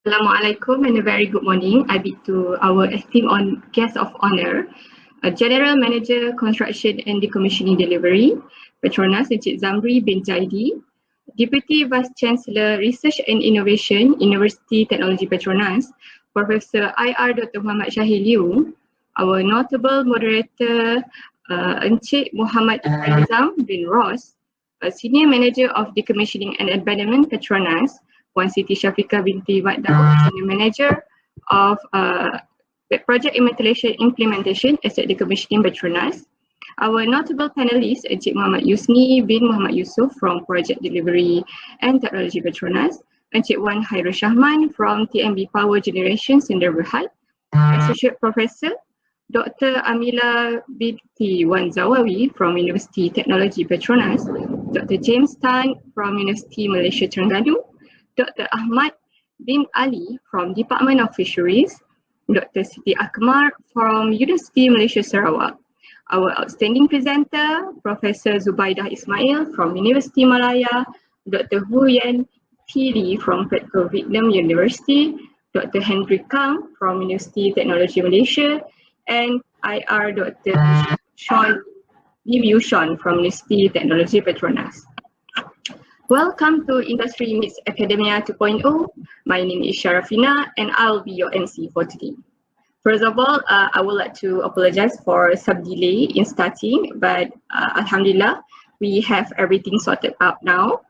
Assalamualaikum and a very good morning. I bid to our esteemed guest of honor, General Manager Construction and Decommissioning Delivery, PETRONAS Encik Zamri bin Jaidi, Deputy Vice Chancellor Research and Innovation, University Technology PETRONAS, Professor IR Dr. Muhammad Shahil Liu, our notable moderator, Encik Muhammad Nizam bin Ross, Senior Manager of Decommissioning and Abandonment PETRONAS, Puan Siti Syafiqah binti Mat Daud, Senior Manager of Project Implementation Asset Decommissioning PETRONAS. Our notable panelists, Encik Muhammad Yusni bin Muhammad Yusuf from Project Delivery and Technology PETRONAS, Encik Wan Hairul Shahman from TMB Power Generation Sdn Bhd, Associate Professor Dr. Amila binti Wan Zawawi from University Technology PETRONAS, Dr. James Tan from University Malaysia Terengganu, Dr. Ahmad bin Ali from Department of Fisheries, Dr. Siti Akmal from University Malaysia Sarawak. Our outstanding presenter, Professor Zubaidah Ismail from University Malaya, Dr. Huyen Tili from Petro Vietnam University, Dr. Henry Kang from University Technology Malaysia, and IR Dr. Sean Lim Yushon from University Technology PETRONAS. Welcome to Industry Meets Academia 2.0. My name is Syarafina and I'll be your MC for today. First of all, I would like to apologize for some delay in starting, but Alhamdulillah, we have everything sorted out now.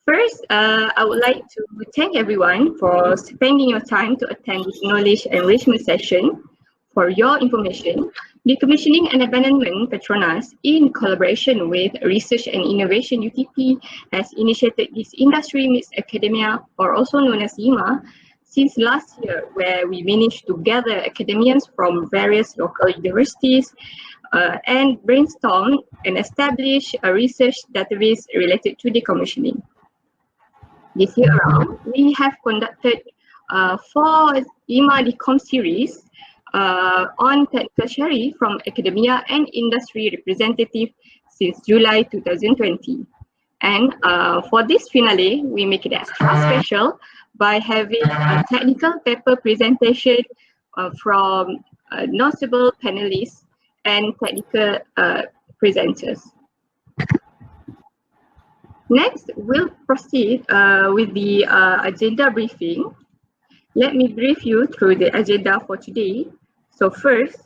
First, I would like to thank everyone for spending your time to attend this knowledge enrichment session. For your information, Decommissioning and Abandonment PETRONAS, in collaboration with Research and Innovation UTP, has initiated this Industry Meets Academia, or also known as IMA, since last year, where we managed to gather academians from various local universities and brainstorm and establish a research database related to decommissioning. This year around, we have conducted 4 IMA Decom series on technical sharing from academia and industry representative since July 2020. And for this finale, we make it extra special by having a technical paper presentation from notable panelists and technical presenters. Next, we'll proceed with the agenda briefing. Let me brief you through the agenda for today. So first,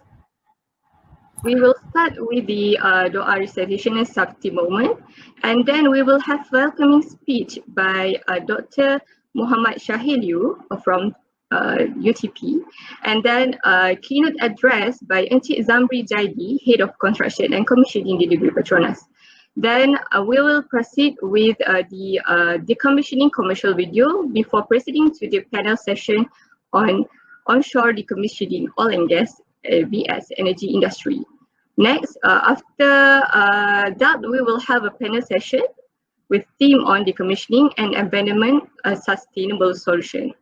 we will start with the Doa recitation and Sabti moment, and then we will have welcoming speech by Dr. Muhammad Shahil Liu from UTP, and then keynote address by Encik Zamri Jaidi, Head of Construction and Commissioning Delivery PETRONAS. Then we will proceed with the decommissioning commercial video before proceeding to the panel session on onshore decommissioning oil and gas vs energy industry. Next, after that, we will have a panel session with theme on decommissioning and abandonment, a sustainable solution.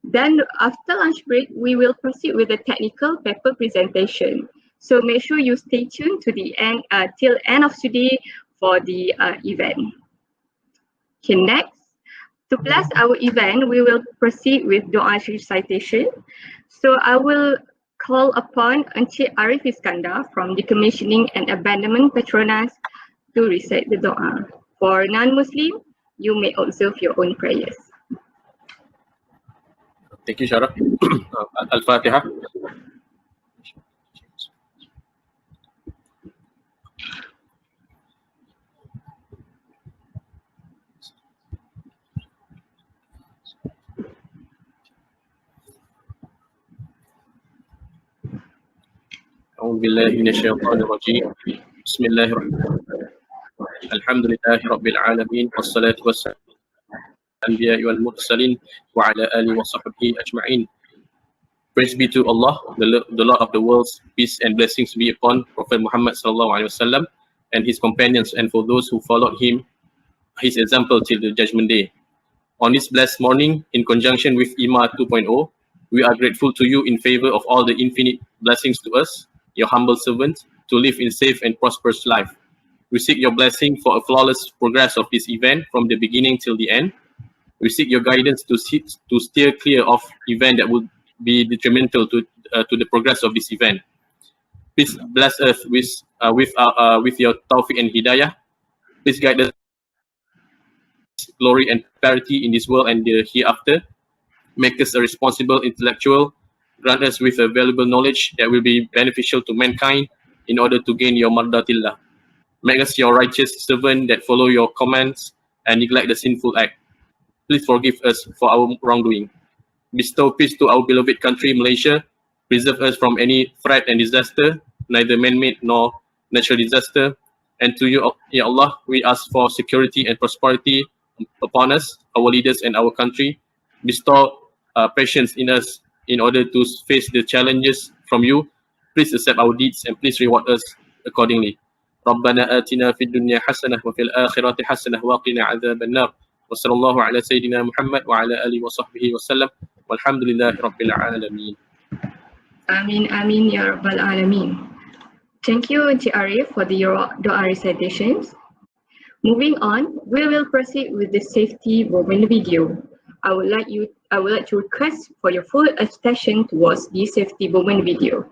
Then after lunch break, we will proceed with the technical paper presentation. So make sure you stay tuned to the end till end of today for the event. Okay, next. To bless our event, we will proceed with Doa recitation. So I will call upon Encik Arif Iskandar from Decommissioning and Abandonment PETRONAS to recite the Doa. For non-Muslim, you may observe your own prayers. Thank you, Syarah. Al-Fatiha. أعوذ بالله من الشيطان الرجيم بسم الله الرحمن الرحيم الحمد لله رب العالمين والصلاة والسلام على الأنبياء والمرسلين وعلى آله وصحبه أجمعين. Praise be to Allah, the Lord of the worlds. Peace and blessings be upon Prophet Muhammad sallallahu alaihi wasallam and his companions, and for those who followed him, his example till the judgment day. On this blessed morning, in conjunction with IMA 2.0, we are grateful to you in favor of all the infinite blessings to us, your humble servant, to live in safe and prosperous life. We seek your blessing for a flawless progress of this event from the beginning till the end. We seek your guidance to steer clear of event that would be detrimental to the progress of this event. Please bless us with your tawfiq and hidayah. Please guide us glory and prosperity in this world and the hereafter. Make us a responsible intellectual. Grant us with a valuable knowledge that will be beneficial to mankind in order to gain your mardatillah. Make us your righteous servant that follow your commands and neglect the sinful act. Please forgive us for our wrongdoing. Bestow peace to our beloved country, Malaysia. Preserve us from any threat and disaster, neither man-made nor natural disaster. And to you, Ya Allah, we ask for security and prosperity upon us, our leaders and our country. Bestow patience in us in order to face the challenges from you. Please accept our deeds and please reward us accordingly. ربنا آتنا في الدنيا حسنة وفي الآخرة حسنة وقنا عذاب النار وصلى الله على سيدنا محمد وعلى آله وصحبه وسلم والحمد لله رب العالمين. Amin, amin, ya rabbal alamin. Thank you, Encik Arif, for the doa recitations. Moving on, we will proceed with the safety moment video. I would like to request for your full attention towards the safety moment video.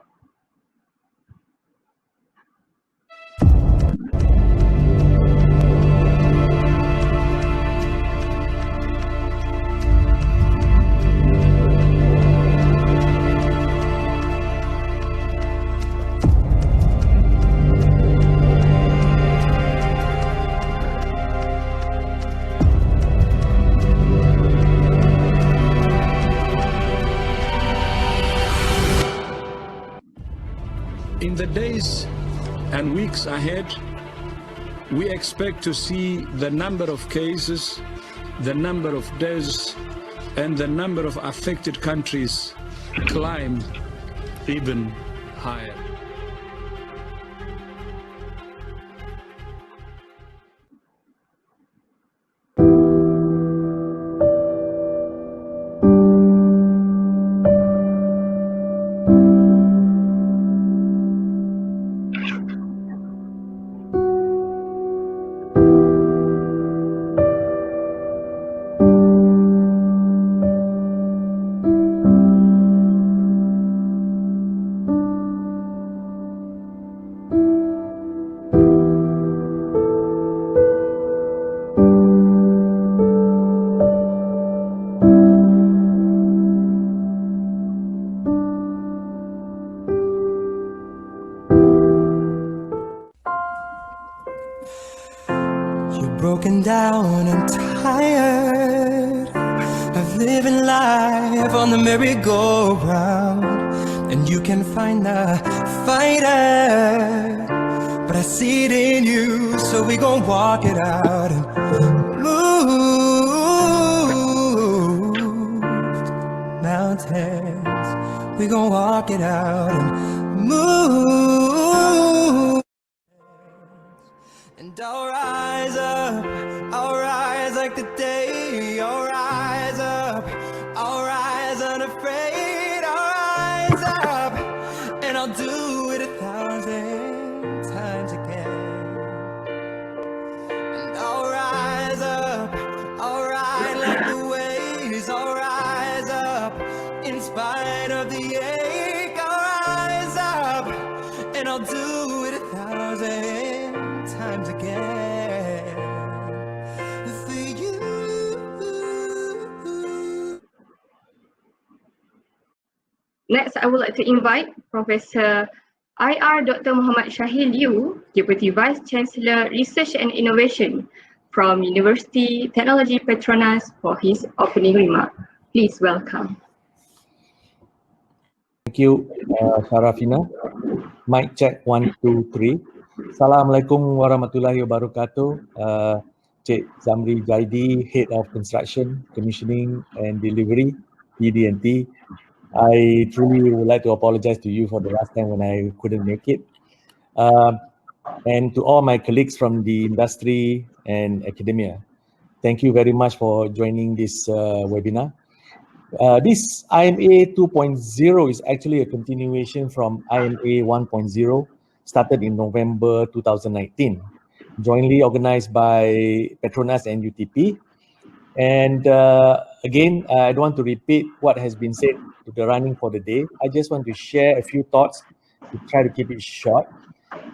In the days and weeks ahead, we expect to see the number of cases, the number of deaths, and the number of affected countries climb even higher. Broken down and tired of living life on the merry-go-round, and you can find a fighter, but I see it in you, so we gon' walk it out and move mountains. We gon' walk it out and move. And I'll rise up, I'll rise like the day, I'll rise up, I'll rise unafraid, I'll rise up, and I'll do it 1,000 times again. And I'll rise up, I'll ride like the waves, I'll rise up, in spite of the ache, I'll rise up, and I'll do it 1,000 times again for you. Next, I would like to invite Professor IR Dr. Muhammad Shahil Liu, Deputy Vice Chancellor Research and Innovation from University Technology Petronas for his opening remark. Please welcome. Thank you, Syarafina. Mic check 1, 2, 3. Assalamualaikum warahmatullahi wabarakatuh. Cik Zamri Jaidi, Head of Construction, Commissioning and Delivery, PD&T. I truly would like to apologize to you for the last time when I couldn't make it. And to all my colleagues from the industry and academia, thank you very much for joining this webinar. This IMA 2.0 is actually a continuation from IMA 1.0, started in November 2019, jointly organized by PETRONAS and UTP. And again, I don't want to repeat what has been said to the running for the day. I just want to share a few thoughts to try to keep it short.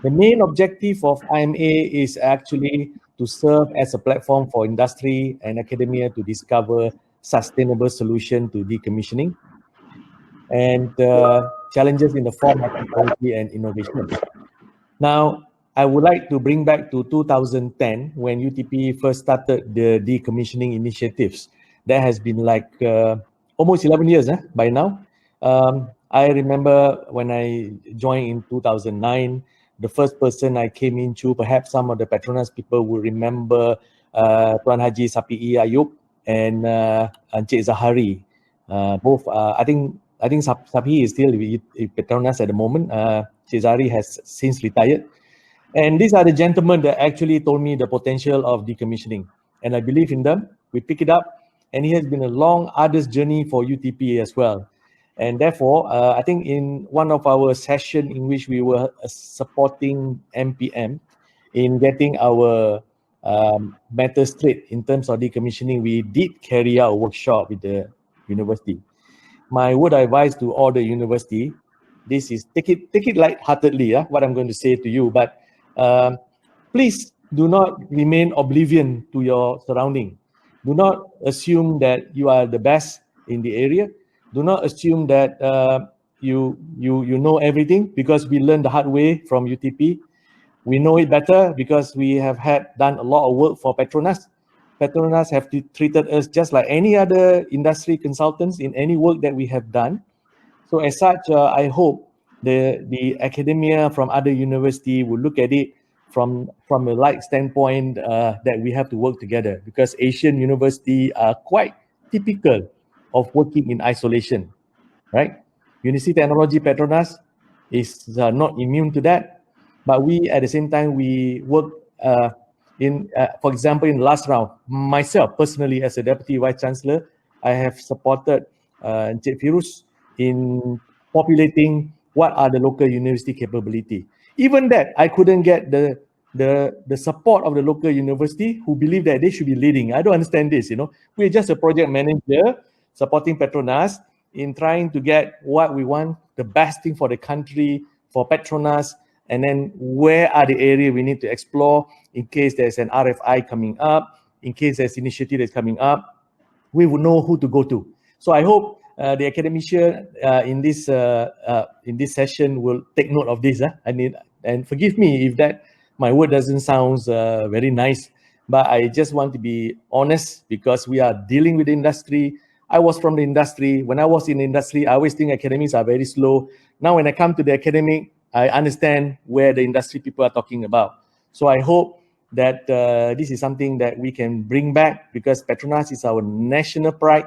The main objective of IMA is actually to serve as a platform for industry and academia to discover sustainable solution to decommissioning and challenges in the form of technology and innovation. Now, I would like to bring back to 2010 when UTP first started the decommissioning initiatives. That has been like almost 11 years by now. I remember when I joined in 2009, the first person I came into, perhaps some of the Petronas people will remember Tuan Haji Sapi Ayub and Encik Zahari. Both, I think Sapi is still with Petronas at the moment. Zahari has since retired. And these are the gentlemen that actually told me the potential of decommissioning. And I believe in them. We pick it up. And it has been a long, arduous journey for UTP as well. And therefore, I think in one of our sessions in which we were supporting MPM in getting our matter straight in terms of decommissioning, we did carry out a workshop with the university. My word advice to all the university, this is take it lightheartedly, what I'm going to say to you, but please do not remain oblivion to your surrounding. Do not assume that you are the best in the area. Do not assume that you know everything, because we learned the hard way from UTP. We know it better because we have done a lot of work for Petronas. Petronas have treated us just like any other industry consultants in any work that we have done. So as such, I hope the academia from other university will look at it from a like standpoint that we have to work together, because Asian university are quite typical of working in isolation, right? University Technology Petronas is not immune to that, but we at the same time we work for example, in the last round, myself personally as a Deputy Vice Chancellor, I have supported Encik Firuz in populating what are the local university capability. Even that, I couldn't get the support of the local university who believe that they should be leading. I don't understand this, We're just a project manager supporting Petronas in trying to get what we want, the best thing for the country, for Petronas, and then where are the areas we need to explore in case there's an RFI coming up, in case there's initiative that's coming up, we would know who to go to. So I hope the academician in this session will take note of this. And forgive me if that my word doesn't sound very nice, but I just want to be honest because we are dealing with the industry. I was from the industry. When I was in the industry, I always think academics are very slow. Now when I come to the academic, I understand where the industry people are talking about. So I hope that this is something that we can bring back, because Petronas is our national pride,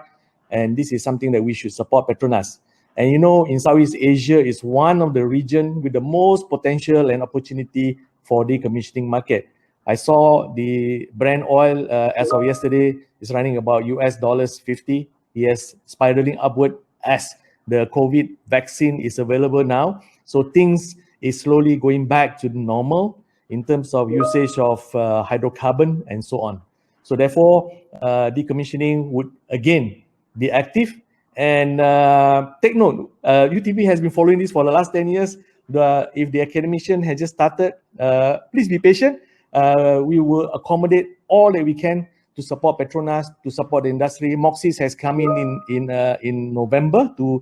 and this is something that we should support Petronas. And in Southeast Asia is one of the region with the most potential and opportunity for decommissioning market. I saw the Brent oil as of yesterday is running about $50. Yes, spiraling upward as the COVID vaccine is available now. So things is slowly going back to normal in terms of usage of hydrocarbon and so on. So therefore, decommissioning would again be active. And take note, UTP has been following this for the last 10 years. If the academician has just started, please be patient. We will accommodate all that we can to support Petronas, to support the industry. Moxis has come in November to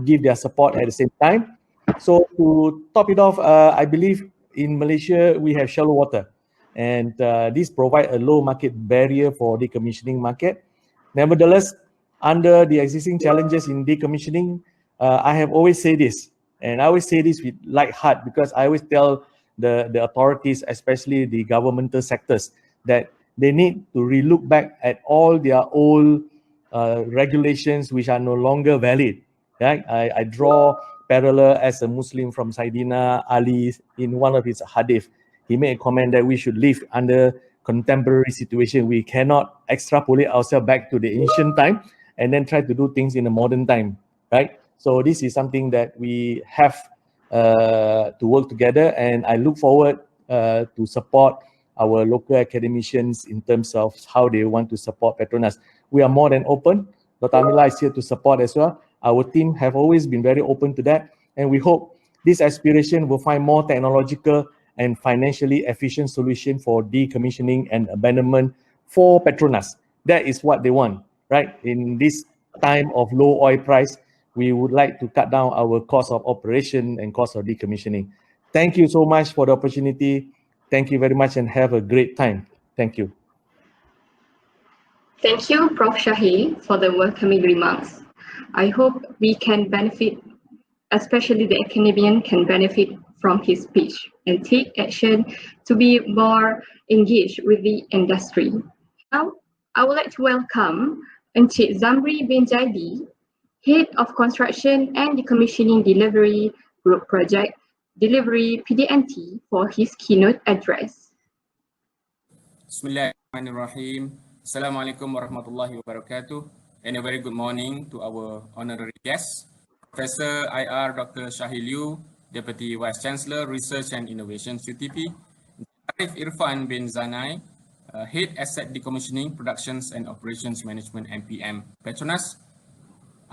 give their support at the same time. So to top it off, I believe in Malaysia, we have shallow water. And this provides a low market barrier for decommissioning market. Nevertheless, under the existing challenges in decommissioning, I have always said this, and I always say this with light heart, because I always tell the authorities, especially the governmental sectors, that they need to relook back at all their old regulations which are no longer valid. Right? I draw parallel as a Muslim from Saidina Ali in one of his hadith. He made a comment that we should live under contemporary situation. We cannot extrapolate ourselves back to the ancient time and then try to do things in a modern time, right? So this is something that we have to work together, and I look forward to support our local academicians in terms of how they want to support PETRONAS. We are more than open. Dr. Amila is here to support as well. Our team have always been very open to that, and we hope this aspiration will find more technological and financially efficient solution for decommissioning and abandonment for PETRONAS. That is what they want, right? In this time of low oil price, we would like to cut down our cost of operation and cost of decommissioning. Thank you so much for the opportunity. Thank you very much and have a great time. Thank you. Thank you, Prof. Shahi, for the welcoming remarks. I hope we can benefit, especially the academician can benefit from his speech and take action to be more engaged with the industry. Now, I would like to welcome Encik Zamri bin Jaidi, Head of Construction and Decommissioning Delivery Group Project Delivery PD&T, for his keynote address. Bismillahirrahmanirrahim. Assalamualaikum warahmatullahi wabarakatuh. And a very good morning to our honorary guests, Professor IR Dr. Shahi Liu, Deputy Vice Chancellor, Research and Innovation, UTP, Arif Irfan bin Zanai, Head Asset Decommissioning, Productions and Operations Management, MPM, PETRONAS,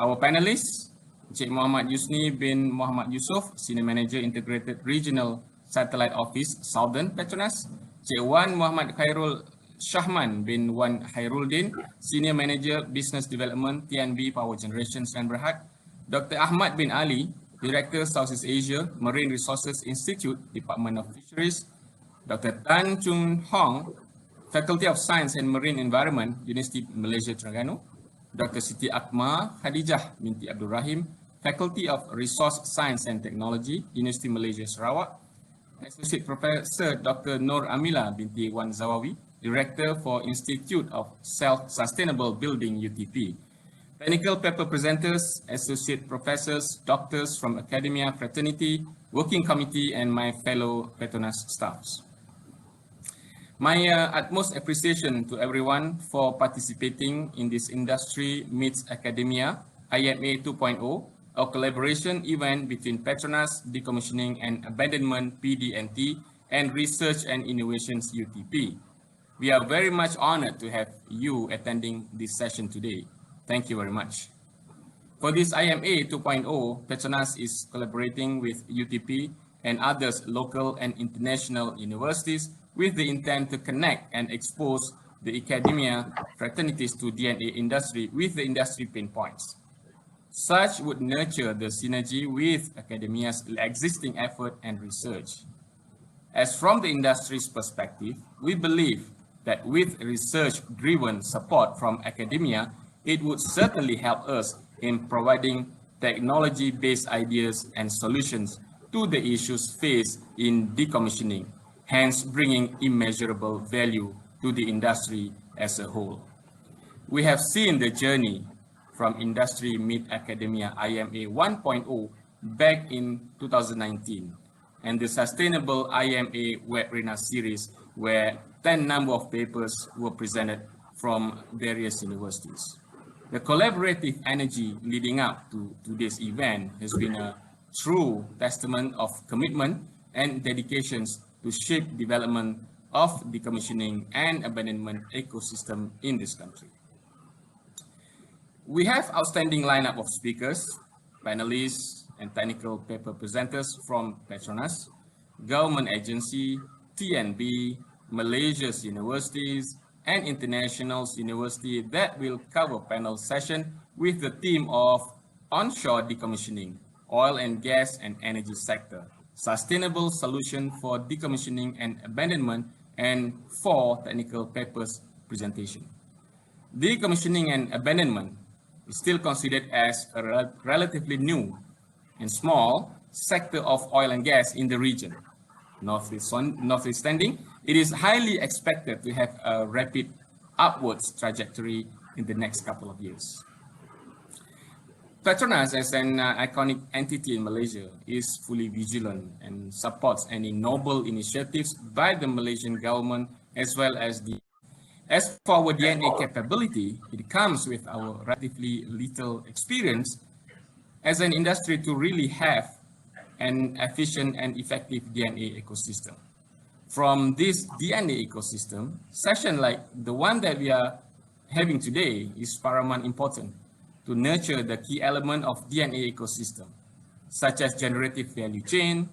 our panelists, Encik Muhammad Yusni bin Muhammad Yusof, Senior Manager, Integrated Regional Satellite Office, Southern PETRONAS, Encik Wan Muhammad Khairul Shahman bin Wan Khairuddin, Senior Manager, Business Development, TNB Power Generation, Sdn Bhd, Dr. Ahmad bin Ali, Director, Southeast Asia, Marine Resources Institute, Department of Fisheries, Dr. Tan Chung Hong, Faculty of Science and Marine Environment, University Malaysia Terengganu, Dr. Siti Akmal Khadijah binti Abdul Rahim, Faculty of Resource Science and Technology, University Malaysia Sarawak, Associate Professor Dr. Noor Amila binti Wan Zawawi, Director for Institute of Self-Sustainable Building, UTP. Technical paper presenters, associate professors, doctors from academia, fraternity, working committee, and my fellow PETRONAS staffs. My utmost appreciation to everyone for participating in this Industry Meets Academia IMA 2.0, a collaboration event between PETRONAS, Decommissioning and Abandonment, PD&T, and Research and Innovations, UTP. We are very much honored to have you attending this session today. Thank you very much. For this IMA 2.0, PETRONAS is collaborating with UTP and others local and international universities with the intent to connect and expose the academia fraternities to DNA industry with the industry pain points. Such would nurture the synergy with academia's existing effort and research. As from the industry's perspective, we believe that with research-driven support from academia, it would certainly help us in providing technology-based ideas and solutions to the issues faced in decommissioning, hence bringing immeasurable value to the industry as a whole. We have seen the journey from Industry Meet Academia IMA 1.0 back in 2019 and the Sustainable IMA webinar series where 10 number of papers were presented from various universities. The collaborative energy leading up to today's event has been a true testament of commitment and dedications to shape development of decommissioning and abandonment ecosystem in this country. We have outstanding lineup of speakers, panelists, and technical paper presenters from PETRONAS, government agency, TNB, Malaysia's universities, and international university that will cover panel session with the theme of onshore decommissioning, oil and gas and energy sector, sustainable solution for decommissioning and abandonment, and 4 technical papers presentation. Decommissioning and abandonment is still considered as a relatively new and small sector of oil and gas in the region. Notwithstanding, it is highly expected to have a rapid upwards trajectory in the next couple of years. PETRONAS, as an iconic entity in Malaysia, is fully vigilant and supports any noble initiatives by the Malaysian government as well as the. As for our DNA capability, it comes with our relatively little experience as an industry to really have an efficient and effective DNA ecosystem. From this DNA ecosystem, session like the one that we are having today is paramount important to nurture the key element of DNA ecosystem, such as generative value chain,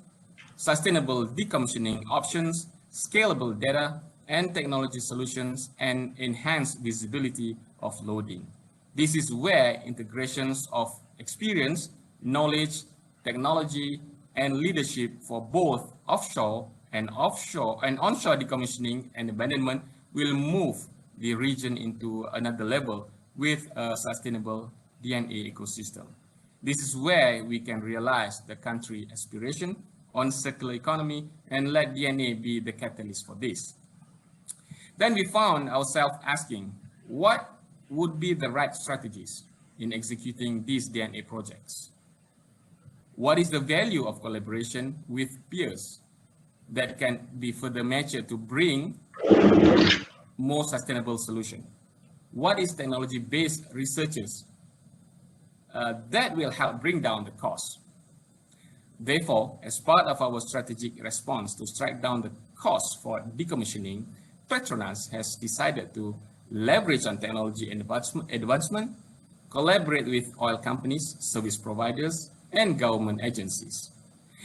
sustainable decommissioning options, scalable data and technology solutions, and enhanced visibility of loading. This is where integrations of experience, knowledge, technology, and leadership for both offshore and onshore decommissioning and abandonment will move the region into another level with a sustainable DNA ecosystem. This is where we can realize the country aspiration on circular economy and let DNA be the catalyst for this. Then we found ourselves asking, what would be the right strategies in executing these DNA projects? What is the value of collaboration with peers that can be further matured to bring more sustainable solution? What is technology-based researches that will help bring down the cost? Therefore, as part of our strategic response to strike down the cost for decommissioning, PETRONAS has decided to leverage on technology advancement, collaborate with oil companies, service providers, and government agencies.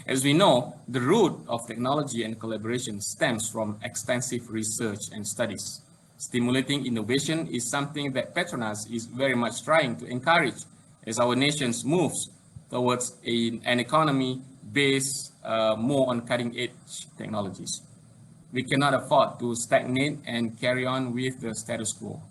As we know, the root of technology and collaboration stems from extensive research and studies. Stimulating innovation is something that PETRONAS is very much trying to encourage as our nation moves towards an economy based more on cutting-edge technologies. We cannot afford to stagnate and carry on with the status quo.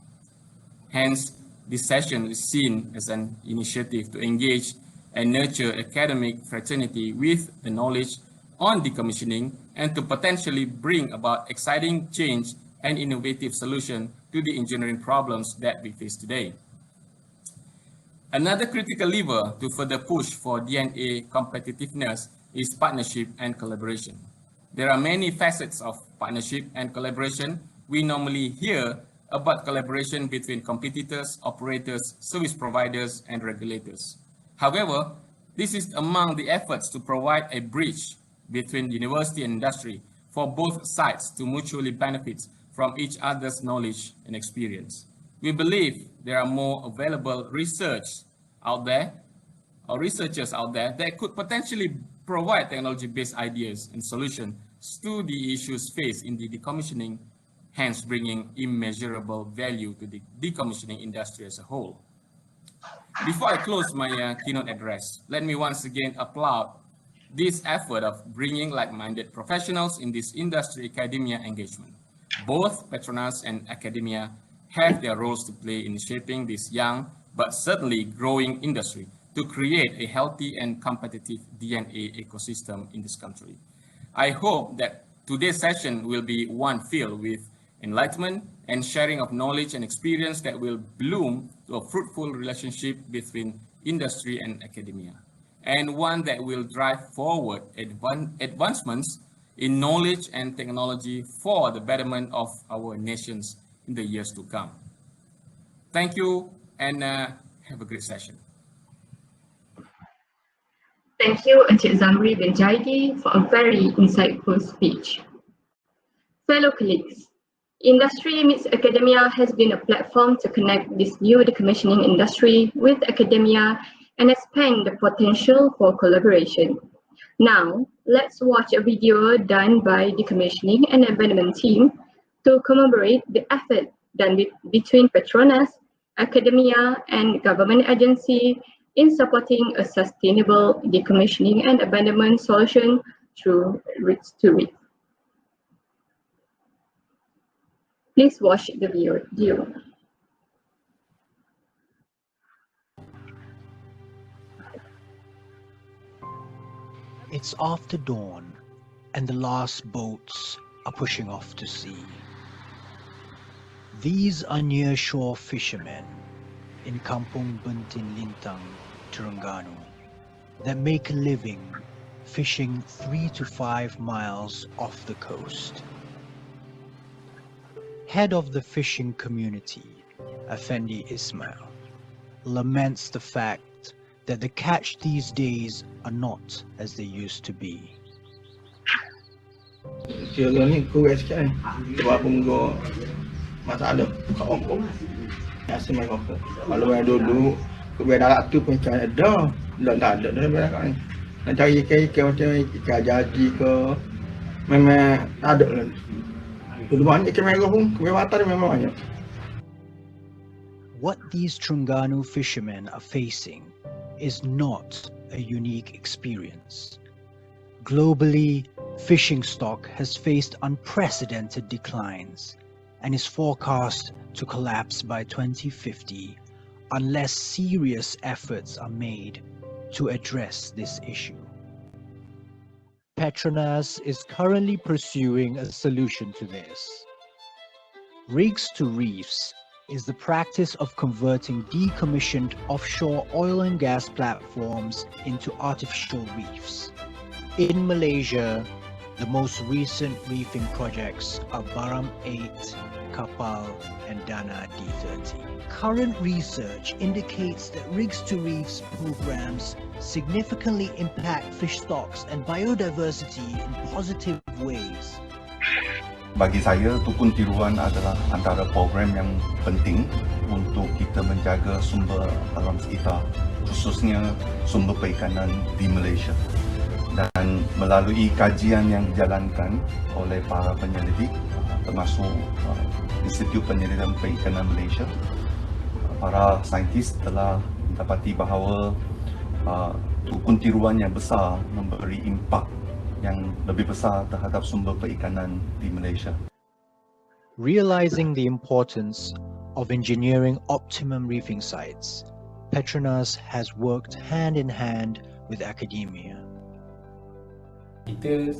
Hence, this session is seen as an initiative to engage and nurture academic fraternity with the knowledge on decommissioning and to potentially bring about exciting change and innovative solution to the engineering problems that we face today. Another critical lever to further push for DNA competitiveness is partnership and collaboration. There are many facets of partnership and collaboration. We normally hear about collaboration between competitors, operators, service providers, and regulators. However, this is among the efforts to provide a bridge between university and industry for both sides to mutually benefit from each other's knowledge and experience. We believe there are more available researchers out there that could potentially provide technology-based ideas and solutions to the issues faced in the decommissioning, hence bringing immeasurable value to the decommissioning industry as a whole. Before I close my keynote address, let me once again applaud this effort of bringing like-minded professionals in this industry-academia engagement. Both PETRONAS and academia have their roles to play in shaping this young but certainly growing industry to create a healthy and competitive DNA ecosystem in this country. I hope that today's session will be one filled with enlightenment and sharing of knowledge and experience that will bloom to a fruitful relationship between industry and academia, and one that will drive forward advancements in knowledge and technology for the betterment of our nations in the years to come. Thank you, and have a great session. Thank you, Encik Zamri bin Jaidi, for a very insightful speech. Fellow colleagues, Industry Meets Academia has been a platform to connect this new decommissioning industry with academia and expand the potential for collaboration. Now, let's watch a video done by decommissioning and abandonment team to commemorate the effort done between PETRONAS, academia, and government agency in supporting a sustainable decommissioning and abandonment solution through Rigs to Rig. Please watch the video. It's after dawn and the last boats are pushing off to sea. These are near-shore fishermen in Kampung Bentin Lintang, Terengganu, that make a living fishing 3 to 5 miles off the coast. Head of the fishing community, Effendi Ismail, laments the fact that the catch these days are not as they used to be. Kira ni kurang sikit ni. Sebab pun masalah kat Hongkong. Biasa main Hongkong. Kalau main dulu, kurang darat tu pun ikan ada. Tak ada dalam darat ni. Nak cari ikan macam ikan jaji ke, memang ada lah. Dulu banyak ikan merah pun, kurang mata dia memang banyak. What these Terengganu fishermen are facing is not a unique experience. Globally, fishing stock has faced unprecedented declines and is forecast to collapse by 2050 unless serious efforts are made to address this issue. PETRONAS is currently pursuing a solution to this. Rigs to reefs is the practice of converting decommissioned offshore oil and gas platforms into artificial reefs. In Malaysia, the most recent reefing projects are Baram 8, Kapal, and Dana D30. Current research indicates that rigs to reefs programs significantly impact fish stocks and biodiversity in positive ways. Bagi saya, tukun tiruan adalah antara program yang penting untuk kita menjaga sumber alam sekitar, khususnya sumber perikanan di Malaysia. Dan melalui kajian yang dijalankan oleh para penyelidik, termasuk Institut Penyelidikan Perikanan Malaysia, para saintis telah mendapati bahawa tukun tiruan yang besar memberi impak yang lebih besar terhadap sumber perikanan di Malaysia. Realizing the importance of engineering optimum reefing sites, PETRONAS has worked hand in hand with academia. Kita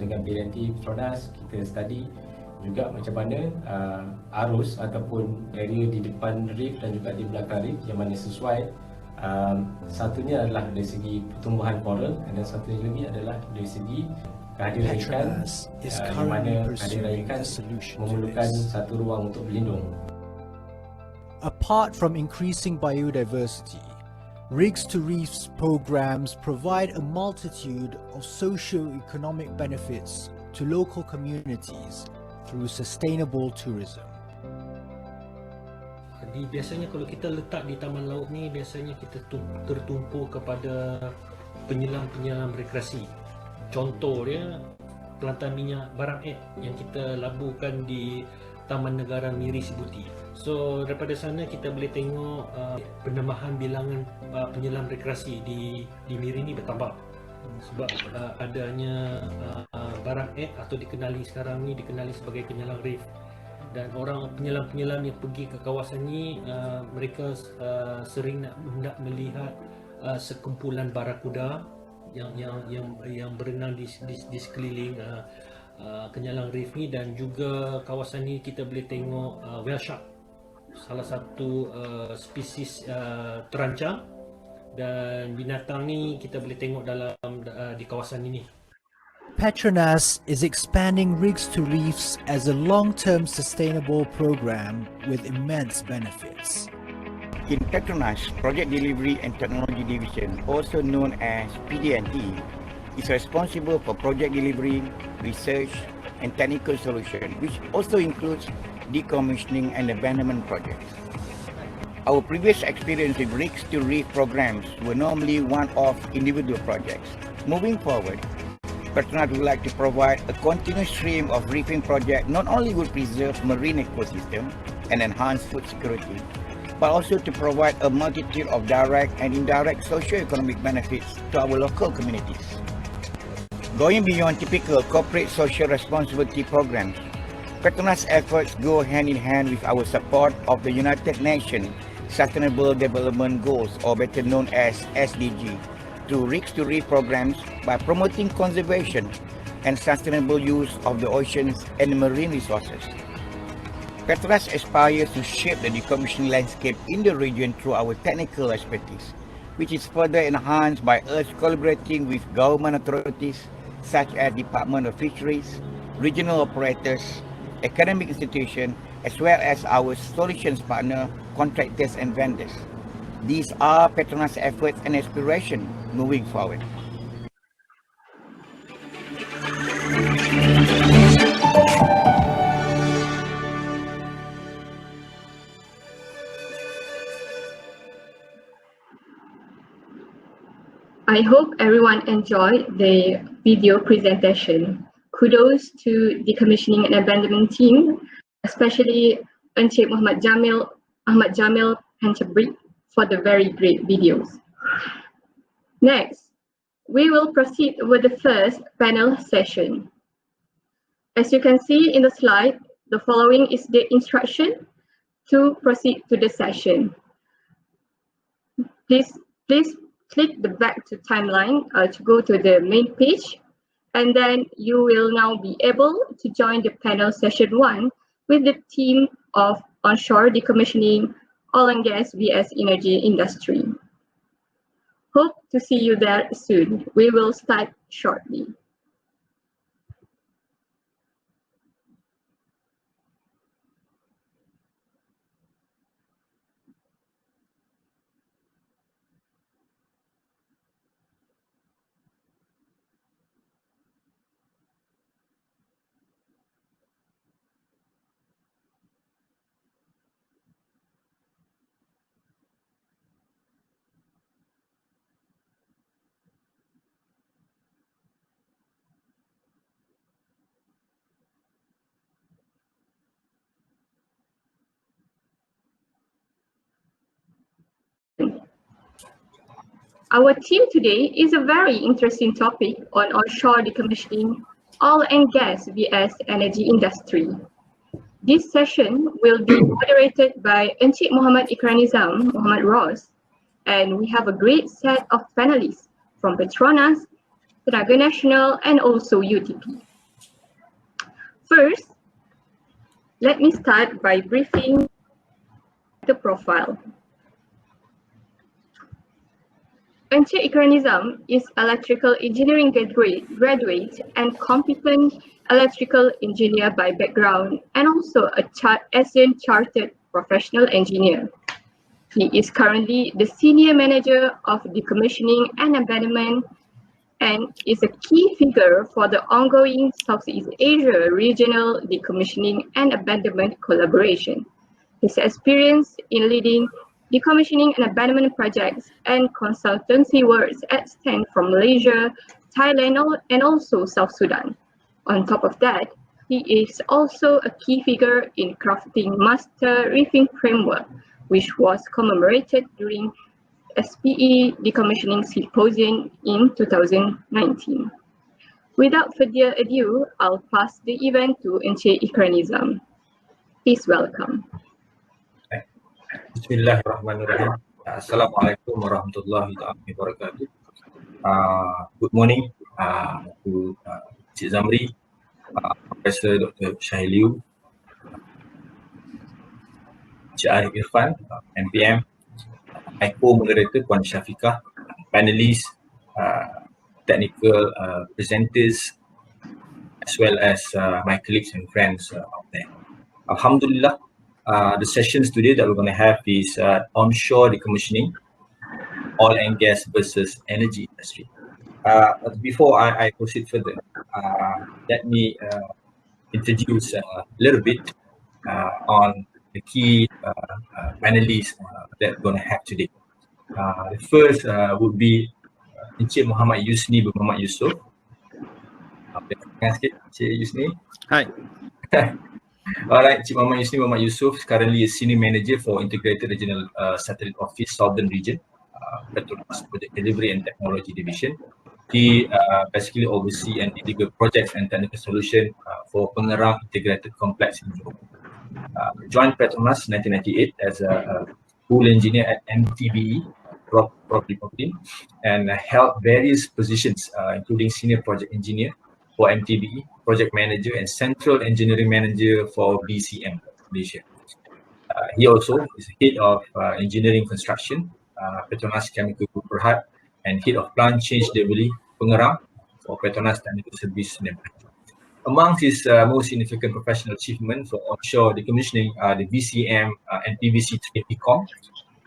dengan PD&T PETRONAS, kita study juga macam mana arus ataupun area di depan reef dan juga di belakang reef yang mana sesuai. Satunya adalah dari segi pertumbuhan koral dan satunya lagi adalah dari segi kehadiran ikan, di mana kehadiran ikan memerlukan satu ruang untuk berlindung. Apart from increasing biodiversity, Rigs to Reefs programs provide a multitude of socio-economic benefits to local communities through sustainable tourism. Biasanya kalau kita letak di taman laut ni, biasanya kita tertumpu kepada penyelam-penyelam rekreasi. Contoh dia pelantan minyak Barang Ek yang kita laburkan di Taman Negara Miri Sibuti. So daripada sana kita boleh tengok penambahan bilangan penyelam rekreasi di Miri ni bertambah. Sebab adanya Barang Ek atau dikenali sekarang ni dikenali sebagai penyelam reef. Dan orang penyelam-penyelam yang pergi ke kawasan ni, mereka sering nak melihat sekumpulan barakuda yang berenang di sekeliling kenyalang reef ni, dan juga kawasan ni kita boleh tengok whale shark, salah satu spesies terancam, dan binatang ni kita boleh tengok di kawasan ini. PETRONAS is expanding Rigs to Reefs as a long-term sustainable program with immense benefits. In PETRONAS, Project Delivery and Technology Division, also known as PD&T, is responsible for project delivery, research, and technical solution, which also includes decommissioning and abandonment projects. Our previous experience with Rigs to Reef programs were normally one-off individual projects. Moving forward, PETRONAS would like to provide a continuous stream of reefing projects not only would preserve marine ecosystem and enhance food security, but also to provide a multitude of direct and indirect socio-economic benefits to our local communities. Going beyond typical corporate social responsibility programs, PETRONAS efforts go hand in hand with our support of the United Nations Sustainable Development Goals, or better known as SDG, through Rigs to Reef programs by promoting conservation and sustainable use of the oceans and marine resources. PETRONAS aspires to shape the decommissioning landscape in the region through our technical expertise, which is further enhanced by us collaborating with government authorities such as Department of Fisheries, regional operators, academic institutions, as well as our solutions partner, contractors and vendors. These are PETRONAS' efforts and aspirations moving forward. I hope everyone enjoyed the video presentation. Kudos to decommissioning and abandonment team, especially Encik Ahmad Jamil Penchabri for the very great videos. Next, we will proceed with the first panel session. As you can see in the slide, the following is the instruction to proceed to the session. Please click the back to timeline to go to the main page, and then you will now be able to join the panel session 1 with the team of onshore decommissioning, oil and gas vs energy industry. Hope to see you there soon. We will start shortly. Our team today is a very interesting topic on onshore decommissioning, oil and gas vs energy industry. This session will be moderated by Encik Muhammad Ikranizam, Muhammad Ross, and we have a great set of panelists from PETRONAS, Tenaga Nasional, and also UTP. First, let me start by briefing the profile. Encik Ikranizam is electrical engineering graduate and competent electrical engineer by background, and also a ASEAN Chartered Professional Engineer. He is currently the Senior Manager of Decommissioning and Abandonment and is a key figure for the ongoing Southeast Asia Regional Decommissioning and Abandonment Collaboration. His experience in leading decommissioning and abandonment projects and consultancy works extend from Malaysia, Thailand, and also South Sudan. On top of that, he is also a key figure in crafting Master Reefing Framework, which was commemorated during SPE Decommissioning Symposium in 2019. Without further ado, I'll pass the event to Encik Ikranizam. Please welcome. Bismillahirrahmanirrahim. Assalamualaikum warahmatullahi wabarakatuh. Good morning to Cik Zamri, Professor Dr. Shahiliu, Cik Arif Irfan, MPM, my co-moderator Puan Syafiqah, panelists, technical presenters, as well as my colleagues and friends out there. Alhamdulillah, the sessions today that we're going to have is onshore decommissioning, oil and gas versus energy industry. Before I proceed further, let me introduce a little bit on the key panelists that we're going to have today. The first would be Encik Muhammad Yusni bin Muhammad Yusof. Encik Yusni. Hi. Alright, Encik Muhammad Yusni Muhammad Yusof is currently a Senior Manager for Integrated Regional Satellite Office, Southern Region, PETRONAS Project Delivery and Technology Division. He basically oversees and deliver projects and technical solution for Pengerang Integrated Complex in Johor. Joined PETRONAS 1998 as a pool engineer at MTBE, Prof, and held various positions, including Senior Project Engineer for MTBE, Project Manager and Central Engineering Manager for BCM, Malaysia. He also is Head of Engineering Construction, PETRONAS Chemical Group Berhad, and Head of Plant Change Delivery Pengerang for PETRONAS Technical Service Nepal. Among his most significant professional achievements for onshore decommissioning are the BCM and PVC 3 PCOM,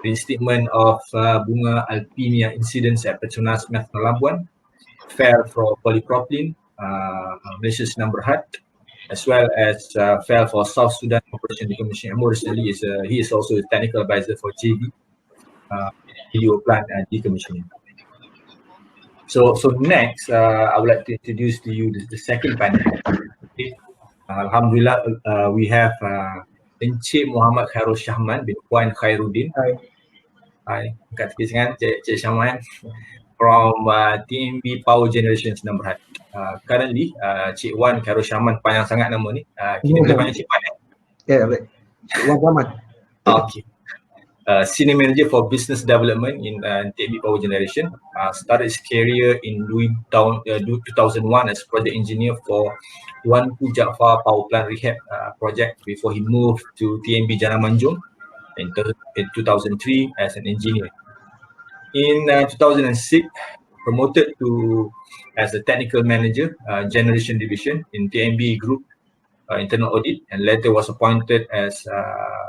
the statement of Bunga Alpinia incidents at PETRONAS Methanol Labuan, FAIR for polypropylene, Malaysia's number Berhad, as well as FAIR for South Sudan Operation Decommissioning. More recently, he is also a technical advisor for JV video plant and decommissioning. So next, I would like to introduce to you the second panel. Okay. Alhamdulillah, we have Encik Muhammad Khairul Syahman bin Puan Khairuddin. Hi, kat tepi sangat Cik Syahman from TMB Power Generation Number Hat. Currently, Cik Wan Khairul Syahman, panjang sangat nama ni. Kita boleh panggil Cik Wan. Ya, baik. Cik Wan Syahman. Okay. Senior Manager for Business Development in TMB Power Generation. Started his career in 2001 as project engineer for Tuanku Zhafran Power Plant Rehab project before he moved to TMB Jana Manjung in 2003 as an engineer. In 2006, promoted to as a technical manager, generation division in TMB Group internal audit, and later was appointed as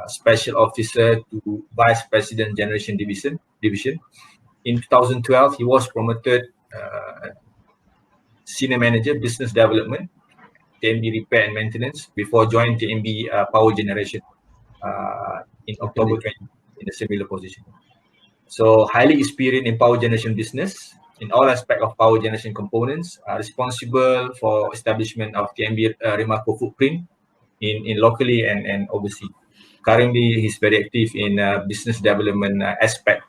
special officer to vice president generation division. In 2012, he was promoted senior manager business development, TMB repair and maintenance, before joining TMB power generation in October 20 in a similar position. So highly experienced in power generation business in all aspects of power generation components, responsible for establishment of TMB Remarco footprint in locally and overseas. Currently, he's very active in business development aspect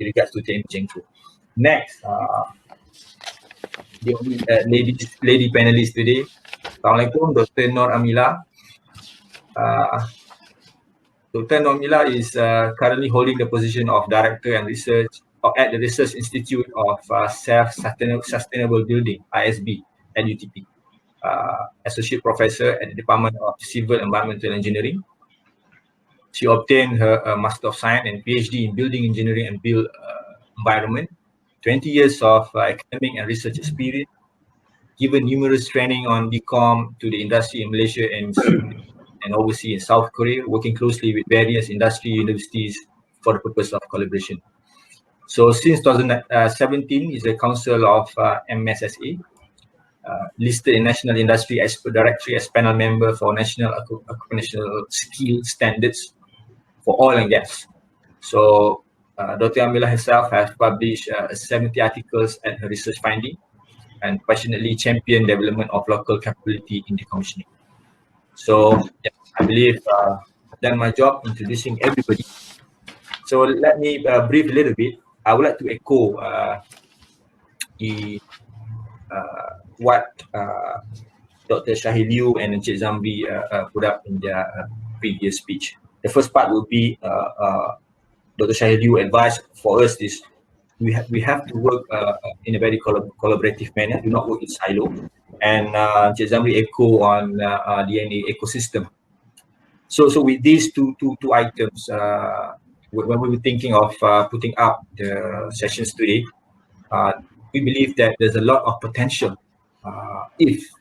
in regards to TMB Jengfu. Next, the only lady panelist today. Assalamualaikum, Dr. Noor Amila. Dr. Noor Amila is currently holding the position of Director and Research at the Research Institute of Self-Sustainable Building, ISB, at UTP. Associate Professor at the Department of Civil Environmental Engineering. She obtained her Master of Science and PhD in Building Engineering and Built Environment. 20 years of academic and research experience, given numerous training on decom to the industry in Malaysia and overseas in South Korea, working closely with various industry universities for the purpose of collaboration. So since 2017, is the Council of MSSA, listed in National Industry Expert Directory as panel member for National Occupational Skill Standards for oil and gas. So Dr. Amila herself has published 70 articles at her research finding and passionately championed development of local capability in decommissioning. So yeah, I believe I've done my job introducing everybody. So let me brief a little bit. I would like to echo what Dr. Shahil Liu and Encik Zamri put up in their previous speech. The first part will be Dr. Shahil Liu advice for us is we have to work in a very collaborative manner, do not work in silo. And Encik Zamri echo on DNA ecosystem. So with these two items, when we were thinking of putting up the sessions today, we believe that there's a lot of potential if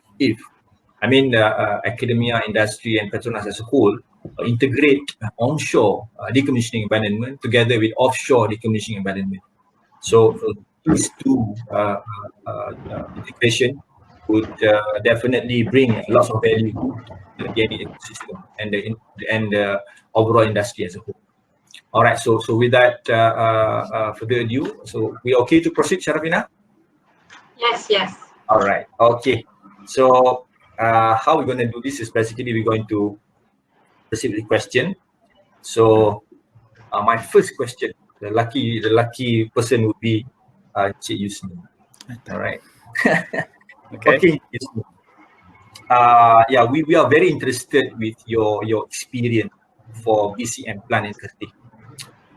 academia, industry, and Petronas as a whole integrate onshore decommissioning abandonment together with offshore decommissioning abandonment. So these two integration would definitely bring lots of value to the ecosystem and the overall industry as a whole. All right, so with that, further ado, so we okay to proceed, Syarafina? Yes. All right, okay. So how we're going to do this is basically we're going to proceed with the question. So my first question, the lucky person would be Cik Yusni. All right. Okay. Yusni. Yeah, we are very interested with your experience for BCM plant in Kertih.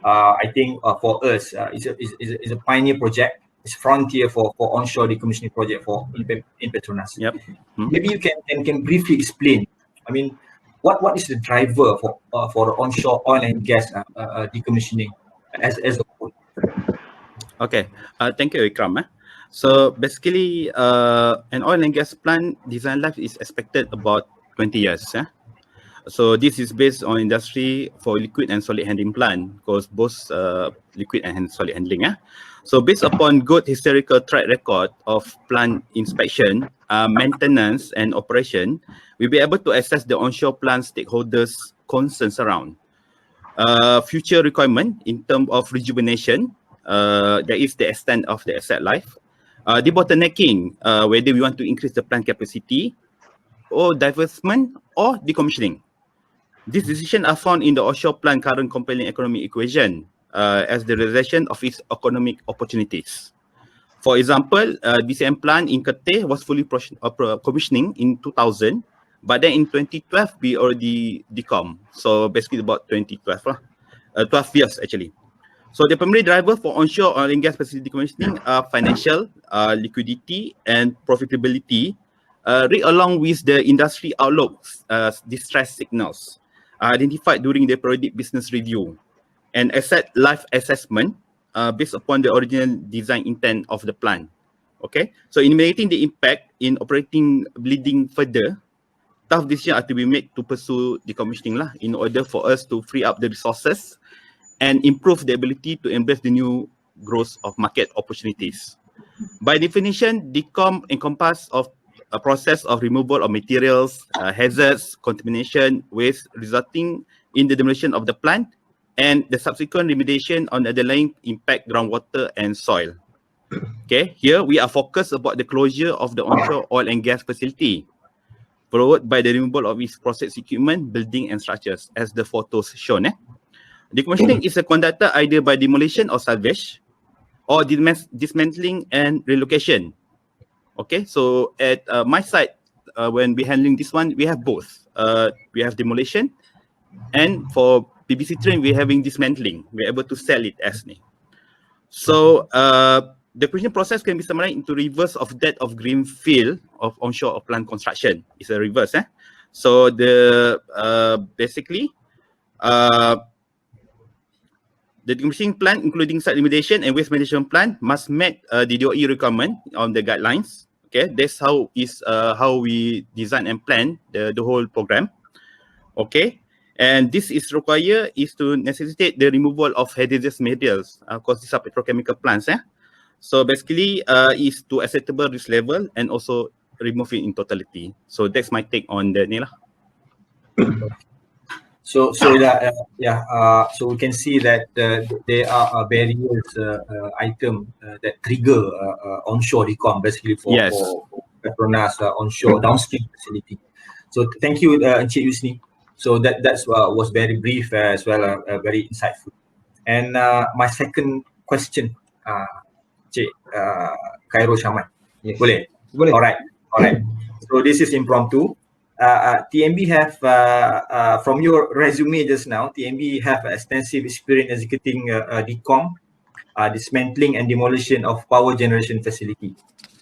I think for us, it's a pioneer project. It's frontier for onshore decommissioning project in Petronas. Yep. Maybe you can briefly explain. I mean, what is the driver for the onshore oil and gas decommissioning as a whole? Okay. Thank you, Ikram. So basically, an oil and gas plant design life is expected about 20 years. So this is based on industry for liquid and solid handling plant, because both liquid and solid handling. So based upon good historical track record of plant inspection, maintenance and operation, we'll be able to assess the onshore plant stakeholders' concerns around future requirement in terms of rejuvenation, that is the extent of the asset life, Debottlenecking, whether we want to increase the plant capacity, or divestment, or decommissioning. These decisions are found in the offshore plant current compelling economic equation as the realization of its economic opportunities. For example, DCM plant in Kerteh was fully commissioning in 2000, but then in 2012 we already decom. So basically about 2012 lah, 12 years actually. So the primary driver for onshore oil and gas facility decommissioning are financial, liquidity, and profitability, right along with the industry outlooks, distress signals identified during the periodic business review, and asset life assessment based upon the original design intent of the plant. Okay, so in mitigating the impact in operating bleeding further, tough decisions are to be made to pursue decommissioning lah, in order for us to free up the resources and improve the ability to embrace the new growth of market opportunities. By definition, decom encompasses of a process of removal of materials, hazards, contamination, waste resulting in the demolition of the plant and the subsequent remediation on the underlying impact groundwater and soil. Okay, here we are focused about the closure of the onshore oil and gas facility, followed by the removal of its process equipment, building and structures, as the photos shown. Decommissioning is conducted either by demolition or salvage, or dismantling and relocation. Okay, so at my site, when we're handling this one, we have both. We have demolition, and for BBC train, we're having dismantling. We're able to sell it as ni. So the decommissioning process can be summarized into reverse of that of greenfield of onshore or plant construction. It's a reverse. So the basically the decommissioning plant, including site remediation and waste management plant, must meet the DOE requirement on the guidelines. Okay, that's how we design and plan the whole program. Okay, and this is required is to necessitate the removal of hazardous materials. Of course, these are petrochemical plants. So basically, is to acceptable risk level and also remove it in totality. So that's my take on the ni lah. So we can see that there are various items that trigger onshore decom basically for PETRONAS onshore downstream facility. So thank you, Encik Yusni. So that's was very brief as well, very insightful. And my second question, Encik Khairul Shaman. Yes. Boleh? Boleh. All right. So this is impromptu. TMB have, from your resume just now, TMB have extensive experience executing decom, dismantling and demolition of power generation facility.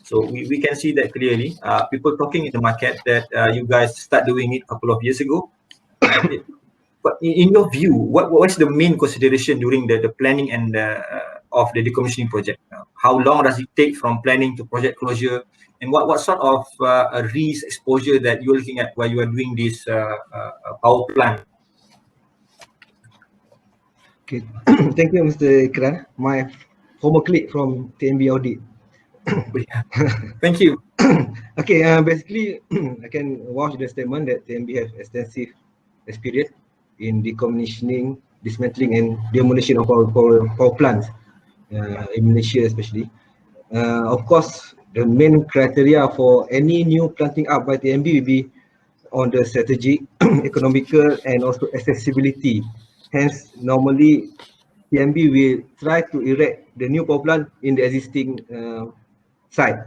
So we can see that clearly. People talking in the market that you guys start doing it a couple of years ago. But in your view, what's the main consideration during the planning and of the decommissioning project? How long does it take from planning to project closure? And what sort of risk exposure that you're looking at while you are doing this power plant? Okay, thank you, Mr. Ikrar, my former colleague from TMB Audit. Thank you. Okay, basically, I can vouch the statement that TMB has extensive experience in decommissioning, dismantling, and demolition of power plants in Malaysia, especially. Of course, the main criteria for any new planting up by TMB will be on the strategic, economical, and also accessibility. Hence, normally TMB will try to erect the new power plant in the existing site.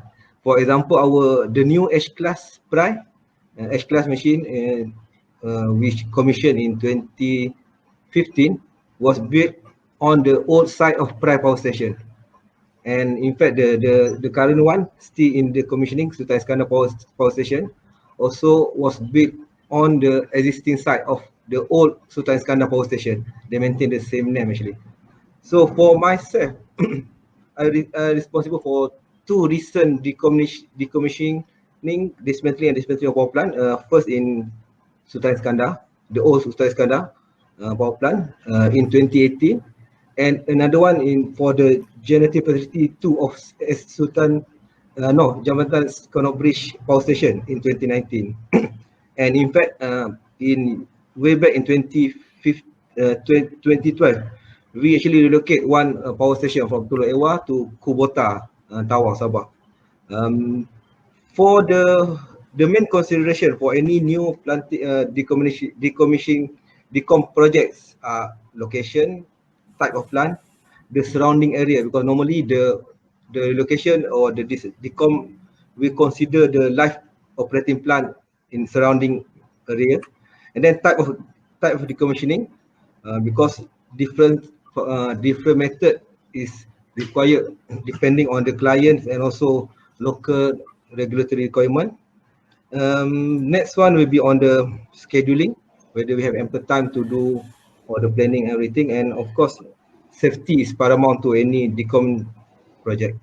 For example, the new H-class H-class machine, which commissioned in 2015, was built on the old site of Prai Power Station. And in fact, the current one still in the commissioning, Sultan Iskandar Power Station, also was built on the existing site of the old Sultan Iskandar Power Station. They maintain the same name actually. So for myself, I'm responsible for two recent decommissioning, dismantling and dismantling of power plant. First in Sultan Iskandar, the old Sultan Iskandar power plant in 2018. And another one for the generative facility 2 of Jambatan Skonok Bridge Power Station in 2019. And in fact, way back in 2012, we actually relocate one power station from Pulau Ewa to Kubota, Tawau, Sabah. For the main consideration for any new decom projects are location, type of plant, the surrounding area, because normally the location or the decom, we consider the live operating plant in surrounding area, and then type of decommissioning, because different method is required depending on the clients and also local regulatory requirement. Next one will be on the scheduling, whether we have ample time to do all the planning and everything, and of course safety is paramount to any decom project.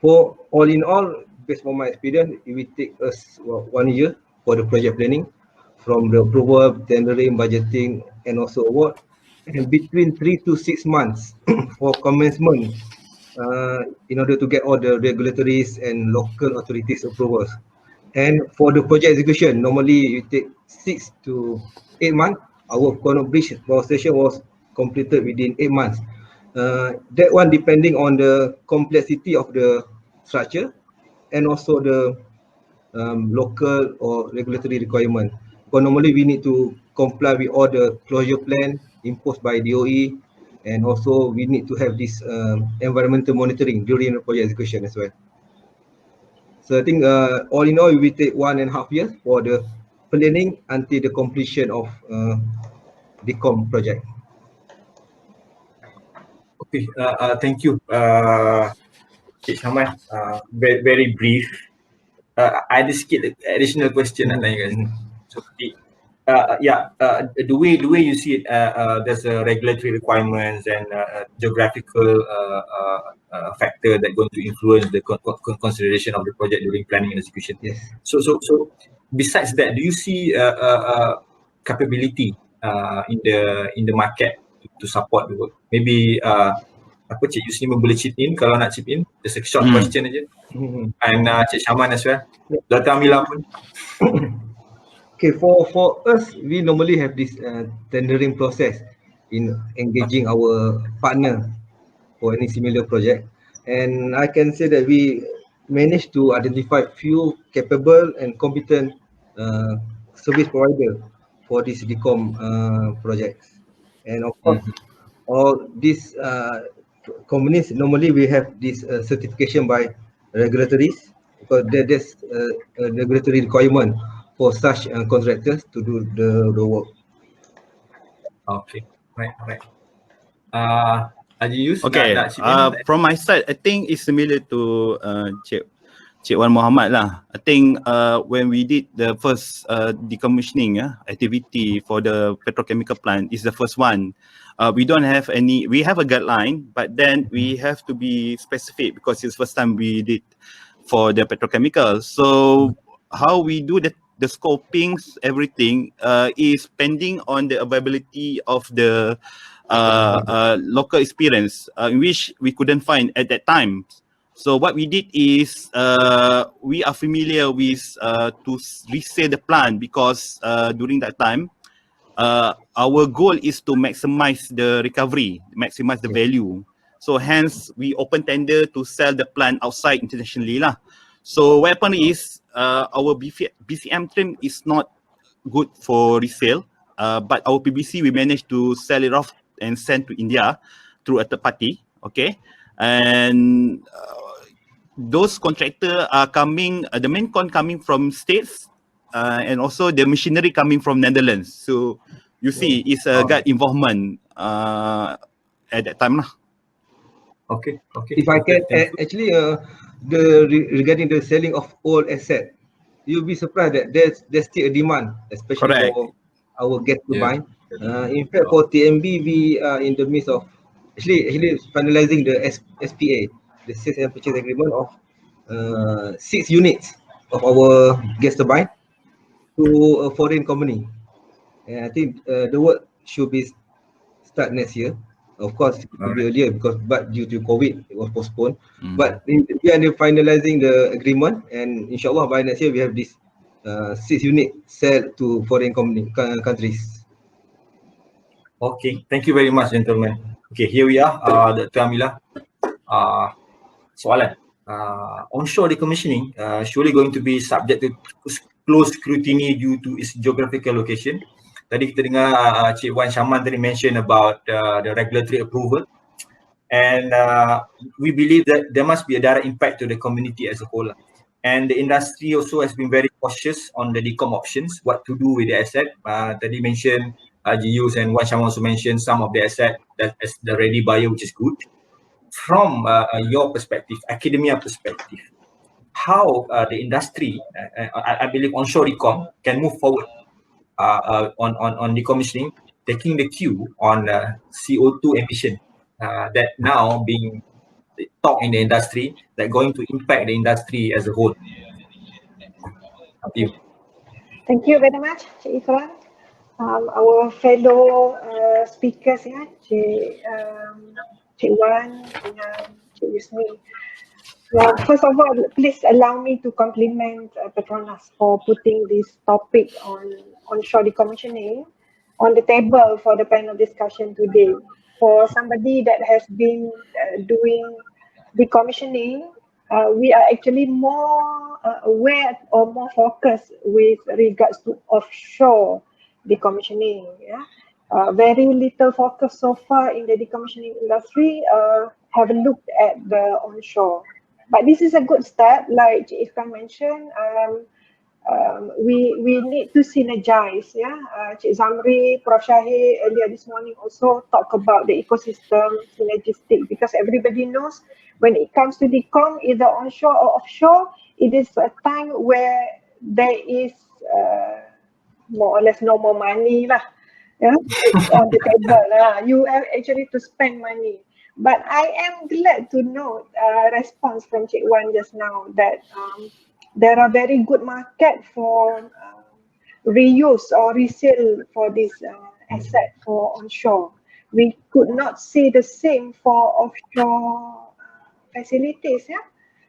For all in all, based on my experience, it will take us 1 year for the project planning, from the approval, tendering, budgeting, and also award, and between 3 to 6 months for commencement, in order to get all the regulatories and local authorities approvals. And for the project execution, normally it take 6 to 8 months. Our Kono Bridge power station was completed within 8 months. That one depending on the complexity of the structure and also the local or regulatory requirement. Because normally we need to comply with all the closure plan imposed by DOE, and also we need to have this environmental monitoring during the project execution as well. So I think all in all, it will take 1.5 years for the planning until the completion of decom project. Okay, thank you, Cik Ahmad. Very brief. Ada sikit additional question nak tanya guys. So, the way you see it, there's a regulatory requirements and geographical factor that going to influence the consideration of the project during planning and execution. Yes. So besides that, do you see capability in the market to support the work? Maybe apa Cik Yusni boleh chip in kalau nak chip in, just a short question aja. And Cik Shaman as well. Dr. Amila pun. Okay, for us, we normally have this tendering process in engaging our partner for any similar project, and I can say that we managed to identify few capable and competent service provider for this decom projects. And of course, all these companies, normally we have this certification by regulatories, because there's a regulatory requirement for such contractors to do the work. Okay, right. Haji Yus, Okay, from my side, I think it's similar to Cik Wan Muhammad lah. I think when we did the first decommissioning activity for the petrochemical plant, is the first one. We don't have any, we have a guideline, but then we have to be specific because it's the first time we did for the petrochemical. So how we do the scopings, everything is pending on the availability of the local experience, in which we couldn't find at that time. So what we did is we are familiar with to resale the plant, because during that time our goal is to maximize the recovery, maximize the value. So hence we open tender to sell the plant outside internationally lah. So what happened is our BCM trim is not good for resale, but our PBC we managed to sell it off and send to India through a third party. Okay, and those contractors are coming, the main con coming from States, and also the machinery coming from Netherlands. So you see, it's a gut involvement at that time lah. Okay. If I can actually regarding the selling of old asset, you'll be surprised that there's still a demand, especially for our gas turbine. In fact, for TMB, we are in the midst of actually finalizing the SPA, the sales and purchase agreement of 6 units of our gas turbine to a foreign company. And I think the work should be start next year. Of course, it could be earlier but due to COVID, it was postponed. But we are finalizing the agreement, and inshallah by next year we have this 6 unit sell to foreign countries. Okay, thank you very much, gentlemen. Okay, here we are, Dr. Amila. Soalan. onshore decommissioning surely going to be subject to close scrutiny due to its geographical location. Tadi kita dengar Cik Wan Shaman tadi mention about the regulatory approval, and we believe that there must be a direct impact to the community as a whole. And the industry also has been very cautious on the decom options, what to do with the asset. Tadi mention GUs and Wan Shaman also mentioned some of the asset that as the ready buyer, which is good. From your perspective, academia perspective, how the industry, I believe onshore decom can move forward on decommissioning, taking the cue on CO2 emission that now being talked in the industry, that going to impact the industry as a whole. Thank you. Thank you very much, Cik Ifran. Our fellow speakers, yeah, Cik Wan and Cik Yusni. First of all, please allow me to compliment PETRONAS for putting this topic on onshore decommissioning on the table for the panel discussion today. For somebody that has been doing decommissioning, we are actually more aware or more focused with regards to offshore decommissioning. Yeah? Very little focus so far in the decommissioning industry have looked at the onshore. But this is a good step, like Cik Ifran mentioned. We need to synergize. Yeah, Cik Zamri, Prof Shahid earlier this morning also talk about the ecosystem synergistic, because everybody knows when it comes to decom, either onshore or offshore, it is a time where there is more or less no more money lah. Yeah, on the table. You have actually to spend money. But I am glad to note response from Cik Wan just now that there are very good market for reuse or resale for this asset for onshore. We could not say the same for offshore facilities. Yeah,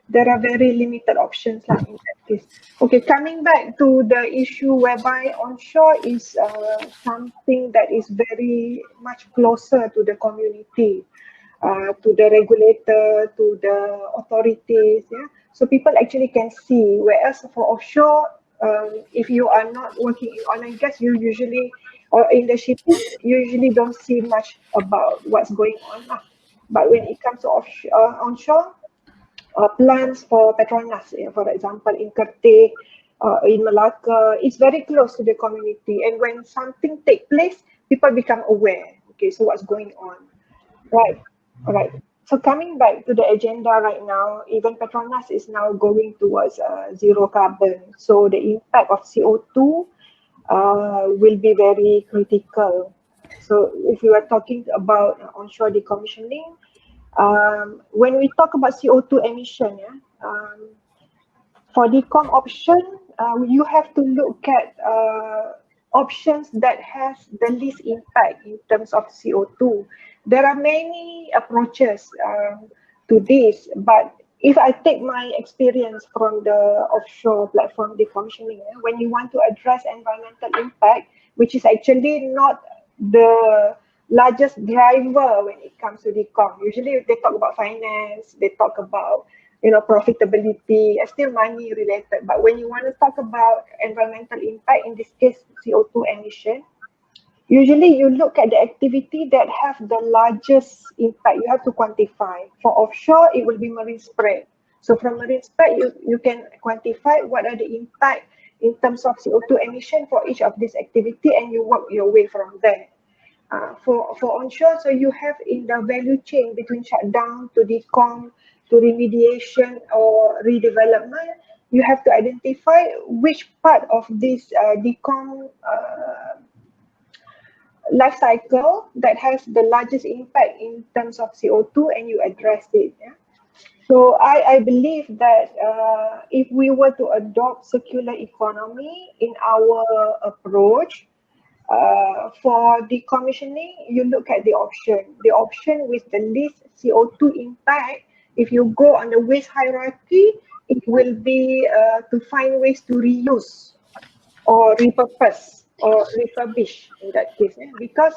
there are very limited options like in that case. Okay, coming back to the issue whereby onshore is something that is very much closer to the community. To the regulator, to the authorities, yeah. So people actually can see. Whereas for offshore, if you are not working in oil and gas, you usually, or in the shipping, you usually don't see much about what's going on. But when it comes to onshore, plants for PETRONAS, for example, in Kerteh, in Malacca, it's very close to the community. And when something takes place, people become aware. Okay, so what's going on, right? All right. So coming back to the agenda right now, even PETRONAS is now going towards zero carbon. So the impact of CO2 will be very critical. So if we are talking about onshore decommissioning, when we talk about CO2 emission, for decom option, you have to look at options that has the least impact in terms of CO2. There are many approaches to this, but if I take my experience from the offshore platform decommissioning, when you want to address environmental impact, which is actually not the largest driver when it comes to decom. Usually they talk about finance, they talk about profitability, still money related. But when you want to talk about environmental impact, in this case CO2 emission, usually you look at the activity that have the largest impact. You have to quantify. For offshore, it will be marine spread. So from marine spread, you can quantify what are the impact in terms of CO2 emission for each of this activity, and you work your way from there. For onshore, so you have in the value chain between shutdown to decom to remediation or redevelopment, you have to identify which part of this decom life cycle that has the largest impact in terms of CO2, and you address it. Yeah? So I believe that if we were to adopt circular economy in our approach, for decommissioning, you look at the option with the least CO2 impact. If you go on the waste hierarchy, it will be to find ways to reuse or repurpose or refurbish in that case, because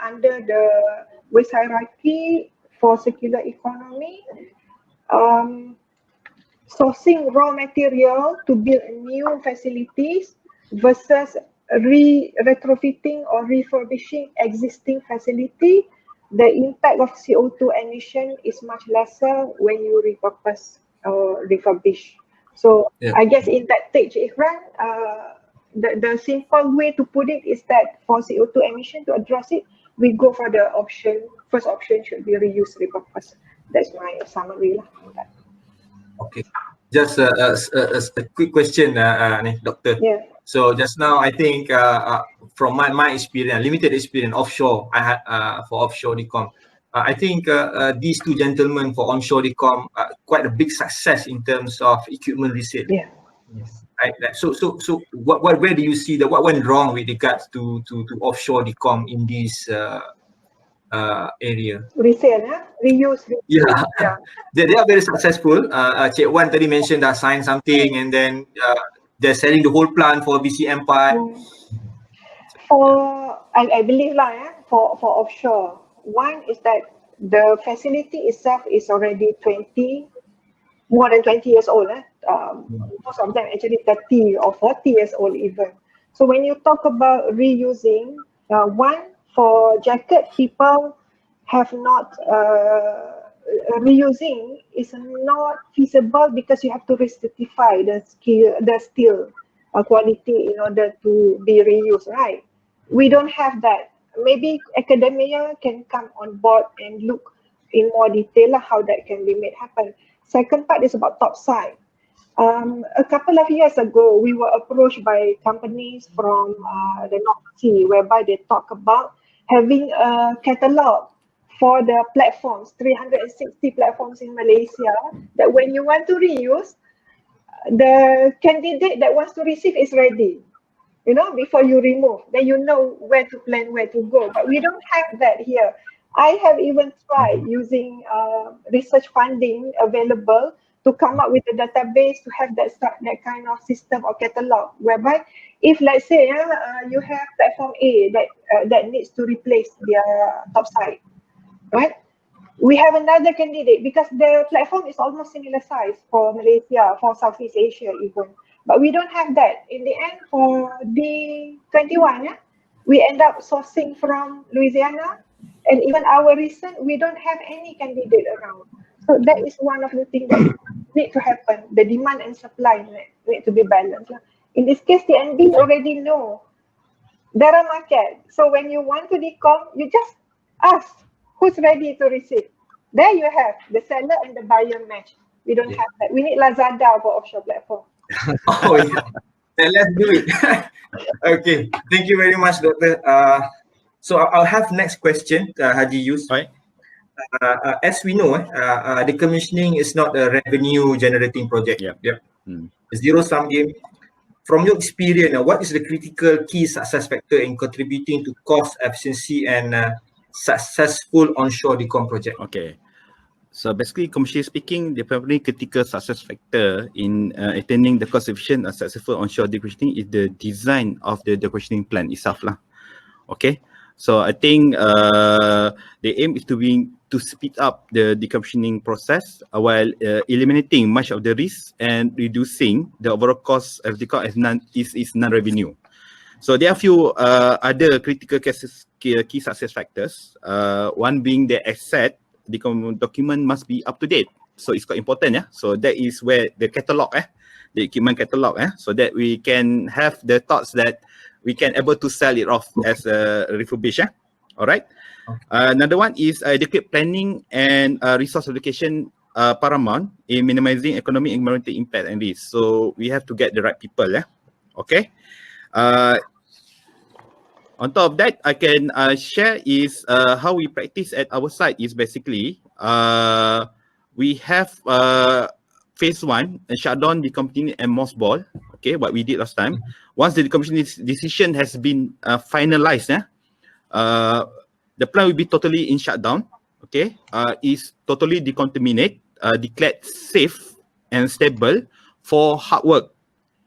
under the waste hierarchy for circular economy, sourcing raw material to build new facilities versus retrofitting or refurbishing existing facility, the impact of CO2 emission is much lesser when you repurpose or refurbish. So Yeah. I guess in that stage, Ikhwan, the simple way to put it is that for CO2 emission, to address it, we go for the option, first option should be reuse, repurpose. That's my summary lah on that. Okay. Just a quick question, Doctor. Yeah. So just now, I think from my experience, limited experience offshore, I had for offshore decom. I think these two gentlemen for onshore decom quite a big success in terms of equipment resale. Yeah. Yes. Right. So where do you see that what went wrong with regards to offshore decom in this area? Resale, reuse. Yeah, Yeah. they are very successful. Cik Wan tadi mentioned dah sign something and then they're selling the whole plant for BCM part. I believe lah, for offshore, one is that the facility itself is already more than 20 years old. Most of them actually 30 or 40 years old even. So when you talk about reusing, one, for jacket, people have not, reusing is not feasible because you have to recertify the steel quality in order to be reused, right? We don't have that. Maybe academia can come on board and look in more detail how that can be made happen. Second part is about topside. A couple of years ago, we were approached by companies from the North Sea, whereby they talk about having a catalog for the platforms, 360 platforms in Malaysia, that when you want to reuse, the candidate that wants to receive is ready, before you remove. Then you know where to plan, where to go. But we don't have that here. I have even tried using research funding available to come up with a database to have that kind of system or catalog, whereby if let's say you have platform A that needs to replace their topside, right? We have another candidate because the platform is almost similar size for Malaysia, for Southeast Asia even. But we don't have that. In the end, for D21, we end up sourcing from Louisiana, and even our recent, we don't have any candidate around. So that is one of the things that need to happen. The demand and supply need to be balanced. In this case, the NB already know there are market. So when you want to decom, you just ask who's ready to receive. There you have the seller and the buyer match. We don't have that. We need Lazada for offshore platform. Oh yeah, then let's do it. Okay, thank you very much, Doctor. So I'll have next question, Haji Yus. Right. As we know, decommissioning is not a revenue generating project. Yep. Zero sum game. From your experience, what is the critical key success factor in contributing to cost efficiency and successful onshore decom project? Okay. So basically, commercially speaking, the primary critical success factor in attaining the cost efficient and successful onshore decommissioning is the design of the decommissioning plan itself lah. Okay. So I think the aim is to speed up the decommissioning process while eliminating much of the risk and reducing the overall cost of decom as non-revenue. So there are a few other critical key success factors. One being the asset document must be up to date. So it's quite important, So that is where the catalog, the equipment catalog, so that we can have the thoughts that we can able to sell it off as a refurbish, All right. Another one is adequate planning and resource allocation paramount in minimizing economic and environmental impact and risk. So we have to get the right people, Okay. On top of that, I can share is how we practice at our site is basically we have phase one, shutdown, decommissioning, and mothball. Okay, what we did last time. Once the decommissioning decision has been finalized, the plant will be totally in shutdown. Okay, is totally decontaminate, declared safe and stable for hard work,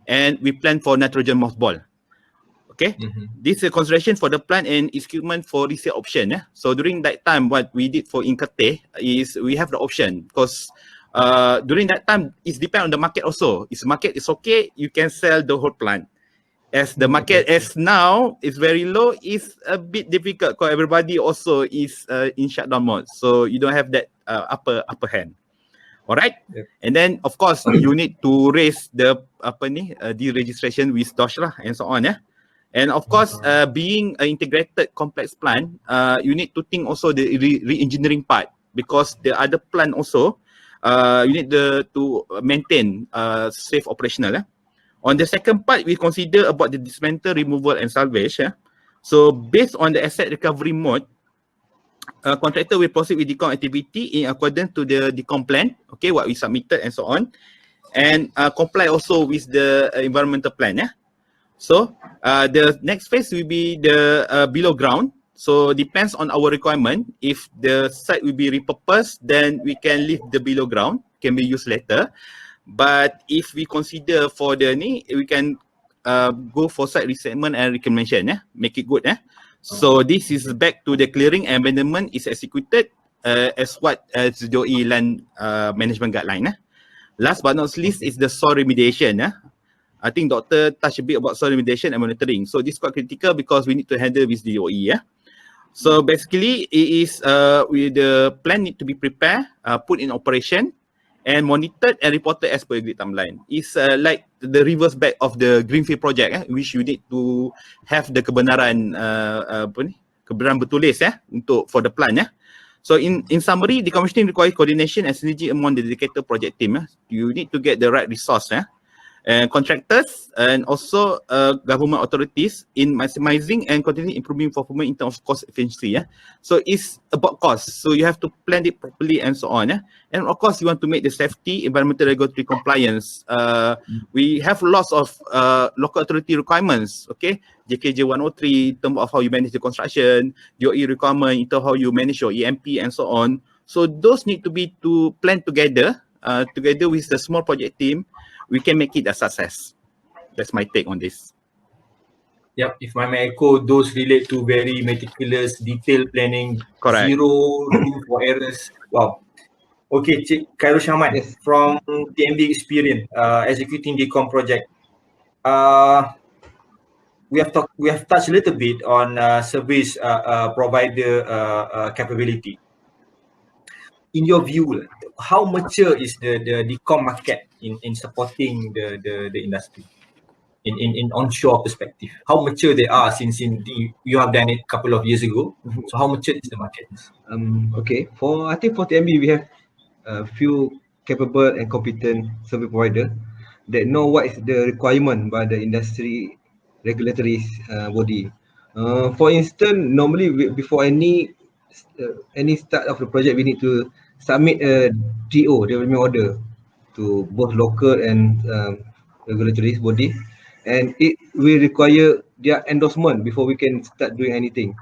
and we plan for nitrogen mothball. Okay, this is a consideration for the plant and equipment for resale option. So during that time, what we did for Inkate is we have the option because during that time, it depends on the market also. If the market is okay, you can sell the whole plant. As the market as now is very low, it's a bit difficult because everybody also is in shutdown mode. So you don't have that upper hand. All right. Yep. And then of course you need to raise the deregistration with DOSH lah and so on. Yeah. And of course, being an integrated complex plant, you need to think also the re-engineering part, because the other plant also you need to maintain safe operational. On the second part, we consider about the dismantle, removal and salvage. So based on the asset recovery mode, contractor will proceed with decom activity in accordance to the decom plan, okay, what we submitted and so on, and comply also with the environmental plan. So the next phase will be the below ground. So depends on our requirement. If the site will be repurposed, then we can leave the below ground, can be used later. But if we consider for the we can go for site resettlement and reclamation, make it good. So this is back to the clearing and abandonment is executed as what as the land management guideline. Last but not least is the soil remediation. I think Doctor touched a bit about soil remediation and monitoring. So this is quite critical because we need to handle with DOE. So basically, it is with the plan need to be prepared, put in operation, and monitored and reported as per agreed timeline. It's like the reverse back of the Greenfield project, which you need to have the kebenaran kebenaran bertulis untuk for the plan. So in summary, decommissioning requires coordination and synergy among the dedicated project team. You need to get the right resource. And contractors and also government authorities in maximizing and continually improving performance in terms of cost efficiency. So it's about cost. So you have to plan it properly and so on. And of course, you want to make the safety, environmental regulatory compliance. We have lots of local authority requirements. Okay, JKJ 103 in terms of how you manage the construction, DOE requirement in terms of how you manage your EMP and so on. So those need to be planned together, together with the small project team. We can make it a success. That's my take on this. Yep, if I may echo, those relate to very meticulous, detailed planning. Correct. Zero room for errors. Wow. Okay, Cik Khairul Syahman, yes, from TMB experience, executing decom project. We have touched a little bit on service provider capability. In your view, how mature is the decom market in supporting the industry in onshore perspective? How mature they are since you have done it a couple of years ago? So how mature is the market? Okay, I think for TMB we have a few capable and competent service provider that know what is the requirement by the industry regulatory body. For instance, normally before any start of the project, we need to submit a DO, development order, to both local and regulatory body, and it will require their endorsement before we can start doing anything.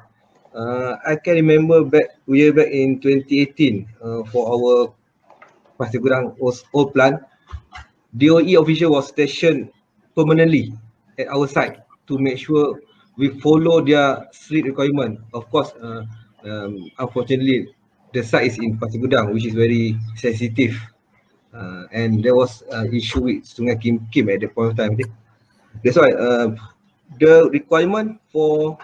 I can remember way back in 2018 for our Pasir Gudang old plant, DOE official was stationed permanently at our site to make sure we follow their strict requirement. Of course, unfortunately, the site is in Pasir Gudang, which is very sensitive, and there was an issue with Sungai Kim at the point of time. That's why the requirement for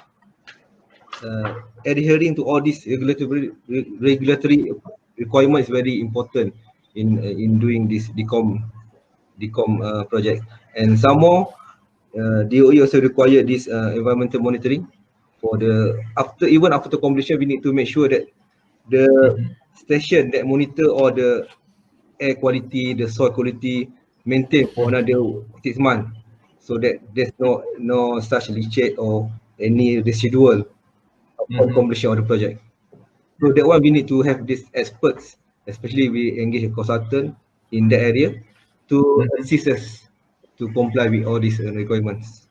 adhering to all these regulatory requirements is very important in doing this decom project. And some more, DOE also require this environmental monitoring for even after the completion. We need to make sure that the station that monitor all the air quality, the soil quality, maintain for another 6 months, so that there's no such leachate or any residual upon completion of the project. So that one we need to have these experts, especially we engage a consultant in that area to assist us to comply with all these requirements.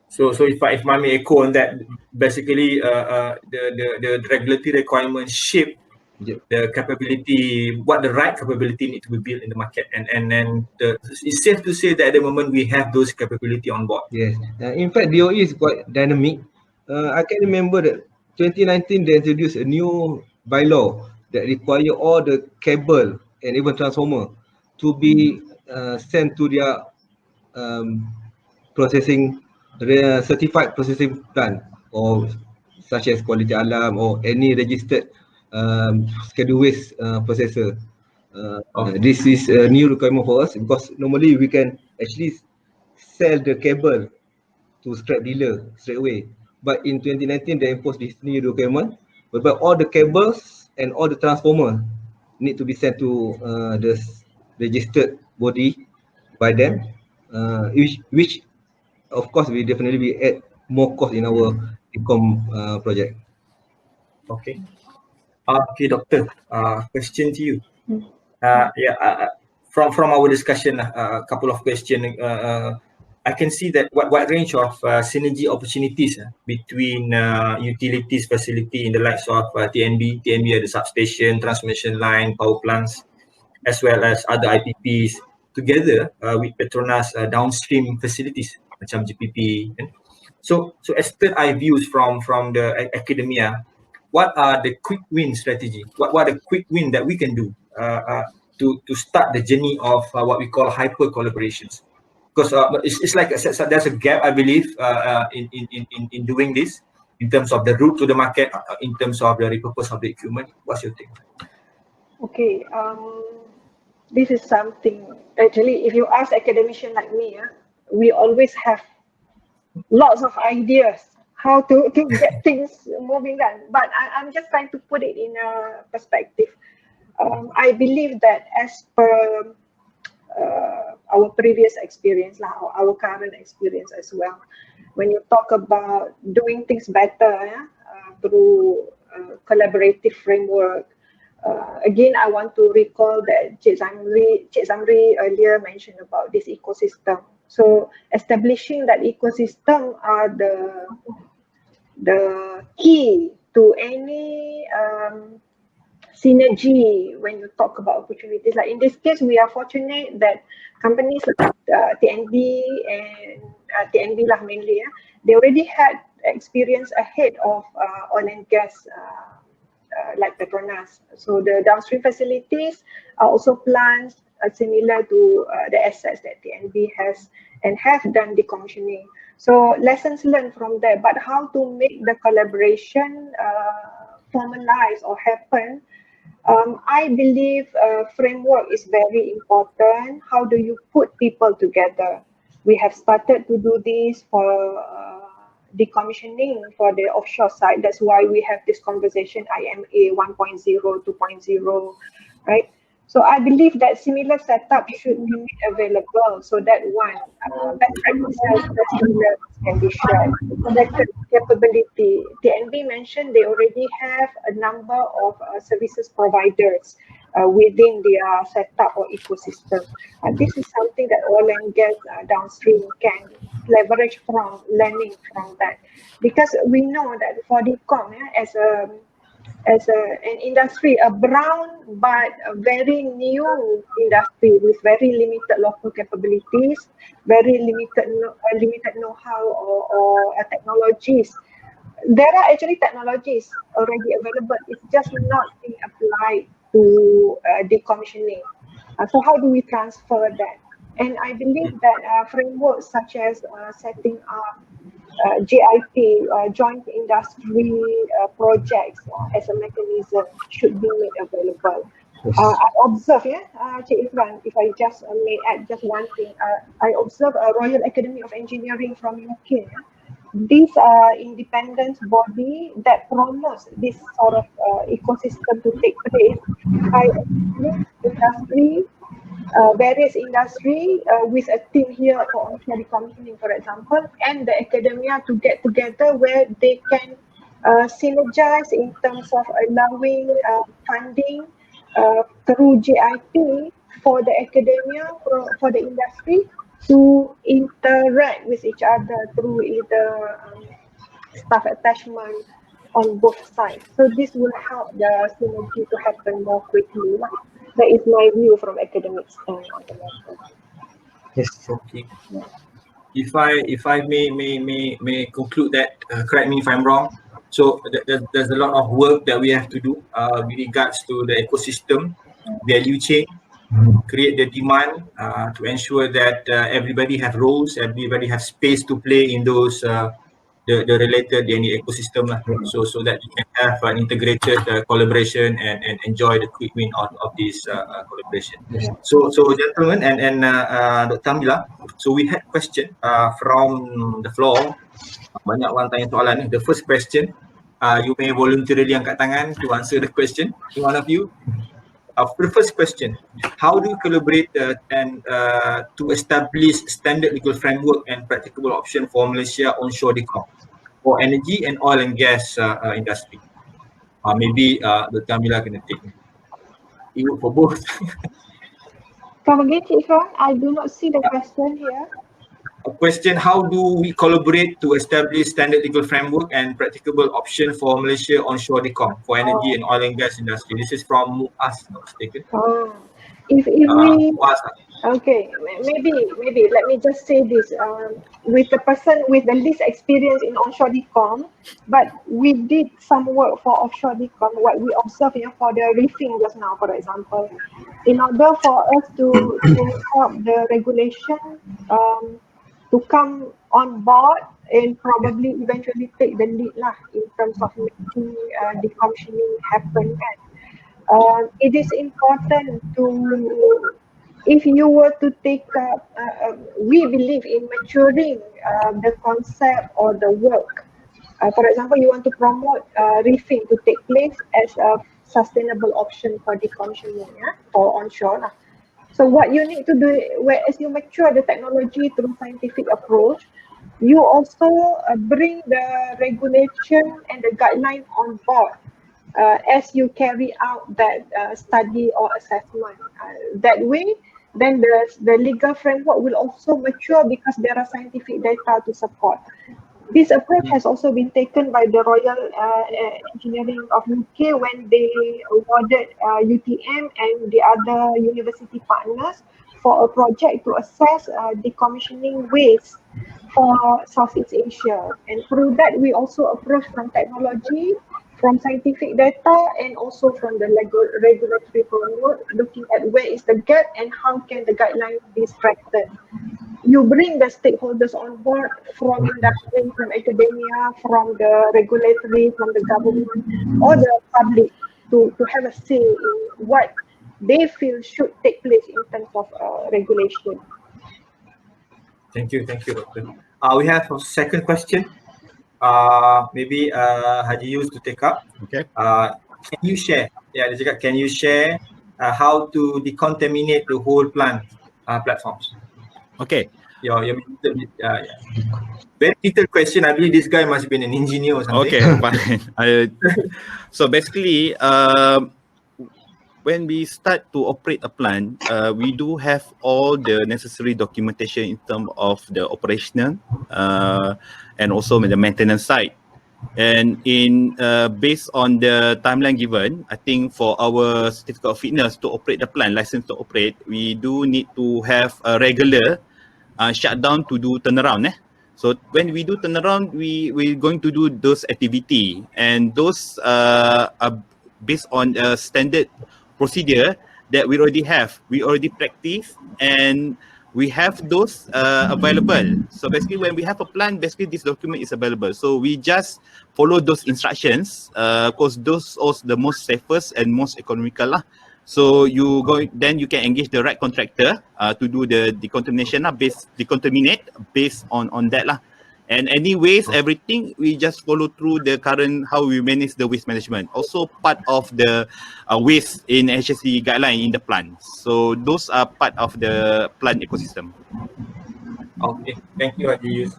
So if I may echo on that, basically the regulatory requirements shape the capability, what the right capability need to be built in the market, and it's safe to say that at the moment we have those capability on board. Yes, in fact DOE is quite dynamic. I can remember that 2019 they introduced a new bylaw that require all the cable and even transformer to be sent to their certified processing plant, or such as quality alarm or any registered schedule waste processor. This is a new requirement for us, because normally we can actually sell the cable to scrap dealer straight away. But in 2019, they imposed this new requirement whereby all the cables and all the transformer need to be sent to the registered body by them, which of course will definitely be add more cost in our decom project. Okay. Okay, Doctor. Question to you. From our discussion, a couple of questions. I can see that what range of synergy opportunities between utilities facility in the likes of TNB at the substation, transmission line, power plants, as well as other IPPs together with PETRONAS downstream facilities macam GPP. So as third eye views from the academia, what are the quick win strategy? What are the quick win that we can do to start the journey of what we call hyper collaborations? Because it's like there's a gap, I believe, in doing this in terms of the route to the market, in terms of the repurpose of the equipment. What's your take? Okay, this is something, actually, if you ask academician like me, we always have lots of ideas how to get things moving on. But I'm just trying to put it in a perspective. I believe that as per our previous experience, our current experience as well, when you talk about doing things better through collaborative framework, again, I want to recall that Cik Zamri earlier mentioned about this ecosystem. So establishing that ecosystem are the key to any synergy when you talk about opportunities. Like in this case, we are fortunate that companies like TNB and TNB lah mainly, they already had experience ahead of oil and gas like PETRONAS. So the downstream facilities are also plans similar to the assets that TNB has and have done decommissioning. So lessons learned from there, but how to make the collaboration formalize or happen, I believe framework is very important. How do you put people together? We have started to do this for decommissioning for the offshore side. That's why we have this conversation, IMA 1.0, 2.0, right? So I believe that similar setup should be made available so that one, best practices, can be shared. Connected capability. TNB mentioned they already have a number of services providers within their setup or ecosystem. This is something that oil and gas downstream can leverage from, learning from that. Because we know that for decom, as an industry, a brown but a very new industry with very limited local capabilities, very limited know-how or technologies. There are actually technologies already available. It's just not being applied to decommissioning. So how do we transfer that? And I believe that frameworks such as setting up JIP, joint industry projects as a mechanism should be made available. I observe, Cik Zhafran, if I just may add just one thing, I observe a Royal Academy of Engineering from UK. These are independent body that promotes this sort of ecosystem to take place by industry, various industry with a team here for onshore decommissioning, for example, and the academia to get together where they can synergize in terms of allowing funding through GIP for the academia, for the industry to interact with each other through either staff attachment on both sides. So this will help the synergy to happen more quickly. That is my view from academic stand on the matter. Yes. Okay. If I may conclude that, correct me if I'm wrong. So there's a lot of work that we have to do with regards to the ecosystem, value chain, create the demand to ensure that everybody have roles, everybody have space to play in those the related any ecosystem lah. So that we can have an integrated collaboration and enjoy the quick win out of this collaboration. So gentlemen and Dr. Amila, so we had question from the floor. Banyak orang tanya soalan ni. The first question, you may voluntarily angkat tangan to answer the question, one of you. The first question, how do you collaborate and to establish standard legal framework and practicable option for Malaysia onshore decom for energy and oil and gas industry? Maybe Dr. Amila can take it for both. Come again, Cik Ifan? I do not see the question here. A question, how do we collaborate to establish standard legal framework and practicable option for Malaysia onshore decom for energy and oil and gas industry? This is from Muaz, not mistaken. If we okay, maybe let me just say this, with the person with the least experience in onshore decom, but we did some work for offshore decom, what we observed for the reefing just now, for example, in order for us to help the regulation to come on board and probably eventually take the lead lah in terms of making decommissioning happen. It is important to, if you were to take up, we believe in maturing the concept or the work. For example, you want to promote reefing to take place as a sustainable option for decommissioning for onshore. So what you need to do, as you mature the technology through scientific approach, you also bring the regulation and the guideline on board as you carry out that study or assessment. That way, then the legal framework will also mature because there are scientific data to support. This approach has also been taken by the Royal Engineering of UK when they awarded UTM and the other university partners for a project to assess decommissioning waste for Southeast Asia. And through that, we also approach from technology, from scientific data, and also from the regulatory framework, looking at where is the gap and how can the guidelines be strengthened. You bring the stakeholders on board from industry, from academia, from the regulatory, from the government, or the public to have a say in what they feel should take place in terms of regulation. Thank you, Doctor. We have a second question. Maybe Haji Yus to take up. Okay. Can you share? Yeah, dia cakap, can you share how to decontaminate the whole plant platforms? Okay. Your very detailed question. I believe this guy must have been an engineer or something. Okay, fine. So basically, when we start to operate a plant, we do have all the necessary documentation in terms of the operational and also the maintenance side. And in based on the timeline given, I think for our certificate of fitness to operate the plant, license to operate, we do need to have a regular shutdown to do turnaround. So when we do turnaround, we're going to do those activity, and those are based on a standard procedure that we already have. We already practice and we have those available. So basically when we have a plan, basically this document is available. So we just follow those instructions because those are the most safest and most economical lah. So then you can engage the right contractor to do the decontaminate based on that lah. And anyways, everything we just follow through the current how we manage the waste management. Also part of the waste in HSE guideline in the plant. So those are part of the plant ecosystem. Okay, thank you, Haji Yus.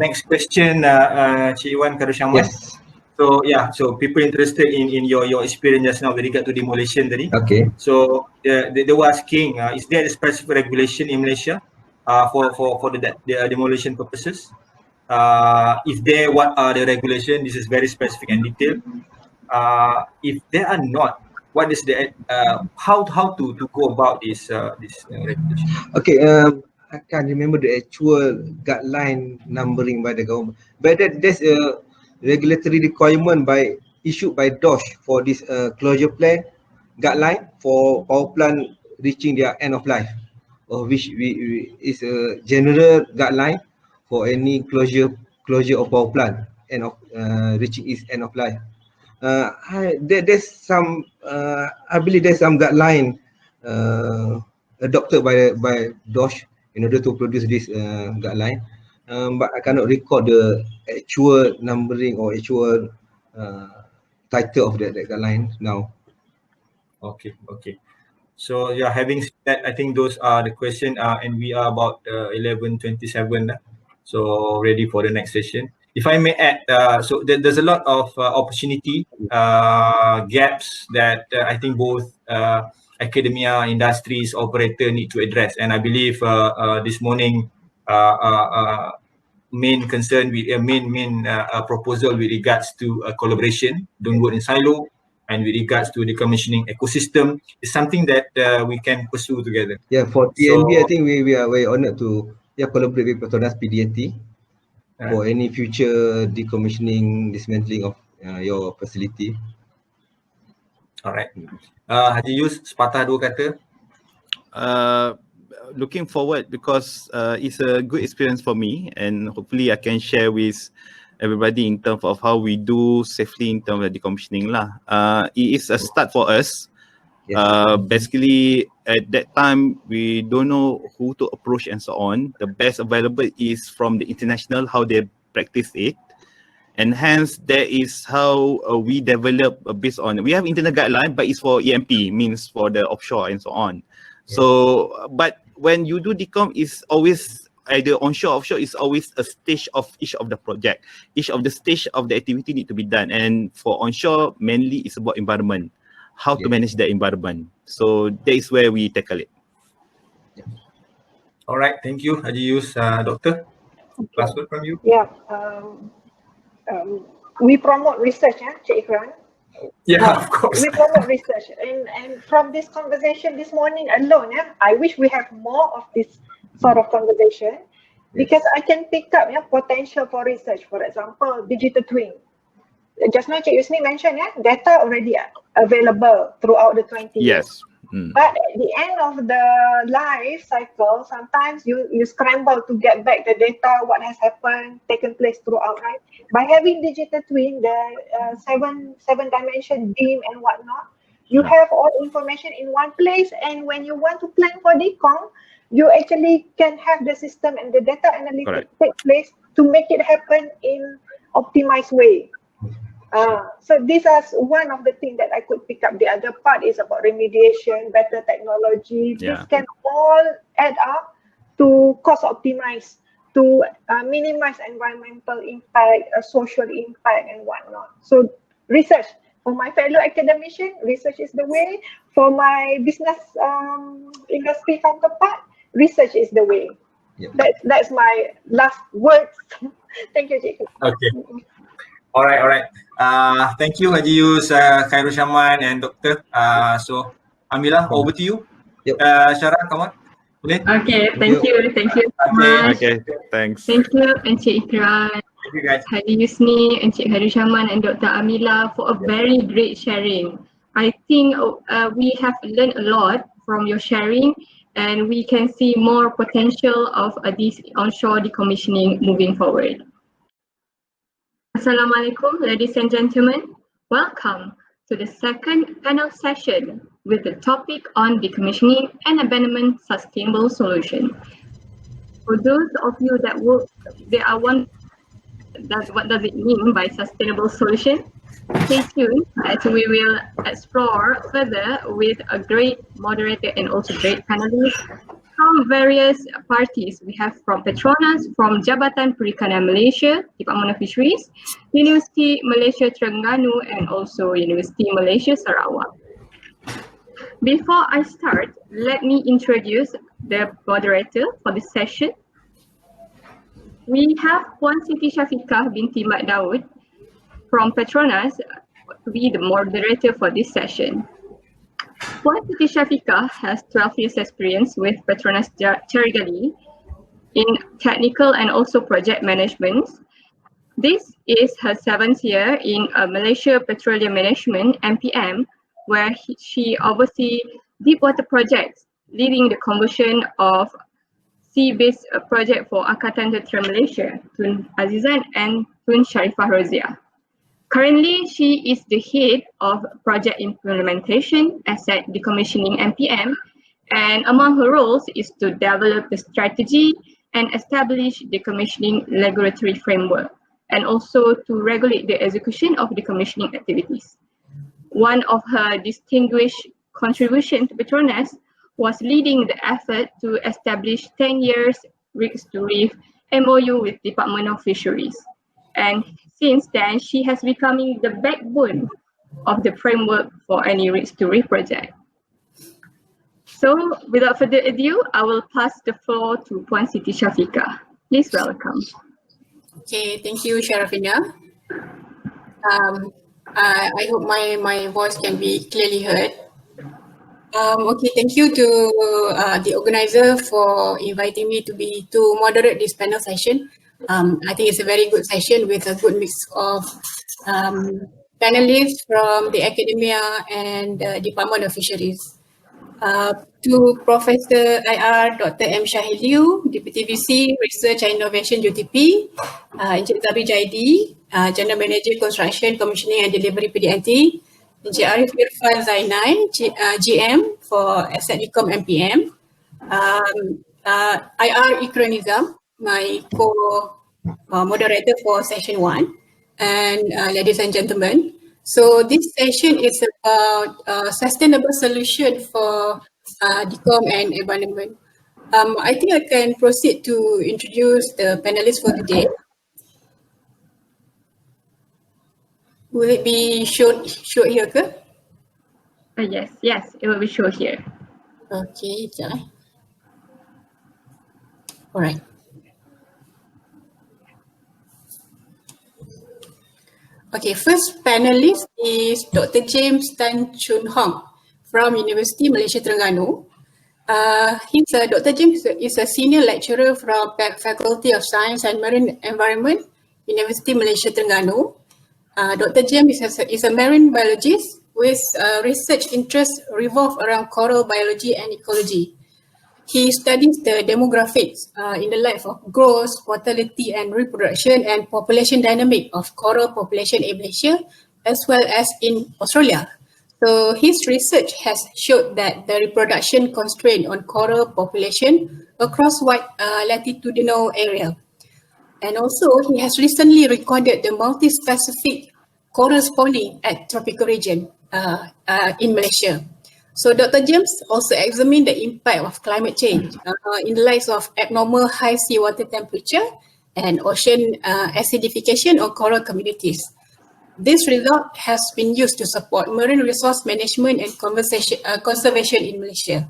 Next question, Cik Iwan Karushaman. Yes. So yeah, so people interested in your experience just now with regard to demolition tadi. Okay. So they were asking, is there a specific regulation in Malaysia for the demolition purposes? If there, what are the regulation? This is very specific and detailed. If there are not, what is the how to go about this regulation? Okay. I can't remember the actual guideline numbering by the government, but there's a regulatory requirement issued by DOSH for this closure plan guideline for power plant reaching their end of life, which is a general guideline for any closure of power plant and of reaching its end of life. There's some I believe there's some guideline adopted by DOSH in order to produce this guideline, but I cannot recall the actual numbering or actual title of that guideline now. Okay. So yeah, having said that, I think those are the question, and we are about 11:27 now. So ready for the next session. If I may add, so there's a lot of opportunity gaps that I think both academia, industries, operator need to address. And I believe this morning main concern with main proposal with regards to collaboration, don't work in silo, and with regards to decommissioning ecosystem is something that we can pursue together. Yeah, for TNB, I think we are very honored to collaborate with PETRONAS PD&T for any future decommissioning, dismantling of your facility. Alright. Haji Yus, sepatah dua kata. Looking forward because it's a good experience for me, and hopefully I can share with everybody in terms of how we do safely in terms of decommissioning lah. It is a start for us. Yes. Basically, at that time, we don't know who to approach and so on. The best available is from the international, how they practice it. And hence, that is how we develop based on, we have internal guideline, but it's for EMP, means for the offshore and so on. Yes. So, but when you do decom, it's always either onshore, offshore, is always a stage of each of the project. Each of the stage of the activity need to be done. And for onshore, mainly it's about environment, how to manage the environment. So that is where we tackle it. All right, thank you, Haji Yus. Doctor, last word from you. Yeah, we promote research, Cik Ikran. Yeah, of course. We promote research, and from this conversation this morning alone, I wish we have more of this sort of conversation, because I can pick up potential for research. For example, digital twin. Just now Cik Yusni mentioned, data already available throughout the 20 years. Yes. But at the end of the life cycle, sometimes you scramble to get back the data, what has happened, taken place throughout, right? By having digital twin, the seven dimension beam and whatnot, you have all information in one place, and when you want to plan for decom, you actually can have the system and the data analytics take place to make it happen in optimized way. So these are one of the things that I could pick up. The other part is about remediation, better technology. This can all add up to cost optimize, to minimize environmental impact, social impact and whatnot. So research, for my fellow academician, research is the way. For my business industry counterpart, research is the way. That's my last words. Thank you, Jacob. Okay. All right. Thank you, Haji Yus, Khairul Shaman, and Doctor. So, Amila, over to you. Syarah, come on. Okay, thank you so much. Okay, thanks. Thank you, Encik Ikran, thank you guys. Haji Yusni, Encik Khairul Shaman, and Dr. Amila for a very great sharing. I think we have learned a lot from your sharing, and we can see more potential of this onshore decommissioning moving forward. Assalamualaikum, ladies and gentlemen. Welcome to the second panel session with the topic on decommissioning and abandonment sustainable solution. For those of you that are wondering what does it mean by sustainable solution, stay tuned as we will explore further with a great moderator and also great panelists from various parties. We have from PETRONAS, from Jabatan Perikanan Malaysia, Department of Fisheries, University Malaysia Terengganu, and also University Malaysia Sarawak. Before I start, let me introduce the moderator for this session. We have Puan Siti Syafiqah binti Mat Daud from PETRONAS to be the moderator for this session. Puan Siti Syafiqah has 12 years experience with PETRONAS Carigali in technical and also project management. This is her 7th year in Malaysia Petroleum Management (MPM), where she oversees deep water projects, leading the conversion of sea-based project for Angkatan Tentera Malaysia, Tun Azizan and Tun Sharifah Rozia. Currently, she is the head of project implementation, asset decommissioning (MPM), and among her roles is to develop the strategy and establish decommissioning regulatory framework, and also to regulate the execution of decommissioning activities. One of her distinguished contributions to PETRONAS was leading the effort to establish 10 years rigs to reef MOU with Department of Fisheries. And since then, she has become the backbone of the framework for any rigs to reef project. So without further ado, I will pass the floor to Puan Siti Syafiqah. Please welcome. Okay, thank you, Syarafina. I hope my voice can be clearly heard. Okay, thank you to the organizer for inviting me to moderate this panel session. I think it's a very good session with a good mix of panelists from the academia and Department of Fisheries. To Professor IR Dr. M. Shahiliu, Deputy VC Research and Innovation UTP, Encik Zawawi Jaidi, General Manager Construction, Commissioning and Delivery PD&T, Encik Arif Irfan Zainai, GM for Asset Decom MPM, IR Ikra Nizam, my co-moderator for session 1, and ladies and gentlemen. So this session is about sustainable solution for decom and environment. I think I can proceed to introduce the panelists for today. Will it be shown here ke? Yes, it will be shown here. Okay, sekejap. Alright. Okay, first panelist is Dr. James Tan Chun Hong from University Malaysia Terengganu. Dr. James is a senior lecturer from Faculty of Science and Marine Environment, University Malaysia Terengganu. Dr. James is a marine biologist with research interests revolve around coral biology and ecology. He studies the demographics in the life of growth, mortality and reproduction and population dynamic of coral population in Malaysia as well as in Australia. So his research has showed that the reproduction constraint on coral population across wide latitudinal area. And also he has recently recorded the multi-specific coral spawning at tropical region in Malaysia. So Dr. James also examined the impact of climate change in the light of abnormal high seawater temperature and ocean acidification on coral communities. This result has been used to support marine resource management and conservation in Malaysia.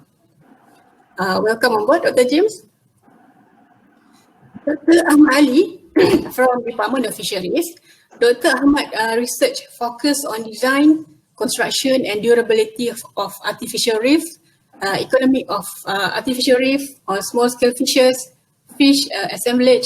Welcome on board, Dr. James. Dr. Ahmad Ali from Department of Fisheries. Dr. Ahmad research focus on design, construction and durability of artificial reef, economic of artificial reef on small-scale fishes, fish assemblage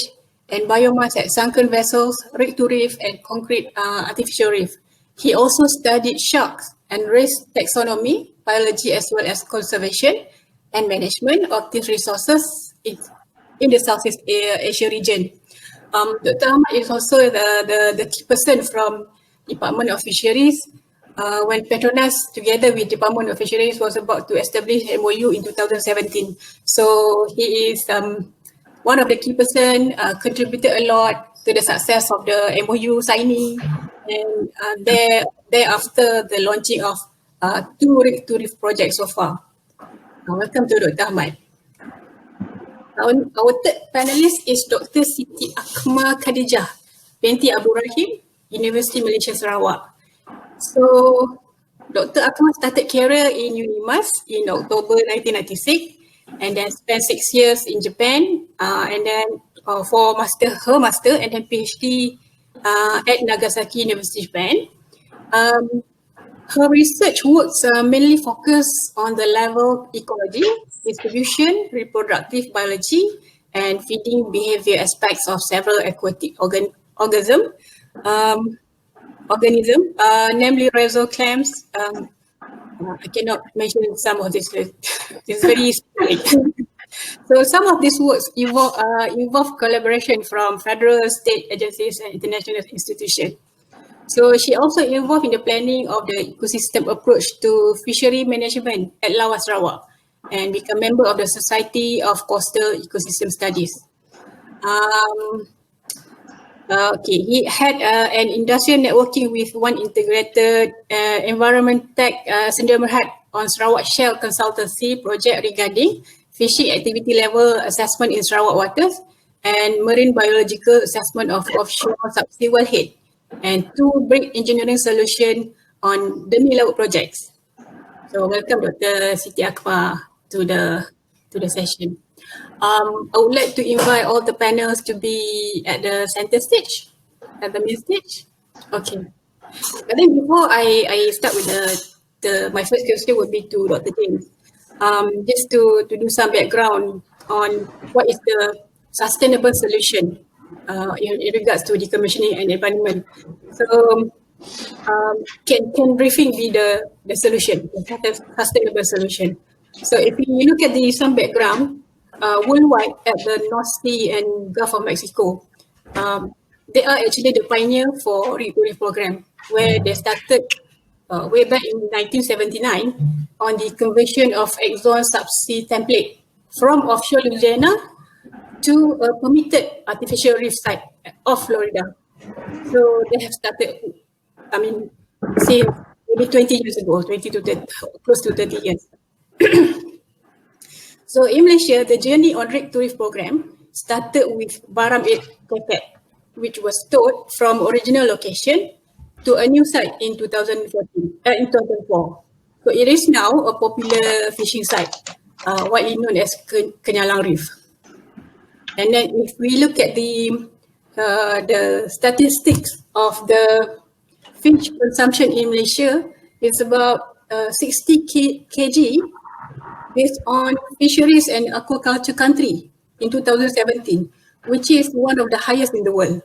and biomass at sunken vessels, rig to reef and concrete artificial reef. He also studied sharks and reef taxonomy, biology as well as conservation and management of these resources in the Southeast Asia region. Dr. Ahmad is also the key person from Department of Fisheries when PETRONAS together with Department of Fisheries was about to establish MOU in 2017. So he is one of the key person, contributed a lot to the success of the MOU signing and thereafter the launching of 2 rig-to-reef projects so far. Welcome to Dr. Ahmad. Our third panelist is Dr. Siti Akmal Khadijah binti Abu Rahim, University Malaysia Sarawak. So, Dr. Akmal started career in UNIMAS in October 1996 and then spent 6 years in Japan and then for her master and then PhD at Nagasaki University, Japan. Her research works mainly focus on the level ecology, distribution, reproductive biology, and feeding behavior aspects of several aquatic organism, namely rhizoclams. I cannot mention some of this. It's very specific. So some of these works involve collaboration from federal, state agencies and international institutions. So she also involved in the planning of the ecosystem approach to fishery management at Lawas, Sarawak, and become member of the Society of Coastal Ecosystem Studies. He had an industrial networking with one integrated environment tech Sdn Bhd on Sarawak Shell Consultancy project regarding fishing activity level assessment in Sarawak waters and marine biological assessment of offshore subsea wellhead, and 2 bridge engineering solution on demi laut projects. So welcome Dr. Siti Akbar to the session. I would like to invite all the panels to be at the center stage, at the main stage. Okay. But then before I start with my first question would be to Dr. James. Just to do some background on what is the sustainable solution in regards to decommissioning and environment. So can briefing be the solution, the sustainable solution? So if you look at some background, worldwide at the North Sea and Gulf of Mexico, they are actually the pioneer for recovery program, where they started way back in 1979 on the conversion of Exxon subsea template from offshore Louisiana to a permitted artificial reef site off Florida. So they have started, say maybe 20 years ago, 20 to 30, close to 30 years. So in Malaysia, the journey on Rig to Reef program started with Baram 8 Koket, which was towed from original location to a new site in 2004. So it is now a popular fishing site, widely known as Kenyalang Reef. And then if we look at the statistics of the fish consumption in Malaysia, it's about 60 kg based on fisheries and aquaculture country in 2017, which is one of the highest in the world.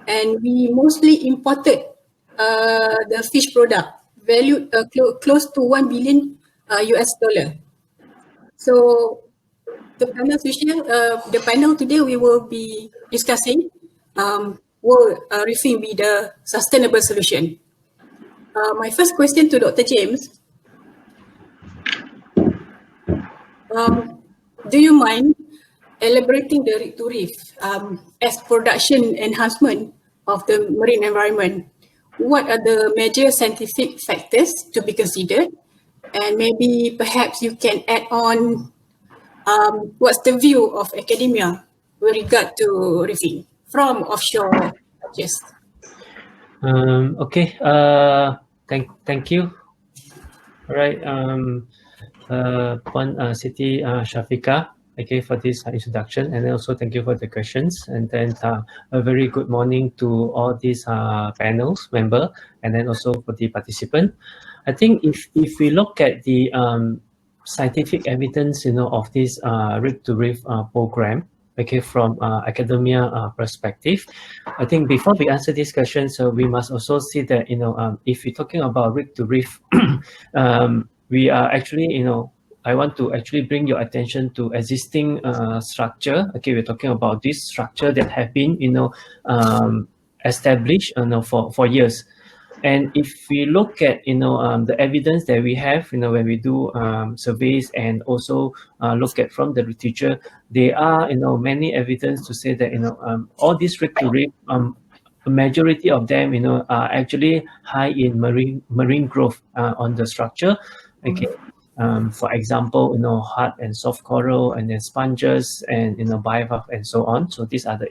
And we mostly imported the fish product valued close to $1 billion US. So the panel today we will be discussing will reefing be the sustainable solution. My first question to Dr. James. Do you mind elaborating the Rig to Reef as production enhancement of the marine environment? What are the major scientific factors to be considered? And maybe perhaps you can add on what's the view of academia with regard to reefing from offshore watches? Okay, thank you. All right, Siti Shafika, okay, for this introduction, and also thank you for the questions. And then a very good morning to all these panels member, and then also for the participant. I think if we look at the scientific evidence, of this Rig to Reef program, okay, from academia perspective, I think before we answer this question, so we must also see that if we're talking about Rig to Reef, we are actually I want to actually bring your attention to existing structure. Okay, we're talking about this structure that have been established for years. And if we look at the evidence that we have when we do surveys and also look at from the literature, there are many evidence to say that all these Rig to Reef, a majority of them are actually high in marine growth on the structure. Okay. For example, hard and soft coral, and then sponges, and bivalve, and so on. So these are the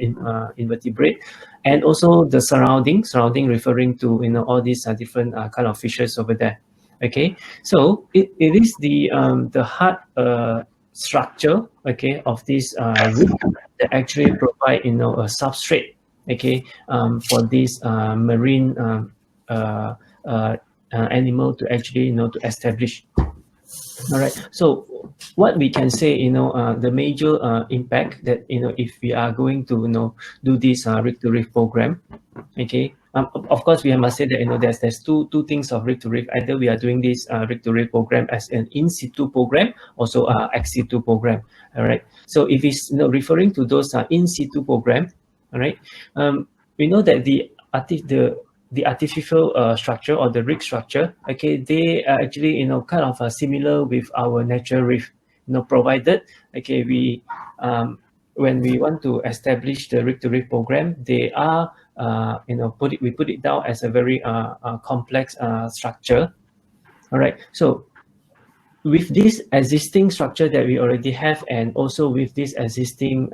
invertebrate, and also the surrounding referring to all these different kind of fishes over there. Okay, so it is the hard structure, okay, of this reef that actually provide a substrate, okay, for this marine animal to actually to establish. All right. So what we can say, the major impact that, if we are going to, do this rig to rig program, okay. Of course, we must say that, there's two things of rig to rig. Either we are doing this rig to rig program as an in situ program, also ex situ program. All right. So if it's referring to those in situ program, all right, we know that the artificial structure or the rig structure, okay, they are actually kind of similar with our natural reef, provided, okay, we when we want to establish the rig to rig program, they are we put it down as a very complex structure. All right. So with this existing structure that we already have, and also with this existing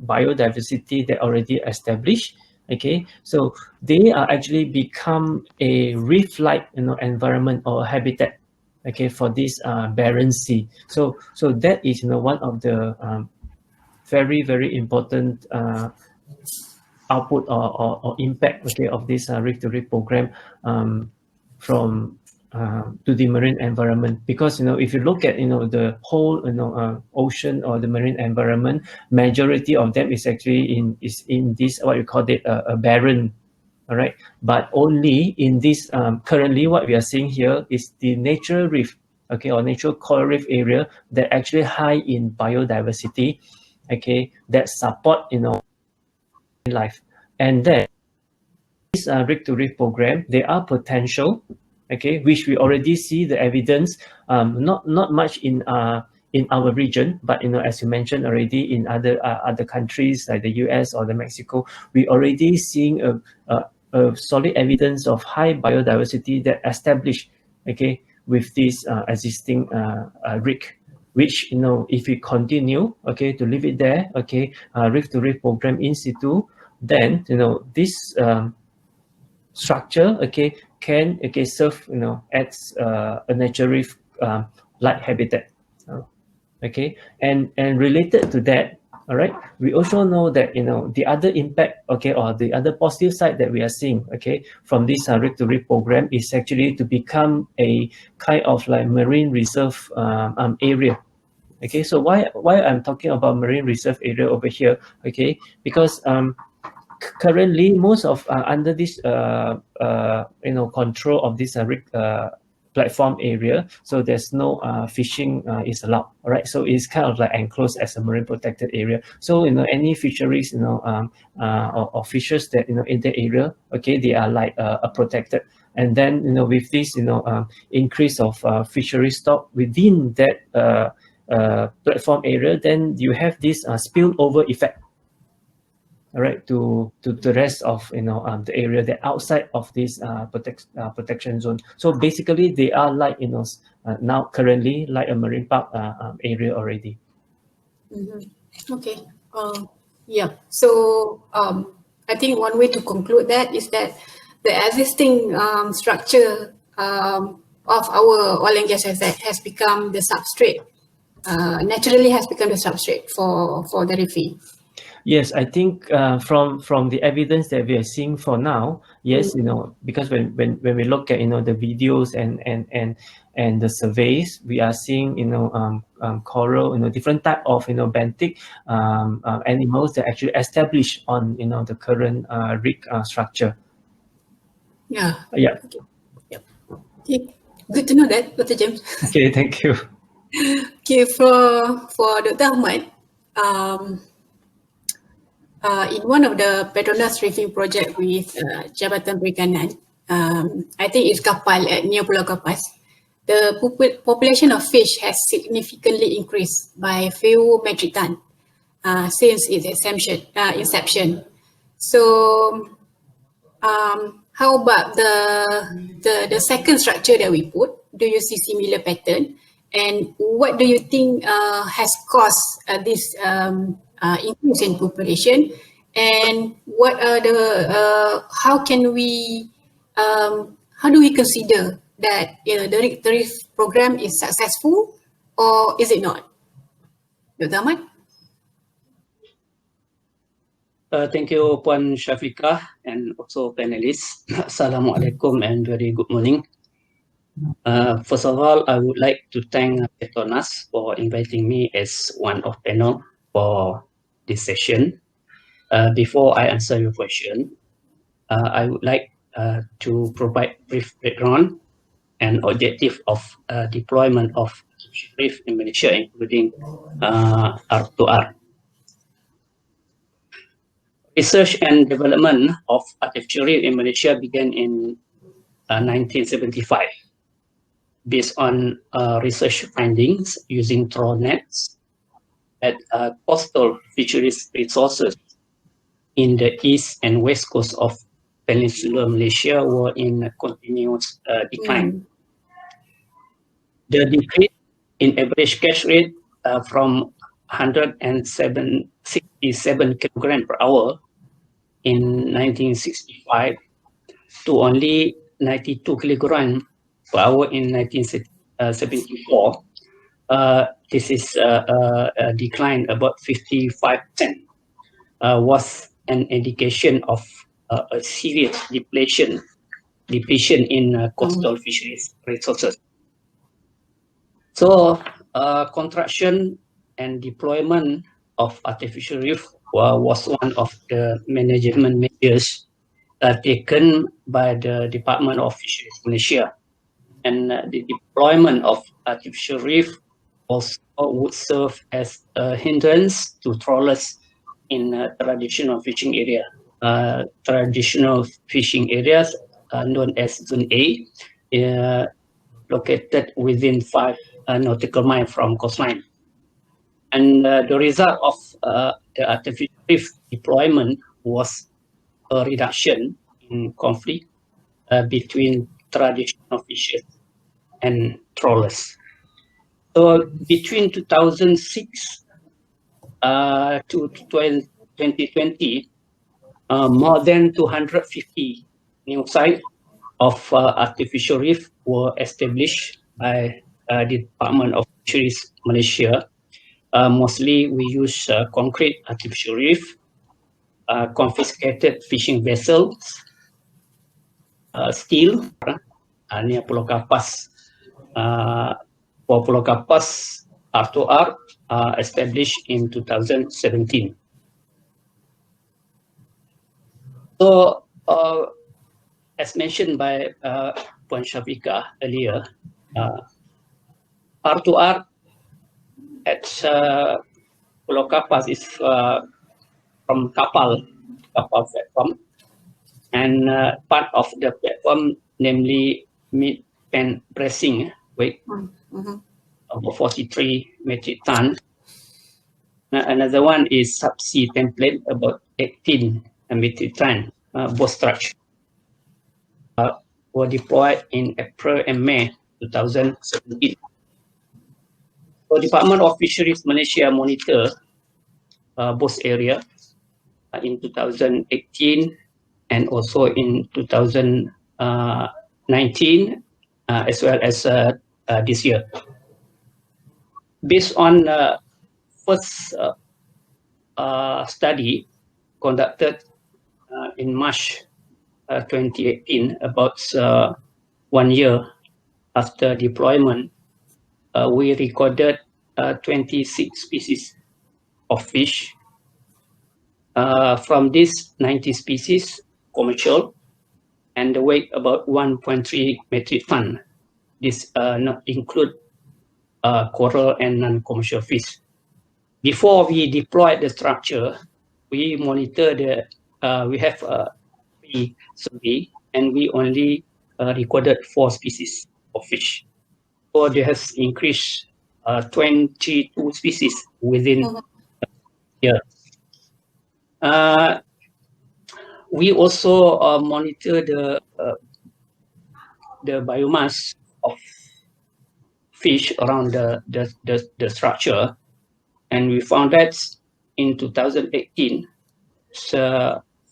biodiversity that already established, okay, so they are actually become a reef-like environment or habitat, okay, for this barren sea. So that is one of the very, very important output or impact, okay, of this rig to rig program from to the marine environment. Because if you look at the whole ocean or the marine environment, majority of them is actually in this, what you call it, a barren. All right, but only in this currently what we are seeing here is the natural reef, okay, or natural coral reef area that actually high in biodiversity, okay, that support life. And then this rig to rig program, there are potential, okay, which we already see the evidence, not much in our region, but as you mentioned already, in other countries like the US or the Mexico, we already seeing a solid evidence of high biodiversity that established, okay, with this existing rig, which if we continue, okay, to leave it there, okay, rig to rig program in situ, then this structure, okay, can serve as a natural reef like habitat, okay. And related to that, all right, we also know that the other impact, okay, or the other positive side that we are seeing, okay, from this rig to rig program is actually to become a kind of like marine reserve area. Okay, so why I'm talking about marine reserve area over here, okay, because currently most of under this control of this rig platform area, so there's no fishing is allowed. All right, so it's kind of like enclosed as a marine protected area. So any fisheries or fishes that in the area, okay, they are like protected. And then with this increase of fishery stock within that platform area, then you have this spillover effect, all right, to the rest of the area that outside of this protection zone. So basically they are like now currently like a marine park area already. Okay. Yeah. So I think one way to conclude that is that the existing structure of our oil and gas asset has become the substrate. Naturally has become the substrate for the reefing. Yes, I think from the evidence that we are seeing for now, yes, because when we look at the videos and the surveys, we are seeing coral, different type of benthic animals that actually established on the current rig structure. Yeah. Yeah. Okay. Yep. Okay. Good to know that, Dr. James. Okay, thank you. Okay, for Dr. Ahmad, in one of the PETRONAS reefing project with Jabatan Perikanan, I think it's Kapal near Pulau Kapas, the population of fish has significantly increased by few metric ton since its inception. So how about the second structure that we put? Do you see similar pattern? And what do you think has caused this increase in population? And what are how do we consider that the reef program is successful, or is it not? Dr. Ahmad? Thank you, Puan Syafiqah, and also panelists. Assalamualaikum and very good morning. First of all, I would like to thank PETRONAS for inviting me as one of panel for this session. Before I answer your question, I would like to provide brief background and objective of deployment of RIF in Malaysia, including R2R. Research and development of artificial reef in Malaysia began in 1975, based on research findings using trawl nets at coastal fisheries resources in the east and west coast of peninsular Malaysia were in continuous decline. The decrease in average catch rate from 167 kg per hour in 1965 to only 92 kg per hour in 1974. This is a decline about 55%, was an indication of a serious depletion in coastal fisheries resources. So, construction and deployment of artificial reef was one of the management measures taken by the Department of Fisheries Malaysia. And the deployment of artificial reef also would serve as a hindrance to trawlers in traditional fishing area. Traditional fishing areas known as Zone A, located within 5 nautical miles from coastline. And the result of the artificial reef deployment was a reduction in conflict between traditional fishers and trawlers. So between 2006 to 2020, more than 250 new sites of artificial reef were established by the Department of Fisheries Malaysia. Mostly we use concrete artificial reef, confiscated fishing vessels, steel, near Pulau Kapas. For Pulau Kapas, R2R established in 2017. So, as mentioned by Puan Syafiqah earlier, R2R at Pulau Kapas is from kapal platform, and part of the platform, namely mid pen pressing weight of 43 metric ton. Another one is subsea template about 18 metric ton. Both structures were deployed in April and May 2017. So Department of Fisheries Malaysia monitor both areas in 2018 and also in 2019, as well as this year. Based on first study conducted in March 2018, about 1 year after deployment, we recorded 26 species of fish. From these 90 species, commercial, and the weight about 1.3 metric ton. This not include coral and non-commercial fish. Before we deployed the structure, we monitor the, we have a pre-survey, and we only recorded 4 species of fish. So there has increased 22 species within a year. We also monitor the biomass of fish around the structure, and we found that in 2018, it's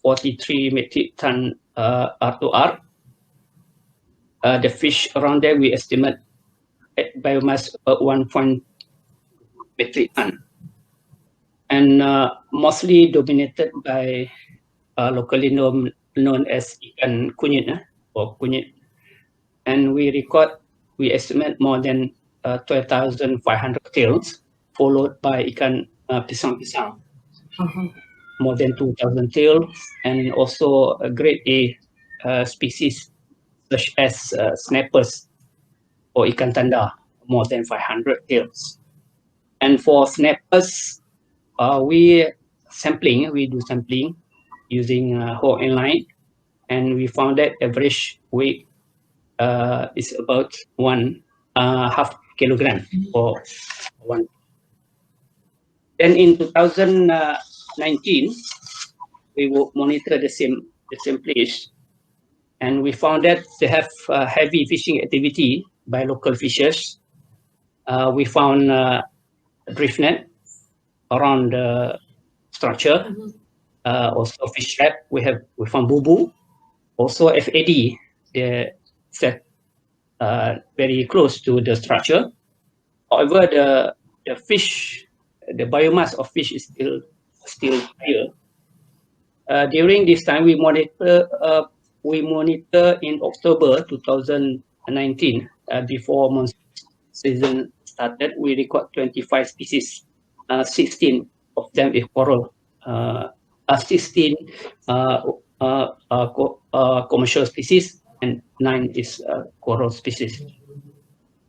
43 metric ton R2R. The fish around there, we estimate at biomass 1 metric ton, and mostly dominated by locally known as ikan kunyit or kunyit, and we record we estimate more than 12,500 tails, followed by ikan pisang-pisang, more than 2,000 tails, and also a grade A species such as snappers or ikan tanda, more than 500 tails. And for snappers, we do sampling using hook and line, and we found that average weight is about 1.5 kilogram for one. Then in 2019, we will monitor the same place, and we found that they have heavy fishing activity by local fishers. We found drift net around the structure, also fish trap. We found bubu, also FAD. They set very close to the structure. However, the fish, the biomass of fish is still higher. During this time, we monitor in October 2019, before monsoon season started. We record 25 species, 16 of them is coral, 16 commercial species, and 9 is coral species.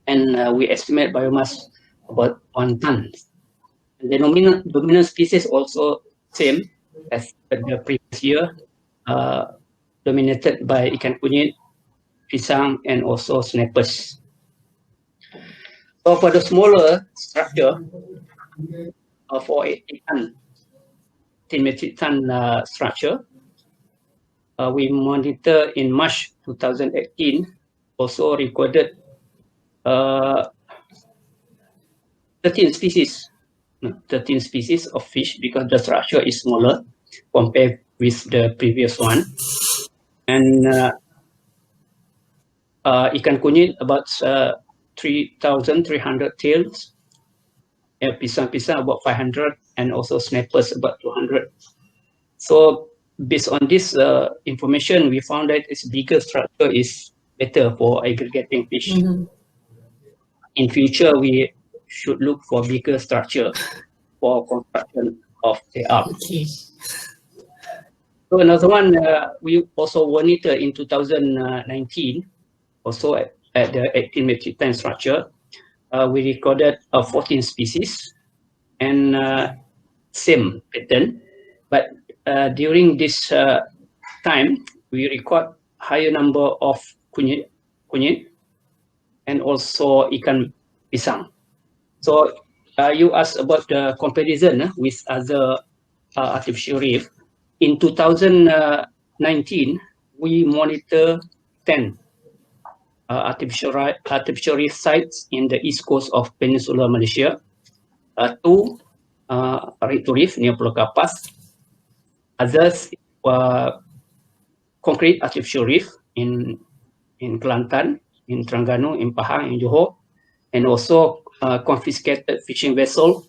And we estimate biomass about 1 ton. And the dominant species also same as the previous year, dominated by ikan kunyit, pisang, and also snappers. So for the smaller structure, for ikan 10 metric ton structure, we monitor in March 2018, also recorded 13 species of fish, because the structure is smaller compared with the previous one. And ikan kunyit about 3,300 tails, pisang-pisang about 500, and also snappers about 200. So based on this information, we found that its bigger structure is better for aggregating fish. In future, we should look for bigger structure for construction of the ark. So another one, we also monitor in 2019, also at the 18 metric ton structure. We recorded 14 species and same pattern, but during this time, we record higher number of kunyit and also ikan pisang. So you asked about the comparison with other artificial reef. In 2019, we monitor 10 artificial reef sites in the east coast of Peninsular Malaysia. 2 reef near Pulau Kapas. Others concrete artificial reef in Kelantan, in Terengganu, in Pahang, in Johor, and also confiscated fishing vessel,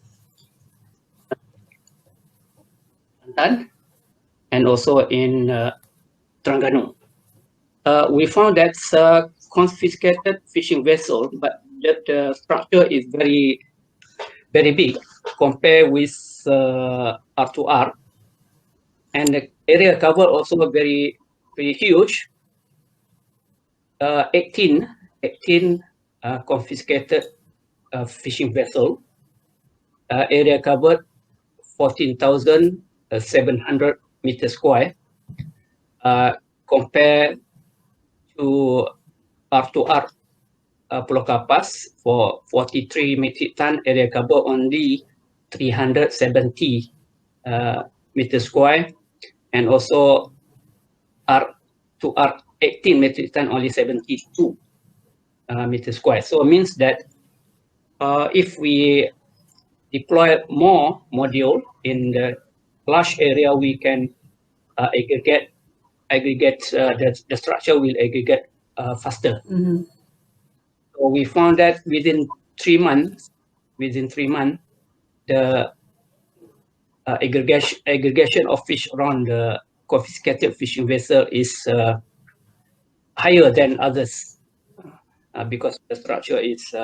Kelantan, and also in Terengganu. We found that confiscated fishing vessel, but the structure is very, very big compared with R2R, and the area cover also very, very huge. 18 confiscated fishing vessel, area covered 14,700 meters square, compared to R2R Pulau Kapas for 43 metric ton, area cover only 370 meters square, and also R2R 18 metric ton, only 72 meters square. So it means that if we deploy more module in the large area, we can aggregate the structure will aggregate faster. So we found that within 3 months, the aggregation of fish around the confiscated fishing vessel is higher than others. because the structure is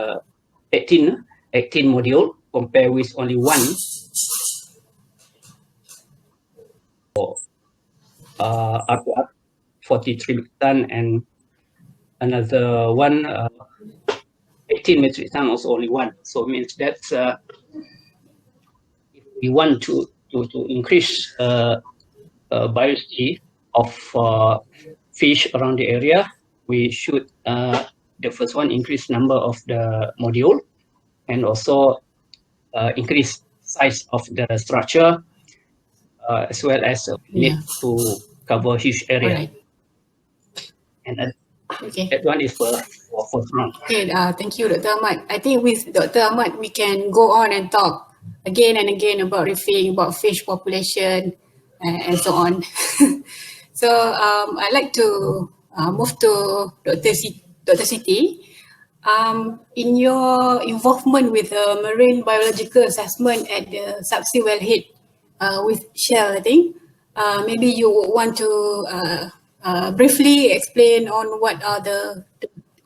18 module compared with only one for up to 43 metric ton, and another one 18 metric ton, also only one. So it means that if we want to increase biodiversity of fish around the area, we should the first one increase number of the module, and also increase size of the structure, as well as need to cover huge area. Alright. And Okay. that one is for first round. Okay, thank you, Dr. Ahmad. I think with Dr. Ahmad, we can go on and talk again and again about reefing, about fish population, and so on. So I'd like to move to Dr. Siti. In your involvement with the marine biological assessment at the subsea wellhead with Shell, I think, maybe you want to briefly explain on what are the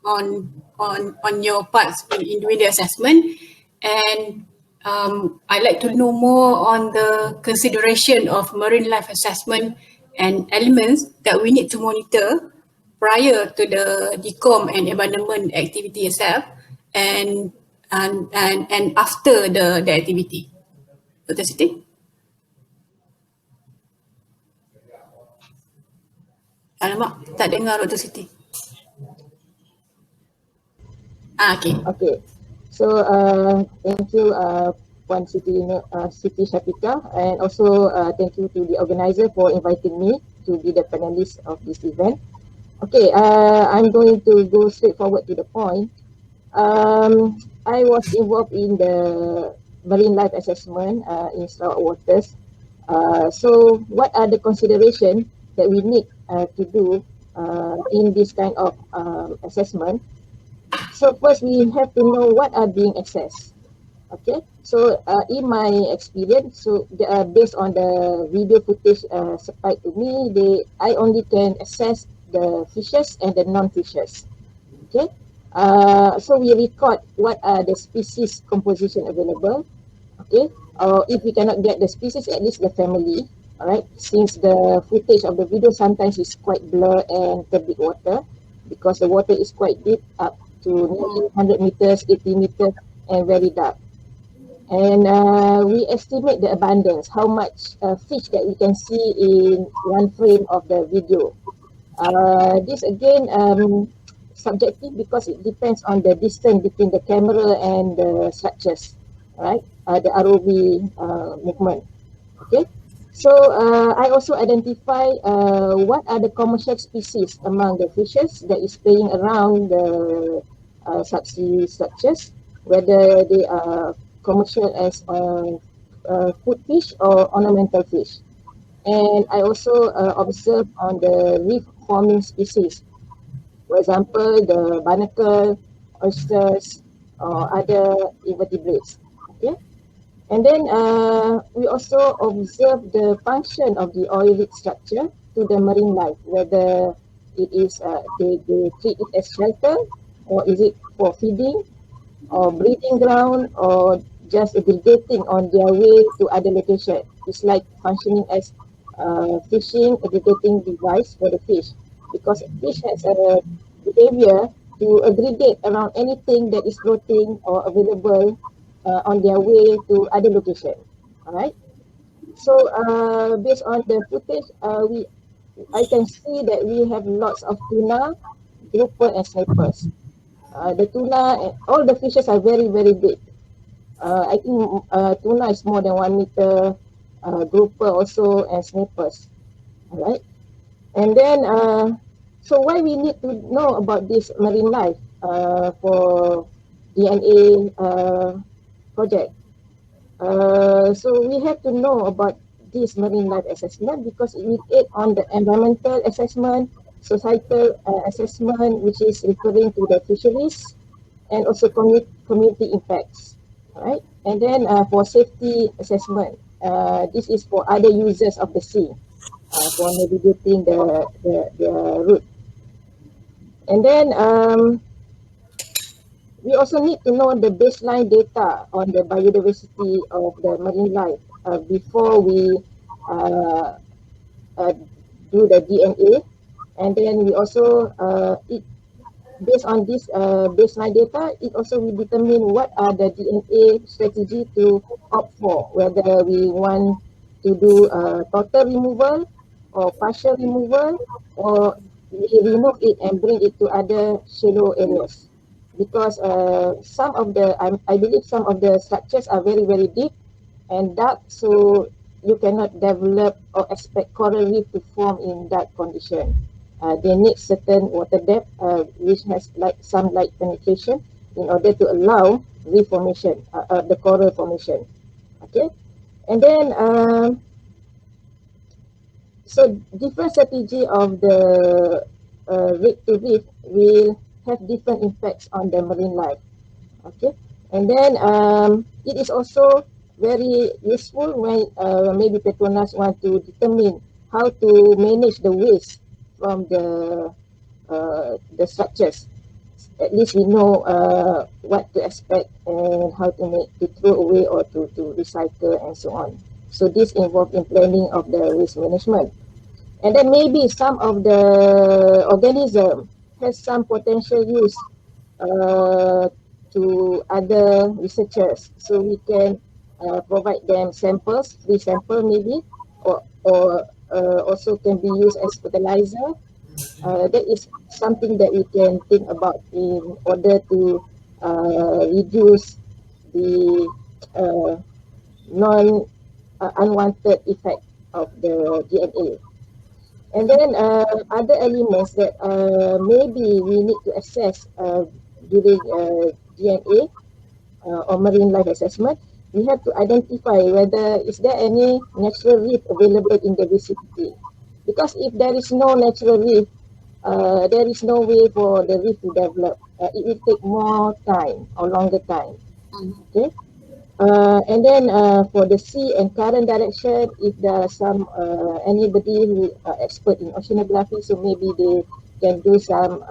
on your parts in doing the assessment, and I'd like to know more on the consideration of marine life assessment and elements that we need to monitor prior to the decom and abandonment activity itself, and after the activity. Dr. Siti? Alamak, tak dengar Dr. Siti. Okay. Okay. So thank you Puan Siti Shafika, and also thank you to the organizer for inviting me to be the panelist of this event. Okay, I'm going to go straight forward to the point. I was involved in the marine life assessment in Sarawak waters. So what are the considerations that we need to do in this kind of assessment? So first we have to know what are being assessed. Okay, so in my experience, so based on the video footage supplied to me, I only can assess the fishes and the non-fishes. Okay, so we record what are the species composition available. Okay, or if we cannot get the species, at least the family. Alright, since the footage of the video sometimes is quite blur and turbid water, because the water is quite deep, up to nearly 100 meters, 80 meters, and very dark. And we estimate the abundance, how much fish that we can see in one frame of the video. This again subjective, because it depends on the distance between the camera and the structures, right? The ROV movement. Okay, so I also identify what are the commercial species among the fishes that is playing around the subsea structures, whether they are commercial as food fish or ornamental fish. And I also observe on the reef forming species, for example, the barnacle, oysters, or other invertebrates. Okay, and then we also observe the function of the oil rig structure to the marine life, whether it is they treat it as shelter, or is it for feeding, or breeding ground, or just aggregating on their way to other location. It's like functioning as fishing aggregating device for the fish, because fish has a behavior to aggregate around anything that is floating or available on their way to other location. All right. So based on the footage, I can see that we have lots of tuna, grouper, and snipers. The tuna, all the fishes are very, very big. I think tuna is more than 1 meter, grouper also, and snipers. All right. And then, so why we need to know about this marine life for DNA project? So we have to know about this marine life assessment because it will aid on the environmental assessment, societal assessment, which is referring to the fisheries, and also community impacts. Right, and then for safety assessment, this is for other users of the sea, for navigating the route. And then We also need to know the baseline data on the biodiversity of the marine life before we do the DNA, and then we also based on this baseline data, it also will determine what are the DNA strategy to opt for, whether we want to do total removal or partial removal, or we remove it and bring it to other shallow areas. Because some of the, I believe some of the structures are very, very deep and dark, so you cannot develop or expect coral reef to form in that condition. They need certain water depth, which has some light penetration in order to allow reef formation, the coral formation. Okay, and then so different strategy of the reef to reef will have different impacts on the marine life. Okay, and then it is also very useful when maybe Petronas want to determine how to manage the waste from the structures. At least we know what to expect and how to make to throw away or to recycle and so on. So this involves in planning of the waste management. And then maybe some of the organism has some potential use to other researchers. So we can provide them samples, free sample maybe, or also can be used as fertilizer. That is something that we can think about in order to reduce the unwanted effect of the DNA. And then other elements that maybe we need to assess during DNA or marine life assessment, we have to identify whether is there any natural reef available in the vicinity. Because if there is no natural reef, there is no way for the reef to develop. It will take more time or longer time. Okay. And then for the sea and current direction, if there are some anybody who are expert in oceanography, so maybe they can do some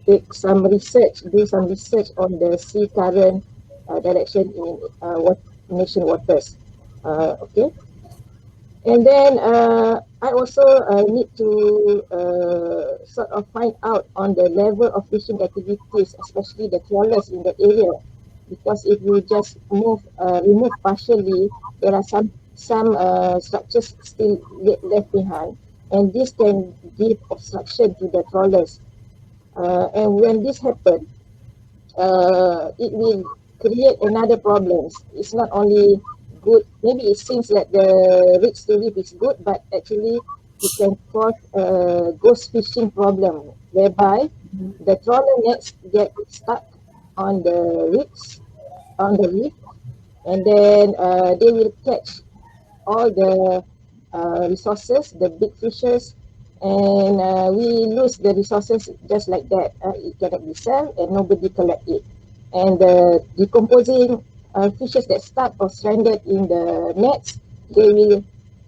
take some research, do some research on the sea current direction in nation waters. Okay. And then I also need to sort of find out on the level of fishing activities, especially the trawlers in the area. Because if you just remove partially, there are some structures still left behind, and this can give obstruction to the trawlers. And when this happens, it will create another problems. It's not only good, maybe it seems that the reach to reef is good, but actually it can cause a ghost fishing problem, whereby the trawler nets get stuck on the reef, and then they will catch all the resources, the big fishes, and we lose the resources just like that. It cannot be sold and nobody collect it. And the decomposing fishes that stuck or stranded in the nets, they will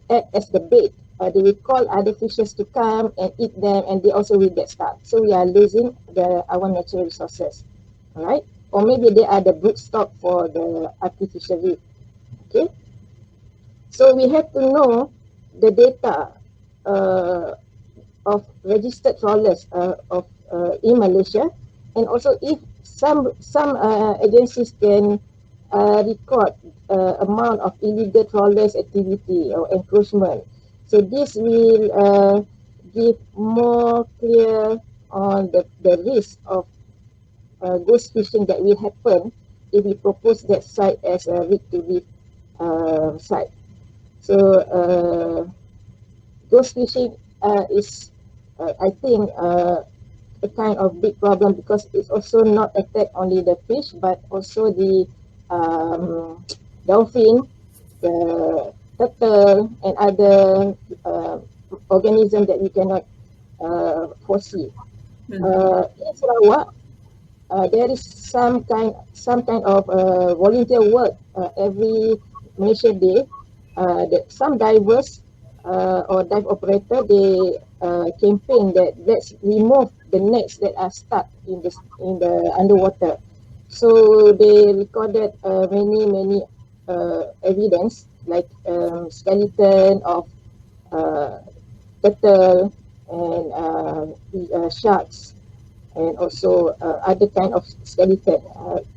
act as the bait. They will call other fishes to come and eat them, and they also will get stuck. So we are losing our natural resources, all right? Or maybe they are the brood stock for the artificial reef. Okay. So we have to know the data of registered trawlers in Malaysia, and also if some agencies can record amount of illegal trawlers activity or encroachment. So this will give more clear on the risk of ghost fishing that will happen if we propose that site as a reef to reef site. So ghost fishing is, I think, a kind of big problem, because it's also not attack only the fish, but also the dolphin, the turtle, and other organisms that we cannot foresee. In Sarawak, there is some kind of volunteer work every Malaysia Day. That some divers or dive operator, they campaign that let's remove the nets that are stuck in the underwater. So they recorded many evidence like skeleton of turtle and sharks, and also other kind of skeleton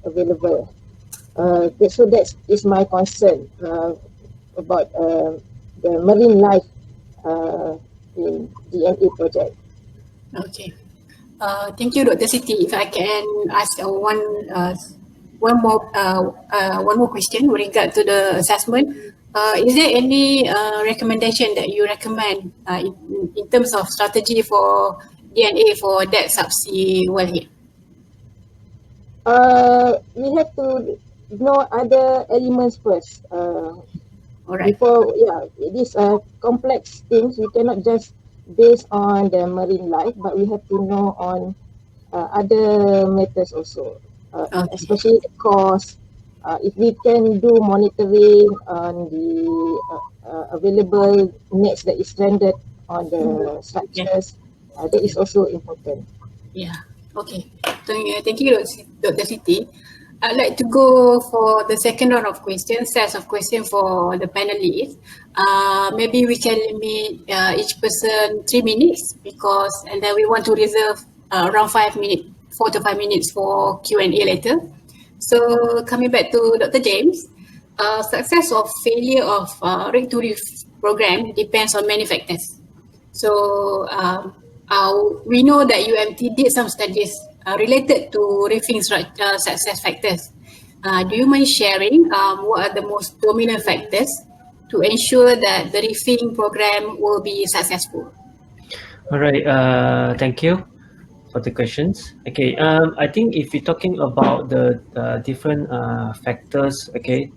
available. So that is my concern about the marine life in DNA project. Okay. Thank you, Dr. Siti. If I can ask one more question with regard to the assessment. Is there any recommendation that you recommend in terms of strategy for DNA for that subsea wellhead? We have to know other elements first. Alright. Before, these complex things, we cannot just base on the marine life, but we have to know on other matters also, especially the cost. If we can do monitoring on the available nets that is stranded on the structures, that is also important. Yeah. Okay. Thank you, Dr. Siti. I'd like to go for the second round of questions, sets of questions for the panelists. Maybe we can limit each person 3 minutes and then we want to reserve around 4 to 5 minutes for Q&A later. So coming back to Dr. James, success or failure of Rig to Reef program depends on many factors. So we know that UMT did some studies related to reefing success factors. Do you mind sharing what are the most dominant factors to ensure that the reefing program will be successful? All right, thank you for the questions. Okay, I think if we're talking about the different factors, okay,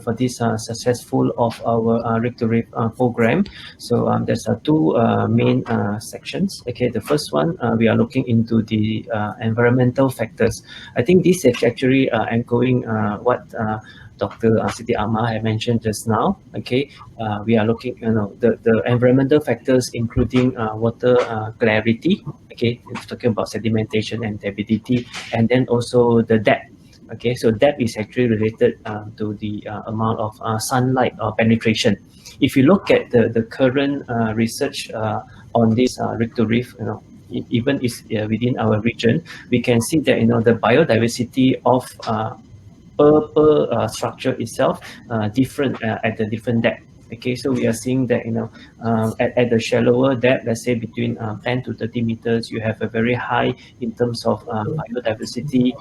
for this successful of our Rig to Reef program, so there's two main sections. Okay, the first one, we are looking into the environmental factors. I think this is actually echoing what Dr. Siti Ahmad had mentioned just now. Okay, we are looking, the environmental factors including water clarity. Okay, it's talking about sedimentation and turbidity, and then also the depth. Okay, so depth is actually related to the amount of sunlight or penetration. If you look at the current research on this Rig to Reef, even within our region, we can see that the biodiversity of per structure itself different at the different depth. Okay, so we are seeing that at the shallower depth, let's say between 10 to 30 meters, you have a very high in terms of biodiversity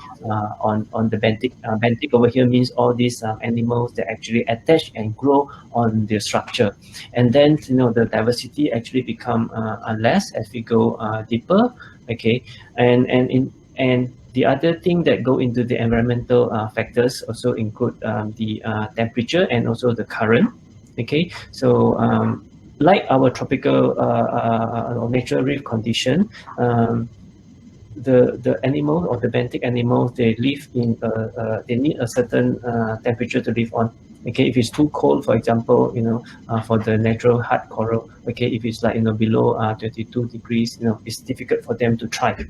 on the benthic. Benthic over here means all these animals that actually attach and grow on the structure, and then the diversity actually become less as we go deeper. Okay, and the other thing that go into the environmental factors also include the temperature and also the current. Okay, so like our tropical or natural reef condition, the animal or the benthic animals, they live in they need a certain temperature to live on. Okay, if it's too cold, for example, for the natural hard coral, okay, if it's like below 22 degrees, it's difficult for them to thrive.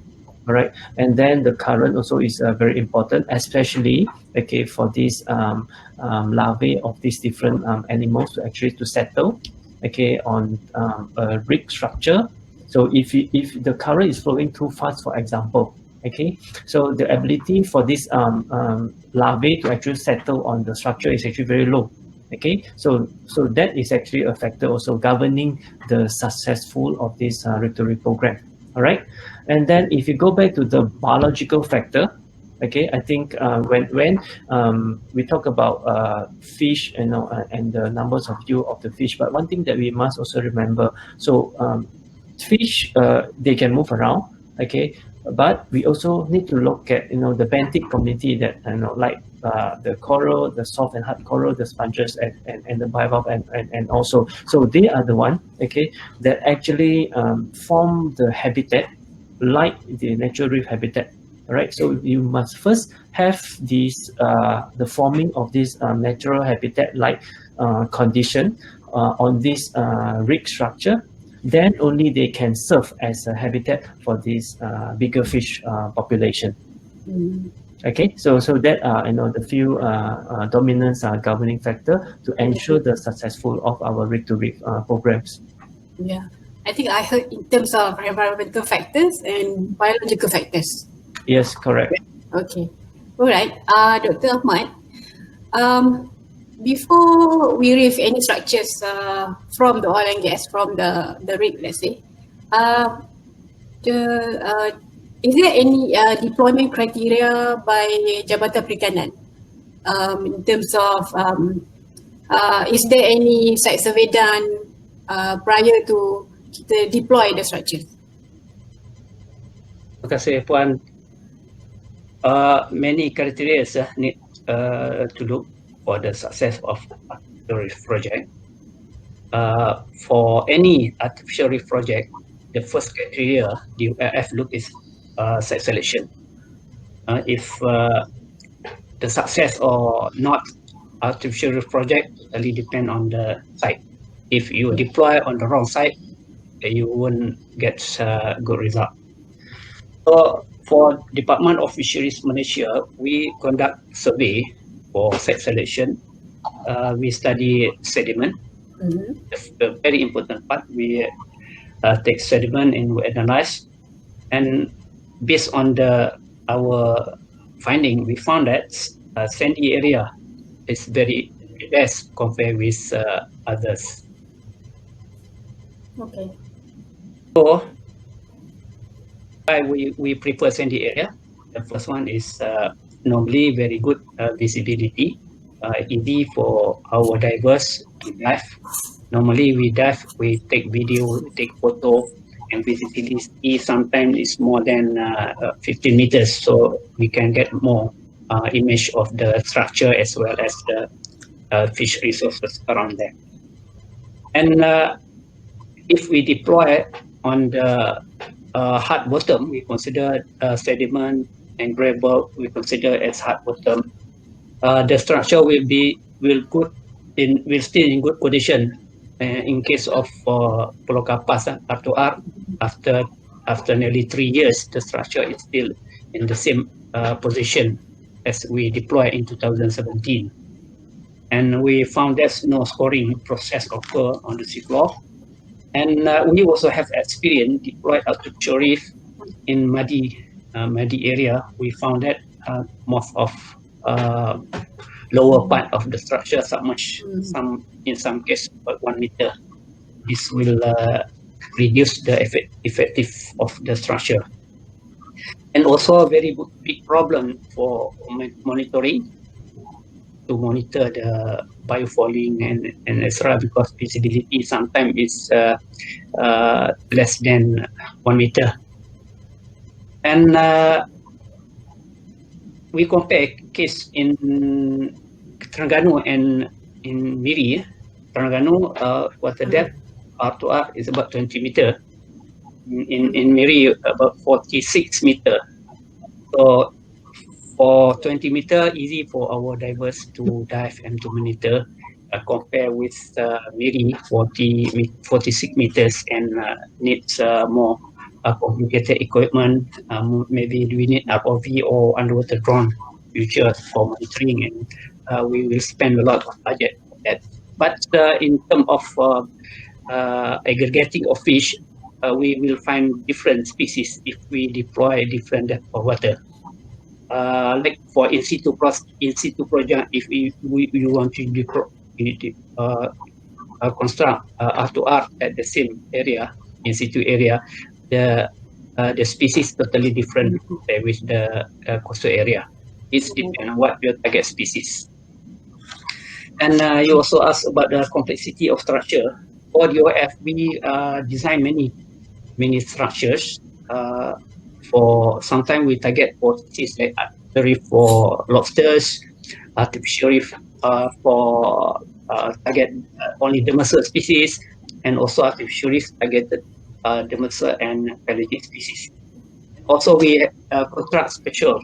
All right, and then the current also is very important, especially okay for these larvae of these different animals to settle, okay, on a rig structure. So if the current is flowing too fast, for example, okay, so the ability for this larvae to actually settle on the structure is actually very low. Okay, so that is actually a factor also governing the successful of this Rig to Reef program. All right, and then if you go back to the biological factor, okay, I think when we talk about fish, and the numbers of yield of the fish, but one thing that we must also remember, so fish, they can move around, okay, but we also need to look at the benthic community that like the coral, the soft and hard coral, the sponges, and the bivalve, and also, so they are the one, okay, that actually form the habitat like the natural reef habitat. All right, so you must first have these the forming of this natural habitat like condition on this reef structure, then only they can serve as a habitat for this bigger fish population. Okay, so that the few dominant governing factor to ensure the successful of our reef-to-reef programs. Yeah, I think I heard in terms of environmental factors and biological factors. Yes, correct. Okay, all right, Dr. Ahmad. Before we reef any structures from the oil and gas, from the rig, let's say, is there any deployment criteria by Jabatan Perikanan in terms of is there any site survey done prior to kita deploy the structures? Terima kasih Puan. Many criteria need to look for the success of the reef project. For any artificial reef project, the first criteria the UIF look is site selection. If the success or not artificial reef project really depend on the site. If you deploy on the wrong site, you won't get good result. So for Department of Fisheries Malaysia, we conduct survey for site selection. We study sediment. The very important part, we take sediment and we analyze. And based on our finding, we found that sandy area is very best compared with others. Okay. So why we prefer sandy area? The first one is normally very good visibility, easy for our divers to dive. Normally we dive, we take video, we take photo, and visibility sometimes is more than 15 meters, so we can get more image of the structure as well as the fish resources around there. And if we deploy on the hard bottom, we consider sediment and gravel, we consider as hard bottom. The structure will still in good condition. In case of Pulau Kapas, R2R, after nearly 3 years, the structure is still in the same position as we deployed in 2017. And we found there's no scoring process occur on the seafloor. And we also have experience deployed artificial reef in muddy area. We found that most of lower part of the structure submerged, in some cases about 1 meter. This will reduce the effective of the structure. And also a very big problem for monitoring, to monitor the biofouling and etc., because visibility sometimes is less than 1 meter. And we compare case in Terengganu and in Miri. Terengganu water depth R2R is about 20 meter. In Miri about 46 meter. So for 20 meter, easy for our divers to dive and to monitor. Compare with Miri 46 meters and needs more complicated equipment. Maybe we need ROV or underwater drone future for monitoring, and we will spend a lot of budget for that. But in terms of aggregating of fish, we will find different species if we deploy different depth of water. Like for in situ project, if we want to construct R2R at the same area, in situ area, the species totally different with the coastal area. It's depend on what your target species. And you also asked about the complexity of structure. For the OF, we design many structures. For sometimes we target for species like reef for lobsters, artificial reef for target only demersal species, and also artificial reef targeted demersal and pelagic species. Also, we construct special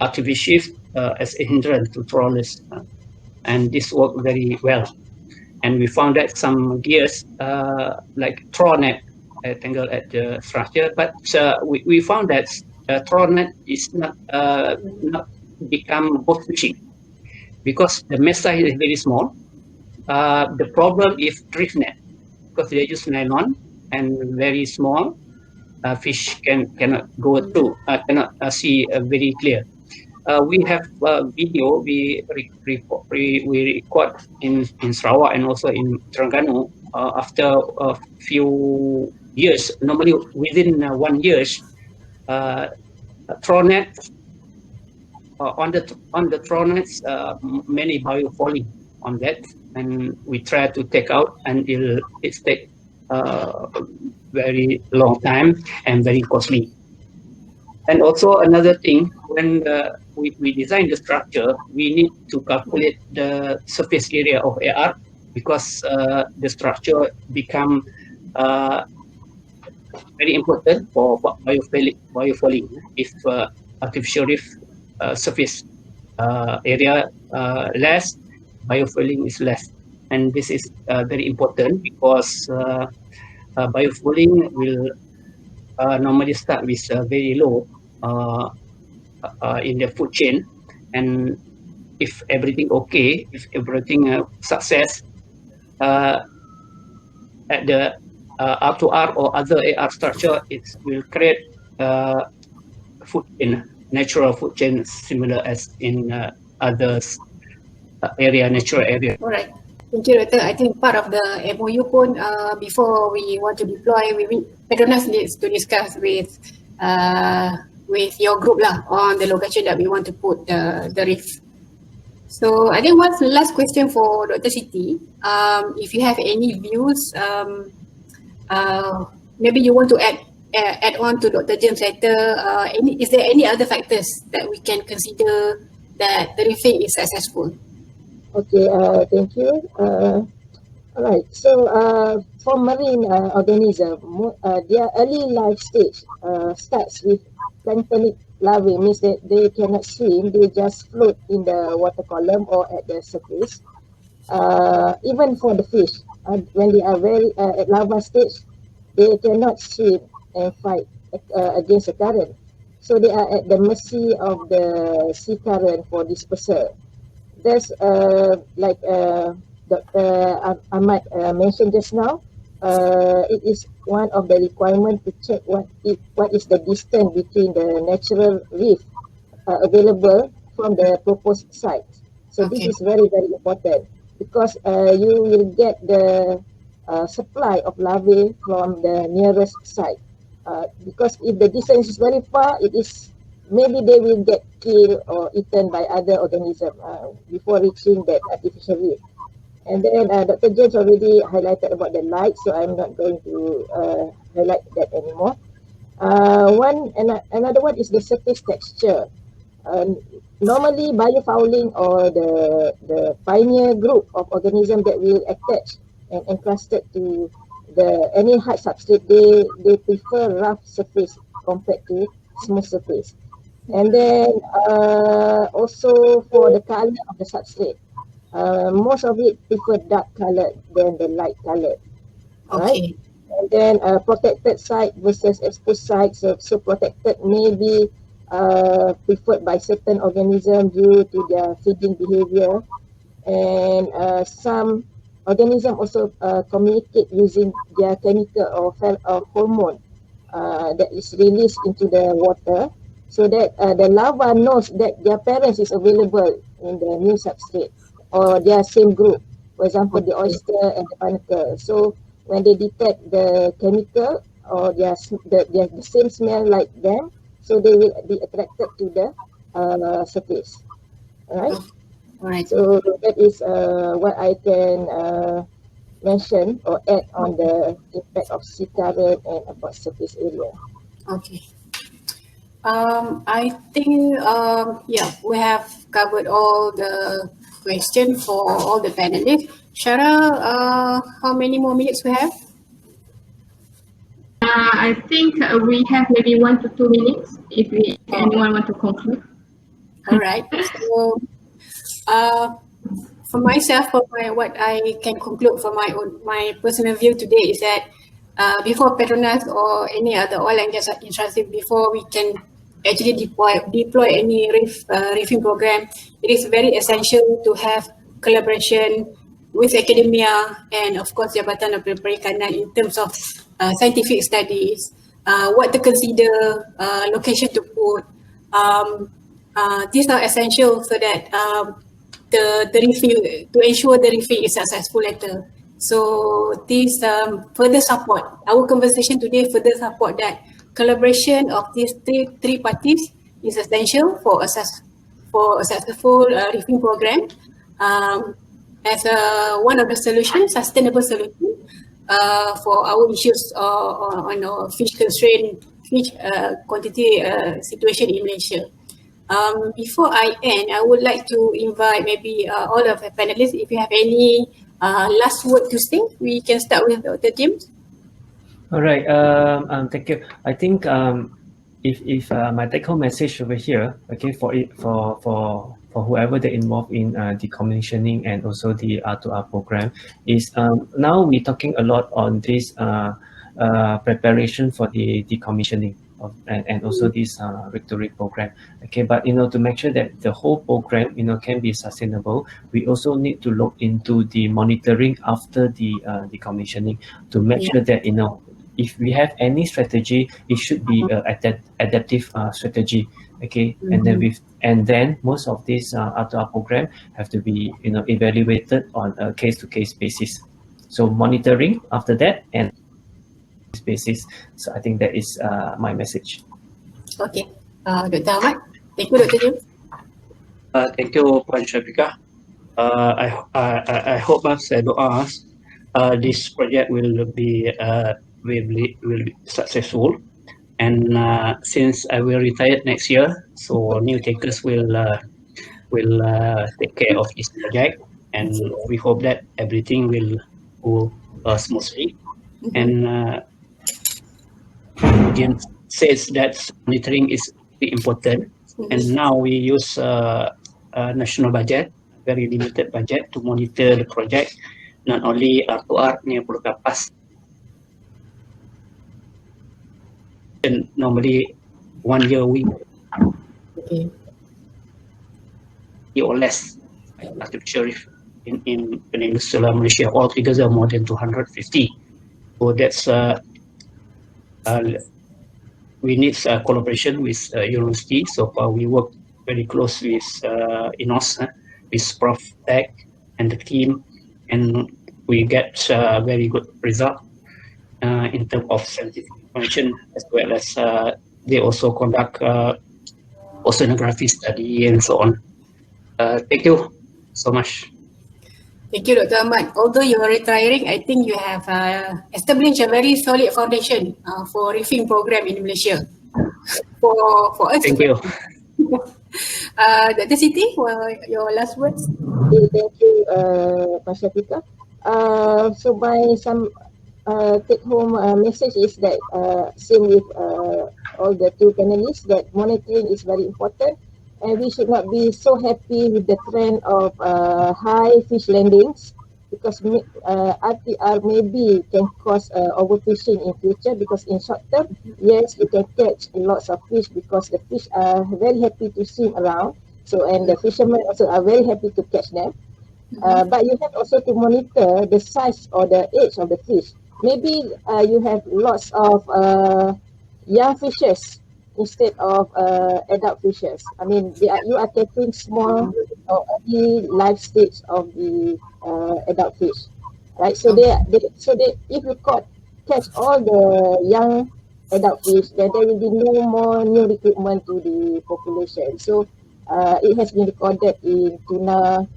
artificial reef as a hindrance to trawlers, and this worked very well. and we found that some gears like Tronet tangled at the structure, but we found that Tronet is not become boat fishing because the mesh size is very small. The problem is drift net because they use nylon and very small. Fish cannot go through, cannot see very clear. We have video we record in Sarawak and also in Terengganu after a few years. Normally within 1 year, Tronet on the Tronets many bio falling on that, and we try to take out until it take very long time and very costly. And also another thing, when we design the structure, we need to calculate the surface area of AR because the structure become very important for biofouling. If artificial reef surface area less, biofouling is less. And this is very important because biofouling will normally start with very low in the food chain, and if everything okay, if everything success at the R2R or other AR structure, it will create food chain, natural food chain similar as in others area, natural area. Alright. Thank you, Dr. I think part of the MOU pun before we want to deploy, PETRONAS needs to discuss with your group lah on the location that we want to put the reef. So I think one last question for Dr. Siti. If you have any views, maybe you want to add on to Dr. James later. Is there any other factors that we can consider that the reefing is successful? Okay, thank you. Alright, so for marine organism, their early life stage starts with planktonic larvae, means that they cannot swim, they just float in the water column or at the surface. Even for the fish, when they are very at larva stage, they cannot swim and fight against the current. So they are at the mercy of the sea current for dispersal. There's like Dr. Ahmad mentioned just now, it is one of the requirements to check what is the distance between the natural reef available from the proposed site. So this is very, very important because you will get the supply of larvae from the nearest site. Because if the distance is very far, it is maybe they will get killed or eaten by other organisms before reaching that artificial reef. And then Dr. James already highlighted about the light, so I'm not going to highlight that anymore. Another one is the surface texture. Normally, biofouling or the pioneer group of organisms that will attach and encrusted to any hard substrate, they prefer rough surface compared to smooth surface. And then also for the color of the substrate, most of it prefer dark colored than the light colored. Right? And then protected site versus exposed site. So protected may be preferred by certain organisms due to their feeding behavior, and some organisms also communicate using their chemical or hormone that is released into the water, so that the larva knows that their parents is available in the new substrate or their same group, for example the oyster and the barnacle. So when they detect the chemical or the same smell like them, so they will be attracted to the surface. Alright. So that is what I can mention or add on the impact of sea current and about surface area. Okay. I think we have covered all the questions for all the panelists. Shara, how many more minutes we have? I think we have maybe 1 to 2 minutes if anyone want to conclude. All right. So For myself, what I can conclude from my personal view today is that before PETRONAS or any other oil and gas industry, before we can actually deploy any reefing program, it is very essential to have collaboration with academia and of course Jabatan Perikanan in terms of scientific studies, what to consider, location to put. These are essential so that the reefing, to ensure the reefing is successful later. So this further support, our conversation today further support that collaboration of these three parties is essential for a successful reefing program as one of the solutions, sustainable solution for our issues on our fish constraint, fish quantity situation in Malaysia. Before I end, I would like to invite maybe all of the panelists, if you have any last word to say, we can start with Dr. James. All right. Thank you. I think if my take-home message over here, okay, for whoever they're involved in decommissioning and also the R2R program, is now we're talking a lot on this preparation for the decommissioning and also this regulatory program. Okay, but to make sure that the whole program can be sustainable, we also need to look into the monitoring after the decommissioning to make sure that if we have any strategy, it should be an adaptive strategy. Okay, and then most of these R2R program have to be evaluated on a case-to-case basis. So monitoring after that and basis. So I think that is my message. Okay, Dr. Ahmad. Thank you, Dr. James. Thank you, Puan Syarafina. I hope this project will be successful. And since I will retire next year, so new takers will take care of this project, and we hope that everything will go smoothly. And James says that monitoring is very important, and now we use national budget, very limited budget, to monitor the project, not only R2R near Pulau Kapas. And normally 1 year we or less artificial reef in Peninsular Malaysia. All figures are more than 250. So that's we need collaboration with university. So far we work very close with INOS, with Prof and the team, and we get very good result in terms of scientific information, as well as they also conduct oceanography study and so on. Thank you so much. Thank you, Dr. Ahmad. Although you are retiring, I think you have established a very solid foundation for reefing program in Malaysia. For us. Thank you. Dr. Siti, your last words. Okay, thank you, Puan Syarafina. So my take-home message is that same with all the two panelists, that monitoring is very important, and we should not be so happy with the trend of high fish landings, because RTR maybe can cause overfishing in future, because in short term, yes, you can catch lots of fish because the fish are very happy to swim around, so and the fishermen also are very happy to catch them. But you have also to monitor the size or the age of the fish. Maybe you have lots of young fishes instead of adult fishes. I mean, you are catching small or early life stage of the adult fish, right? So if you catch all the young adult fish, then there will be no more new recruitment to the population. So it has been recorded in tuna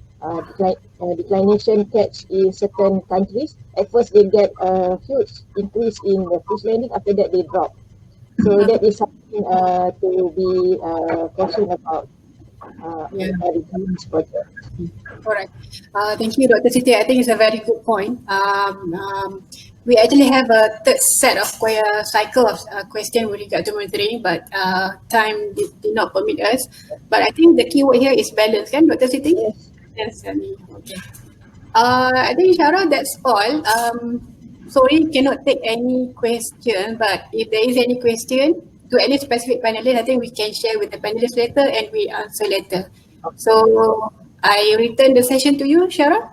declination catch in certain countries. At first they get a huge increase in the fish landing, after that they drop. So that is something to be cautioned about regarding this project. All right. Thank you, Dr. Siti. I think it's a very good point. We actually have a third set of cycle of question with regard to monitoring, but time did not permit us. But I think the key word here is balance, kan, Dr. Siti? Yes. Yes, okay. I think Syara, that's all. Sorry, cannot take any question, but if there is any question to any specific panelist, I think we can share with the panelists later and we answer later. So I return the session to you, Syara.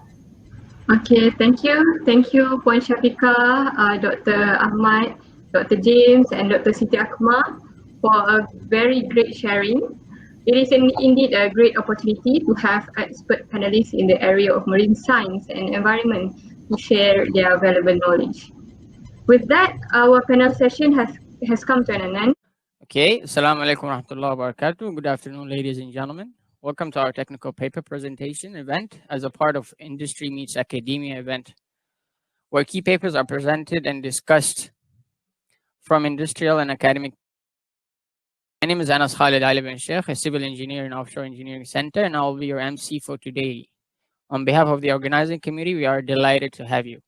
Okay, thank you. Thank you, Puan Syafiqah, Dr. Ahmad, Dr. James and Dr. Siti Akmal for a very great sharing. It is indeed a great opportunity to have expert panelists in the area of marine science and environment to share their valuable knowledge. With that, our panel session has come to an end. Okay, Assalamualaikum warahmatullahi wabarakatuh. Good afternoon, ladies and gentlemen. Welcome to our technical paper presentation event as a part of Industry Meets Academia event, where key papers are presented and discussed from industrial and academic. My name is Anas Khalid Ali bin Sheikh, a civil engineer in Offshore Engineering Center, and I will be your MC for today. On behalf of the organizing committee, we are delighted to have you.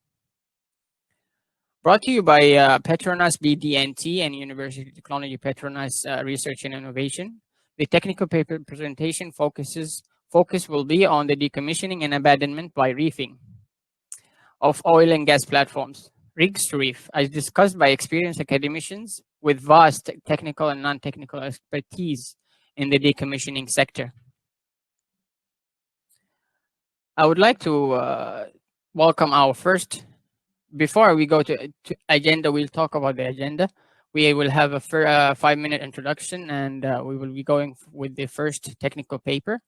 Brought to you by PETRONAS, PD&T, and University of Technology PETRONAS Research and Innovation. The technical paper presentation focus will be on the decommissioning and abandonment by reefing of oil and gas platforms, rigs to reef, as discussed by experienced academicians with vast technical and non-technical expertise in the decommissioning sector. I would like to welcome our first. Before we go to agenda, we'll talk about the agenda. We will have a 5-minute introduction, and we will be going with the first technical paper,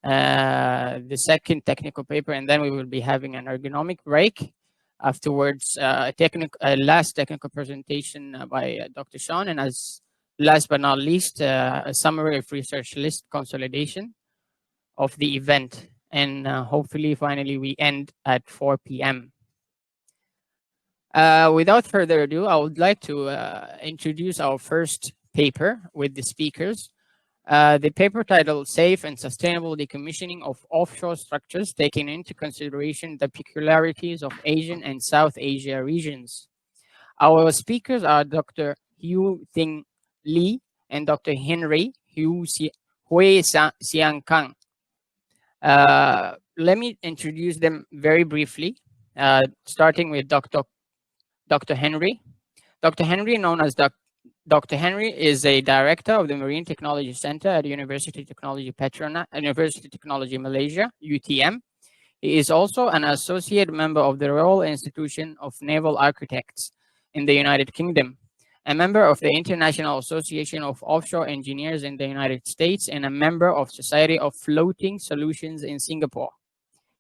the second technical paper, and then we will be having an ergonomic break. Afterwards, last technical presentation by Dr. Sean, and as last but not least, a summary of research list consolidation of the event. And hopefully, finally, we end at 4 p.m. Without further ado, I would like to introduce our first paper with the speakers. The paper titled Safe and Sustainable Decommissioning of Offshore Structures, taking into consideration the peculiarities of Asian and South Asia regions. Our speakers are Dr. Hu Ting Li and Dr. Henry Hui Xiang Kang. Let me introduce them very briefly, starting with Dr. Henry. Dr. Henry, known as Dr. Henry, is a director of the Marine Technology Center at University of Technology University of Technology Malaysia, UTM. He is also an associate member of the Royal Institution of Naval Architects in the United Kingdom, a member of the International Association of Offshore Engineers in the United States, and a member of Society of Floating Solutions in Singapore.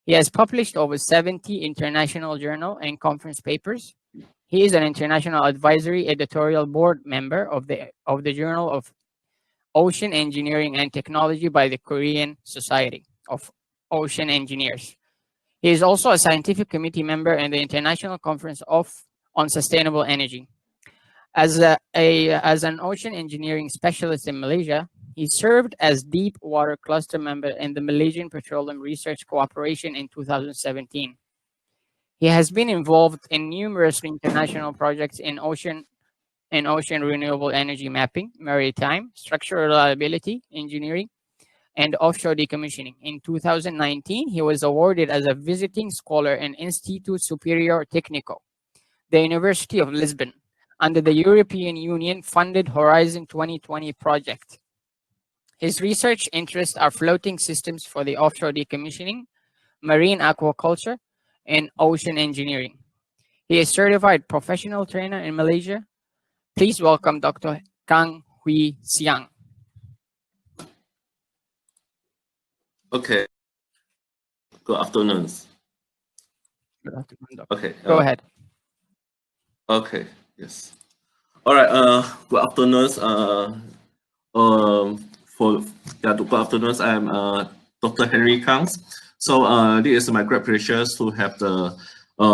He has published over 70 international journal and conference papers. He is an international advisory editorial board member of the Journal of Ocean Engineering and Technology by the Korean Society of Ocean Engineers. He is also a scientific committee member in the International Conference on Sustainable Energy. As an ocean engineering specialist in Malaysia, he served as Deep Water Cluster member in the Malaysian Petroleum Research Cooperation in 2017. He has been involved in numerous international projects in ocean renewable energy mapping, maritime, structural reliability, engineering, and offshore decommissioning. In 2019, he was awarded as a visiting scholar in Instituto Superior Técnico, the University of Lisbon, under the European Union funded Horizon 2020 project. His research interests are floating systems for the offshore decommissioning, marine aquaculture, and ocean engineering. He is certified professional trainer in Malaysia. Please welcome Dr. Kang Hui Xiang. Okay. Good afternoon. Good afternoon, Doctor. Okay. Go ahead. Okay. Yes. All right. Good afternoon. Good afternoon. I'm Dr. Henry Kang. So this is my great pleasure to have the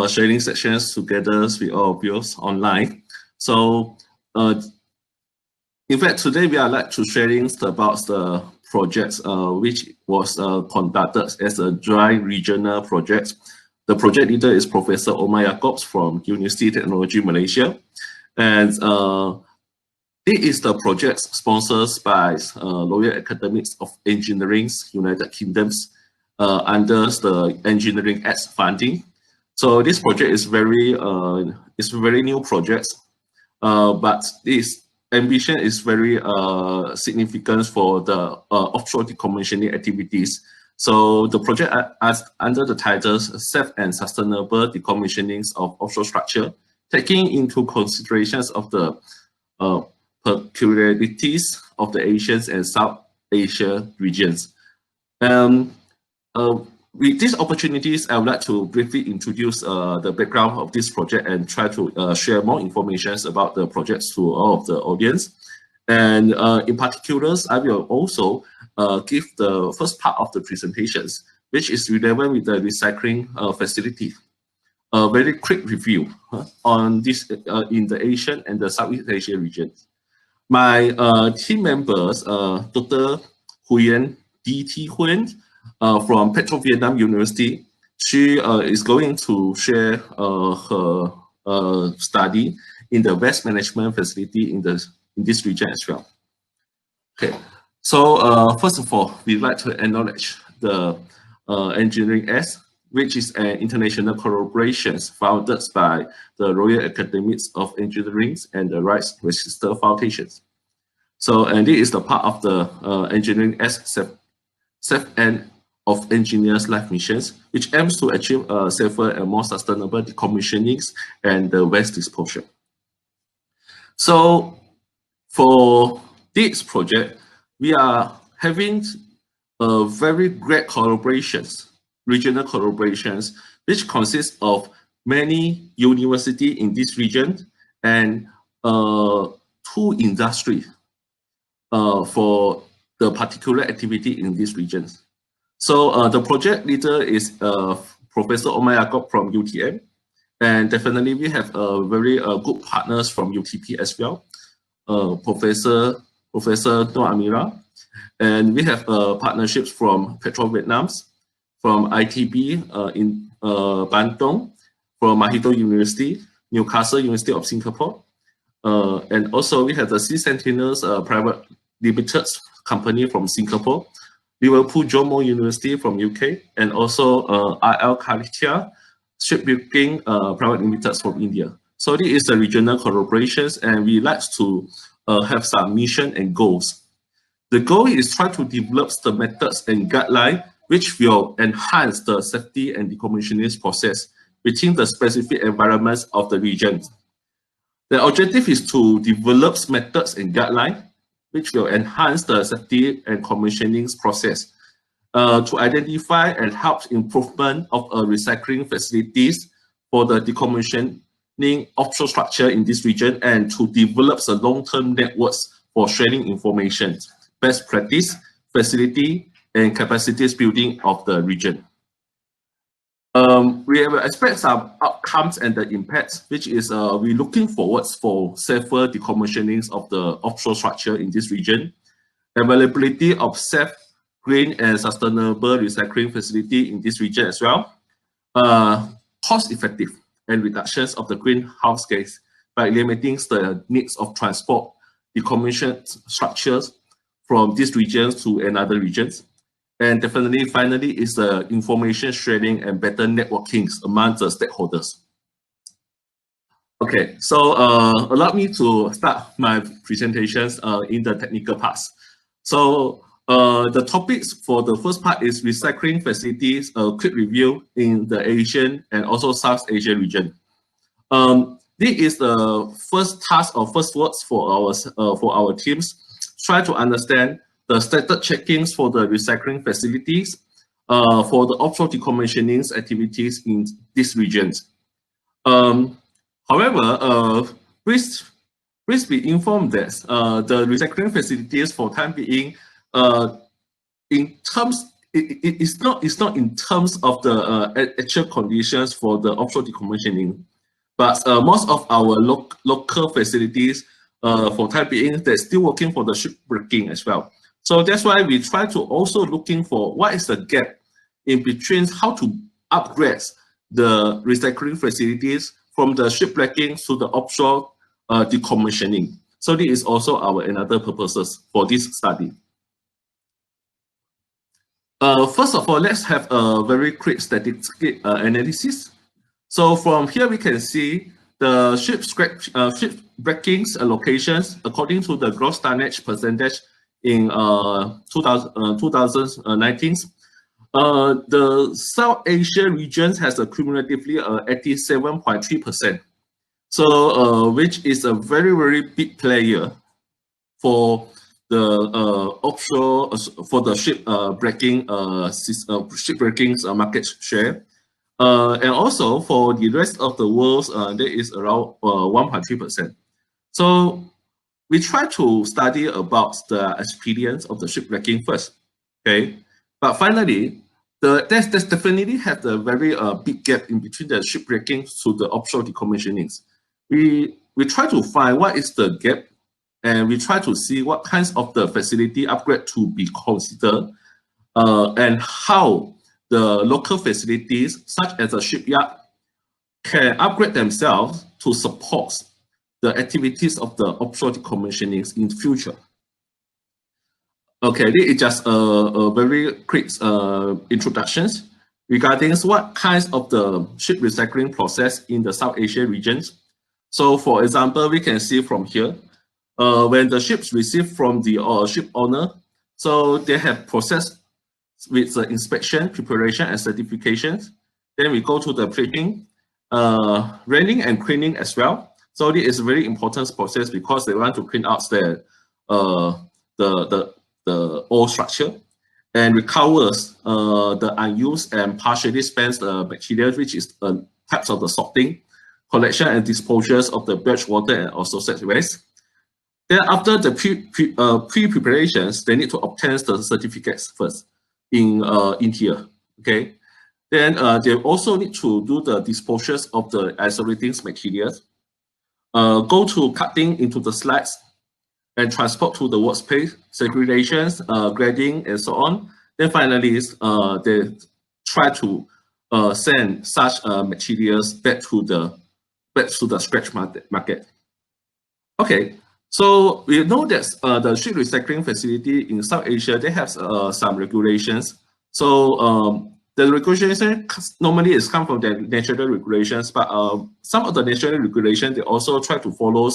sharing sessions together with all of you online. So in fact, today we are like to sharing about the project which was conducted as a dry regional project. The project leader is Professor Omar Yaakob from University of Technology Malaysia. And this is the project sponsored by Royal Academies of Engineering, United Kingdoms, under the Engineering X funding. So this project is very new project, but this ambition is very significant for the offshore decommissioning activities. So the project under the titles Safe and Sustainable Decommissioning of Offshore Structure, taking into considerations of the peculiarities of the Asian and South Asia regions. With these opportunities, I would like to briefly introduce the background of this project and try to share more information about the projects to all of the audience. And in particular, I will also give the first part of the presentations, which is relevant with the recycling facility. A very quick review on this in the Asian and the Southeast Asia regions. My team members, Dr. Huyen D.T. Huyen from Vietnam University, she is going to share her study in the waste management facility in this region as well. Okay, so first of all, we'd like to acknowledge the Engineering S, which is an international collaboration founded by the Royal Academies of Engineering and the Rights Register Foundations. So, and this is the part of the Engineering S Safe and of Engineers' Life Missions, which aims to achieve safer and more sustainable decommissioning and the waste disposal. So, for this project, we are having a very great collaborations, regional collaborations, which consists of many universities in this region and 2 industries for the particular activity in these regions. So the project leader is Professor Omar Yaakob from UTM, and definitely we have very good partners from UTP as well, Professor Noor Amila, and we have partnerships from Vietnam, from ITB in Bandung, from Mahidol University, Newcastle University of Singapore, and also we have the Sea Sentinels Private Limited company from Singapore, Liverpool Jomo University from UK, and also IL Kalitia Shipbuilding Private Limited from India. So this is the regional collaborations, and we like to have some mission and goals. The goal is try to develop the methods and guidelines which will enhance the safety and decommissioning process within the specific environments of the region. The objective is to develop methods and guidelines which will enhance the safety and commissioning process to identify and help improvement of recycling facilities for the decommissioning offshore structure in this region, and to develop the long-term networks for sharing information, best practice, facility, and capacities building of the region. We have expect some outcomes and the impacts, which is we're looking forward for safer decommissioning of the offshore structure in this region, availability of safe, green, and sustainable recycling facility in this region as well, cost-effective and reductions of the greenhouse gas by limiting the needs of transport decommissioned structures from these regions to another regions. And definitely, finally, is the information sharing and better networking among the stakeholders. Okay, so allow me to start my presentations in the technical parts. So the topics for the first part is recycling facilities, a quick review in the Asian and also South Asia region. This is the first task or first works for our teams. Try to understand the status checkings for the recycling facilities for the offshore decommissioning activities in these regions. However, please be informed that the recycling facilities for time being, in terms, it's not in terms of the actual conditions for the offshore decommissioning, but most of our local facilities for time being, they're still working for the shipbreaking as well. So that's why we try to also looking for what is the gap in between how to upgrade the recycling facilities from the shipbreaking to the offshore decommissioning. So this is also our another purposes for this study. First of all, let's have a very quick statistic analysis. So from here we can see the ship breakings locations according to the gross tonnage percentage in 2019. The South Asia region has a cumulatively 87.3%. So which is a very big player for the offshore for the ship breaking market share. And also for the rest of the world, there is around 1.3%. So we try to study about the experience of the shipwrecking first, okay? But finally, there's definitely have a very big gap in between the shipwrecking to the offshore decommissionings. We try to find what is the gap, and we try to see what kinds of the facility upgrade to be considered, and how the local facilities, such as a shipyard, can upgrade themselves to support the activities of the offshore decommissionings in the future. Okay, this is just a very quick introductions regarding what kinds of the ship recycling process in the South Asia regions. So for example, we can see from here, when the ships receive from the ship owner, so they have processed with the inspection, preparation, and certifications. Then we go to the plating, running and cleaning as well. So this is a very important process because they want to clean out the oil structure and recovers the unused and partially spent materials, which is types of the sorting, collection and disposals of the birch water and also set waste. Then after the pre-preparations, they need to obtain the certificates first in here, okay? Then they also need to do the disposals of the isolating materials, go to cutting into the slides and transport to the workspace, segregations, grading, and so on. Then finally, they try to send such materials back to the scratch market. Okay, so we know that the ship recycling facility in South Asia, they have some regulations. So the regulation normally is come from the national regulations, but some of the national regulations, they also try to follow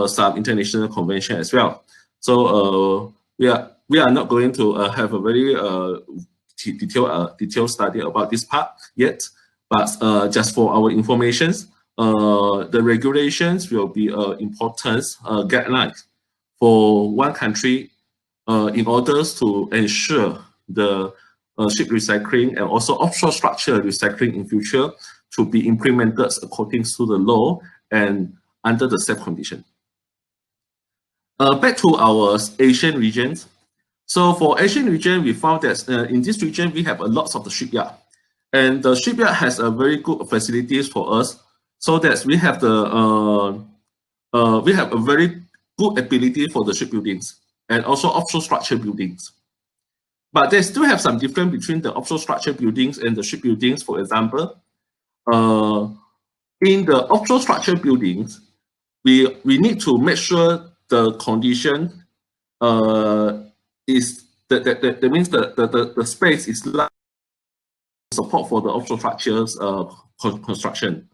some international convention as well. So we are not going to have a very detailed study about this part yet, but just for our informations, the regulations will be important guidelines for one country in order to ensure the ship recycling and also offshore structure recycling in future to be implemented according to the law and under the safe condition. Back to our Asian regions. So for Asian region, we found that in this region, we have a lot of the shipyard. And the shipyard has a very good facilities for us, so that we have a very good ability for the shipbuildings and also offshore structure buildings. But they still have some difference between the offshore structure buildings and the shipbuildings. For example, in the offshore structure buildings, we need to make sure the condition is that means the space is large support for the offshore structures construction.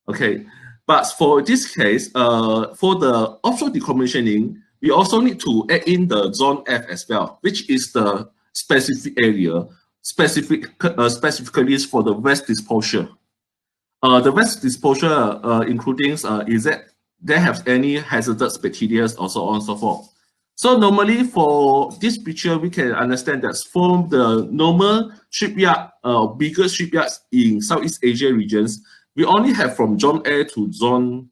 Okay, but for this case, for the offshore decommissioning, we also need to add in the zone F as well, which is the specific area, specifically for the waste disposal. The waste disposal including is that they have any hazardous bacteria or so on and so forth. So normally for this picture, we can understand that from the normal shipyard, bigger shipyards in Southeast Asia regions, we only have from zone A to zone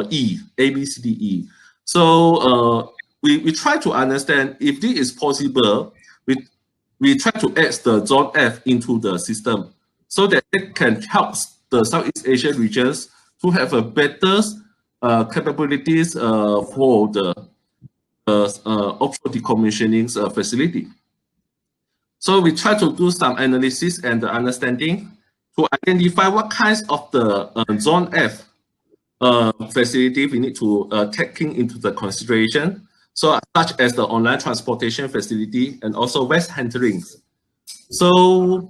E, A, B, C, D, E. So we try to understand if this is possible, we try to add the zone F into the system so that it can help the Southeast Asia regions to have a better capabilities for the offshore decommissioning facility. So we try to do some analysis and understanding to identify what kinds of the zone F facility we need to take into the consideration. So such as the online transportation facility and also waste handling So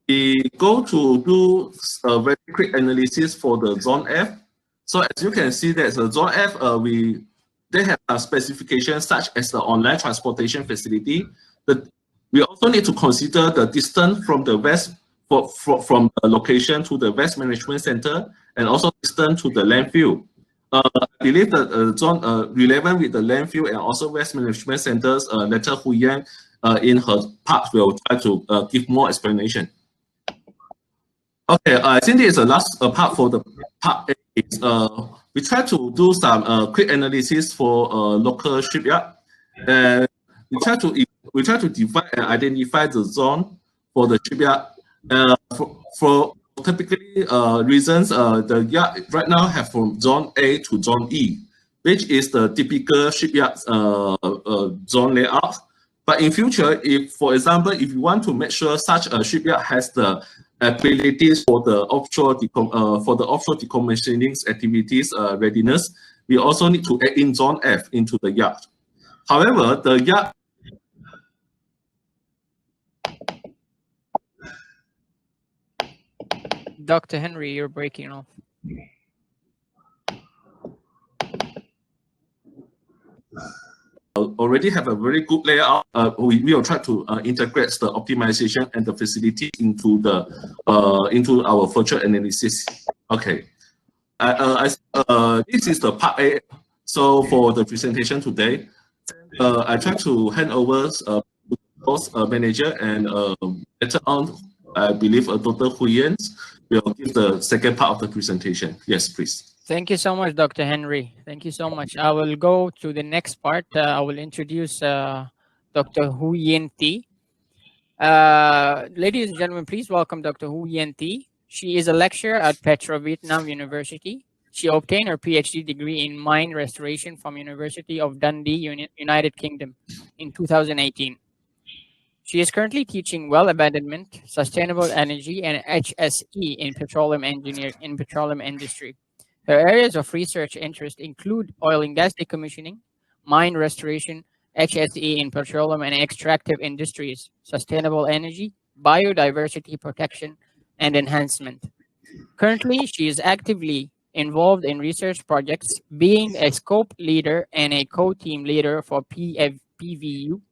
we go to do a very quick analysis for the Zone F. So as you can see that the Zone F, they have a specification such as the online transportation facility. We also need to consider the distance from the from the location to the waste management center, and also distance to the landfill. I believe that zone relevant with the landfill and also waste management centers, later Hu Yan in her part will try to give more explanation. Okay, I think this is the last part for the part A. We try to do some quick analysis for local shipyard, and we try to define and identify the zone for the shipyard. For typically reasons, the yard right now have from zone A to zone E, which is the typical shipyard zone layout. But in future, if, for example, if you want to make sure such a shipyard has the abilities for the offshore decommissioning activities readiness, we also need to add in zone F into the yard. However, the yard Dr. Henry, you're breaking off. Already have a very good layout. We will try to integrate the optimization and the facility into the into our virtual analysis. Okay, this is the part A. So for the presentation today, I try to hand over to the manager, and later on, I believe Dr. Hu Yan will give the second part of the presentation. Yes, please. Thank you so much, Dr. Henry. Thank you so much. I will go to the next part. I will introduce Dr. Hu Yan T. Ladies and gentlemen, please welcome Dr. Hu Yan T. She is a lecturer at Petro Vietnam University. She obtained her PhD degree in mine restoration from University of Dundee, United Kingdom in 2018. She is currently teaching well abandonment, sustainable energy, and HSE in petroleum industry. Her areas of research interest include oil and gas decommissioning, mine restoration, HSE in petroleum and extractive industries, sustainable energy, biodiversity protection, and enhancement. Currently, she is actively involved in research projects, being a scope leader and a co-team leader for PVU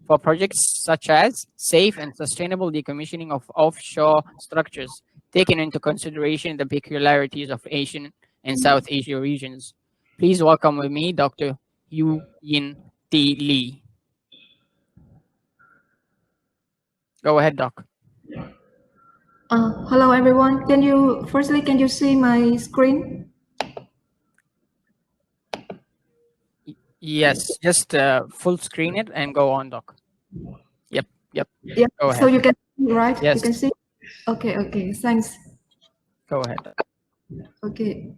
for projects such as safe and sustainable decommissioning of offshore structures, taking into consideration the peculiarities of Asian and South Asia regions. Please welcome with me Dr. Hu Yan T. Lee. Go ahead, Doc. Hello everyone. Can you see my screen? Yes, just full screen it and go on, Doc. Yep. Yeah. Go ahead. So you can see, right? Yes. You can see. Okay. Thanks. Go ahead. Okay.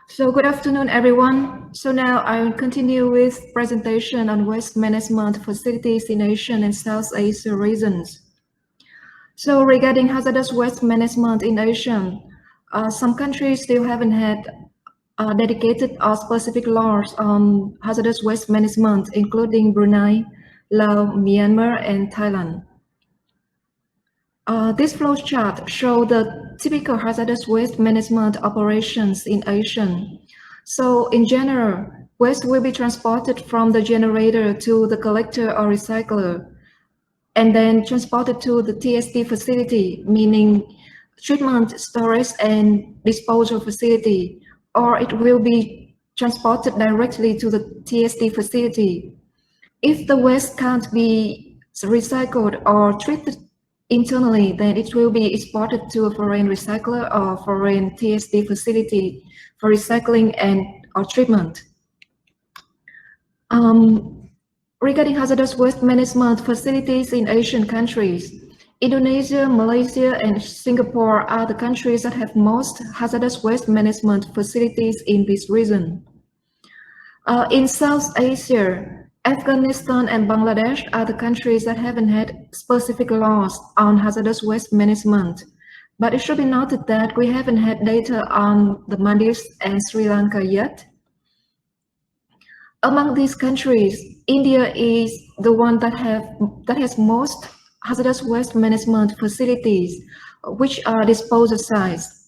So good afternoon, everyone. So now I will continue with presentation on waste management facilities in Asian and South Asia regions. So regarding hazardous waste management in Asia, some countries still haven't had dedicated or specific laws on hazardous waste management, including Brunei, Laos, Myanmar, and Thailand. This flow chart shows the typical hazardous waste management operations in Asia. So in general, waste will be transported from the generator to the collector or recycler, and then transported to the TSD facility, meaning treatment, storage, and disposal facility, or it will be transported directly to the TSD facility. If the waste can't be recycled or treated internally, then it will be exported to a foreign recycler or foreign TSD facility for recycling and or treatment. Regarding hazardous waste management facilities in Asian countries, Indonesia, Malaysia, and Singapore are the countries that have most hazardous waste management facilities in this region. In South Asia, Afghanistan and Bangladesh are the countries that haven't had specific laws on hazardous waste management. But it should be noted that we haven't had data on the Maldives and Sri Lanka yet. Among these countries, India is the one that has most hazardous waste management facilities, which are disposal sites.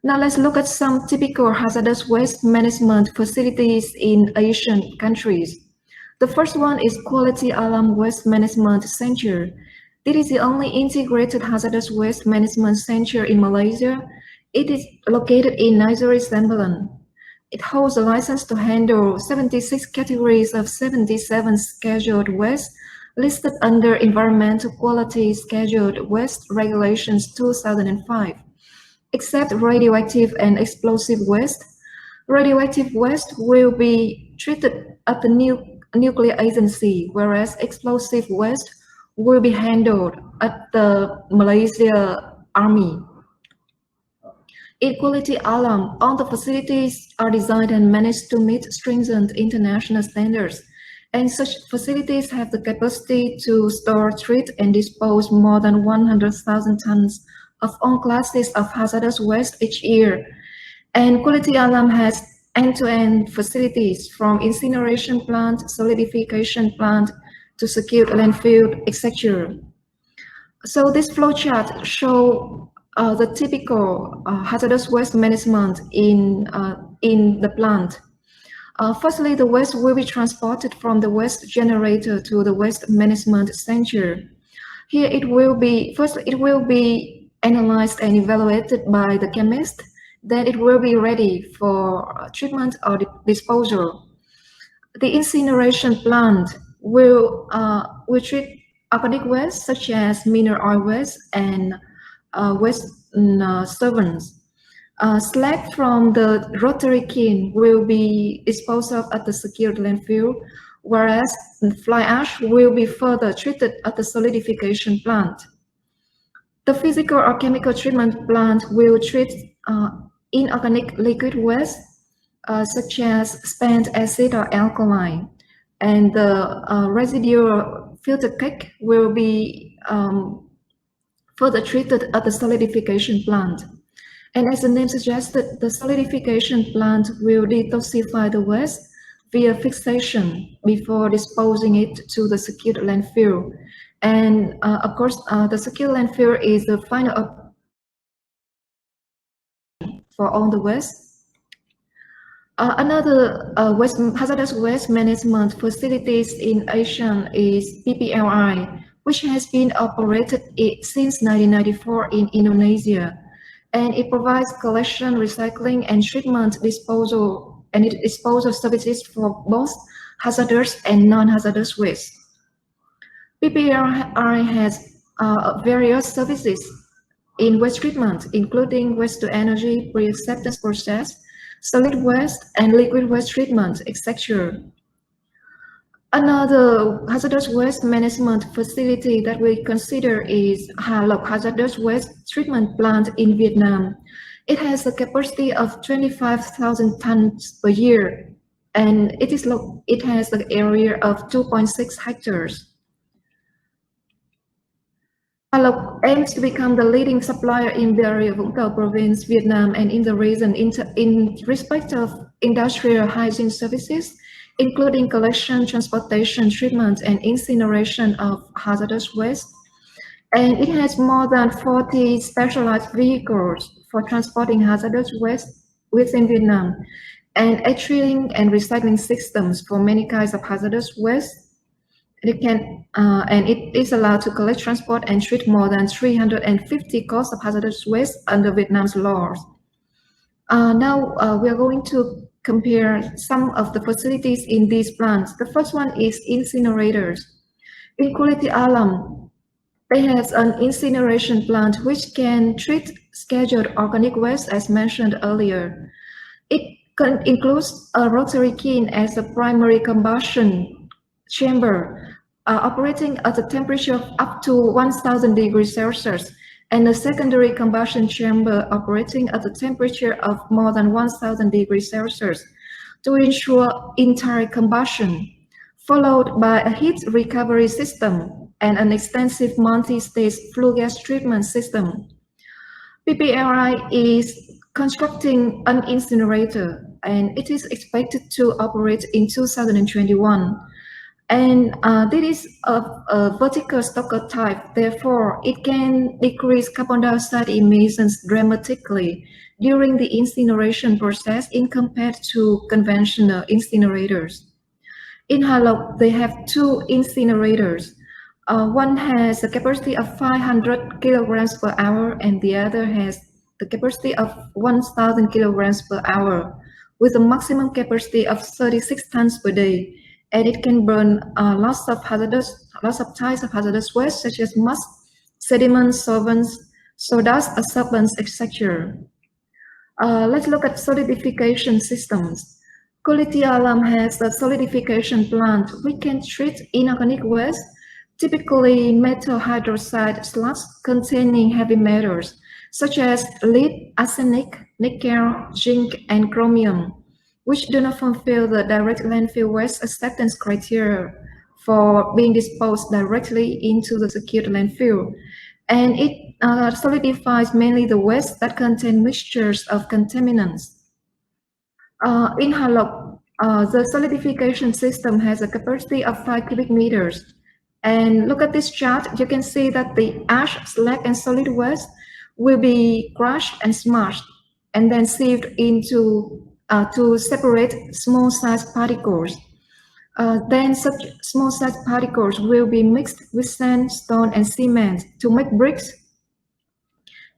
Now let's look at some typical hazardous waste management facilities in Asian countries. The first one is Quality Alam Waste Management Center. It is the only integrated hazardous waste management center in Malaysia. It is located in Nizari, Sembilan. It holds a license to handle 76 categories of 77 scheduled waste listed under Environmental Quality Scheduled Waste Regulations 2005. Except radioactive and explosive waste. Radioactive waste will be treated at the nuclear agency, whereas explosive waste will be handled at the Malaysia Army. In Quality Alam, all the facilities are designed and managed to meet stringent international standards, and such facilities have the capacity to store, treat, and dispose more than 100,000 tons of all classes of hazardous waste each year. And Quality Alam has end-to-end facilities from incineration plant, solidification plant, to secured landfill, etc. So this flowchart shows the typical hazardous waste management in the plant. Firstly, the waste will be transported from the waste generator to the waste management center. Here it will be analyzed and evaluated by the chemist. Then it will be ready for treatment or disposal. The incineration plant will treat organic waste such as mineral oil waste and waste solvents. Slag from the rotary kiln will be disposed of at the secured landfill, whereas fly ash will be further treated at the solidification plant. The physical or chemical treatment plant will treat inorganic liquid waste such as spent acid or alkaline, and the residual filter cake will be further treated at the solidification plant. And as the name suggested, the solidification plant will detoxify the waste via fixation before disposing it to the secured landfill. And of course, the secured landfill is the final for all the waste. Another hazardous waste management facilities in Asia is PPLI, which has been operated since 1994 in Indonesia. And it provides collection, recycling, and treatment disposal services for both hazardous and non-hazardous waste. PPLI has various services in waste treatment, including waste-to-energy pre-acceptance process, solid waste, and liquid waste treatment, etc. Another hazardous waste management facility that we consider is Halok Hazardous Waste Treatment Plant in Vietnam. It has a capacity of 25,000 tons per year, and it has an area of 2.6 hectares. Halok aims to become the leading supplier in Bà Rịa Vũng Tàu province, Vietnam, and in the region in respect of industrial hygiene services, including collection, transportation, treatment, and incineration of hazardous waste. And it has more than 40 specialized vehicles for transporting hazardous waste within Vietnam, and a treating and recycling systems for many kinds of hazardous waste. It is allowed to collect, transport, and treat more than 350 tons of hazardous waste under Vietnam's laws. Now we are going to compare some of the facilities in these plants. The first one is incinerators. In Quality Alam, they have an incineration plant which can treat scheduled organic waste as mentioned earlier. It includes a rotary kiln as a primary combustion chamber operating at a temperature of up to 1000 degrees Celsius, and a secondary combustion chamber operating at a temperature of more than 1000 degrees Celsius to ensure entire combustion, followed by a heat recovery system and an extensive multi-stage flue gas treatment system. PPLI is constructing an incinerator, and it is expected to operate in 2021. And this is a vertical stocker type. Therefore, it can decrease carbon dioxide emissions dramatically during the incineration process in compared to conventional incinerators. In Halok, they have two incinerators. One has a capacity of 500 kilograms per hour and the other has the capacity of 1,000 kilograms per hour with a maximum capacity of 36 tons per day. And it can burn lots of types of hazardous waste such as musk, sediments, solvents, sawdust, absorbents, etc. Let's look at solidification systems. Quality Alam has a solidification plant which can treat inorganic waste, typically metal hydroxide slugs containing heavy metals such as lead, arsenic, nickel, zinc, and chromium, which do not fulfill the direct landfill waste acceptance criteria for being disposed directly into the secured landfill. And it solidifies mainly the waste that contain mixtures of contaminants. In Halok, the solidification system has a capacity of 5 cubic meters. And look at this chart, you can see that the ash, slag, and solid waste will be crushed and smashed and then sieved into to separate small sized particles. Then such small sized particles will be mixed with sand, stone, and cement to make bricks.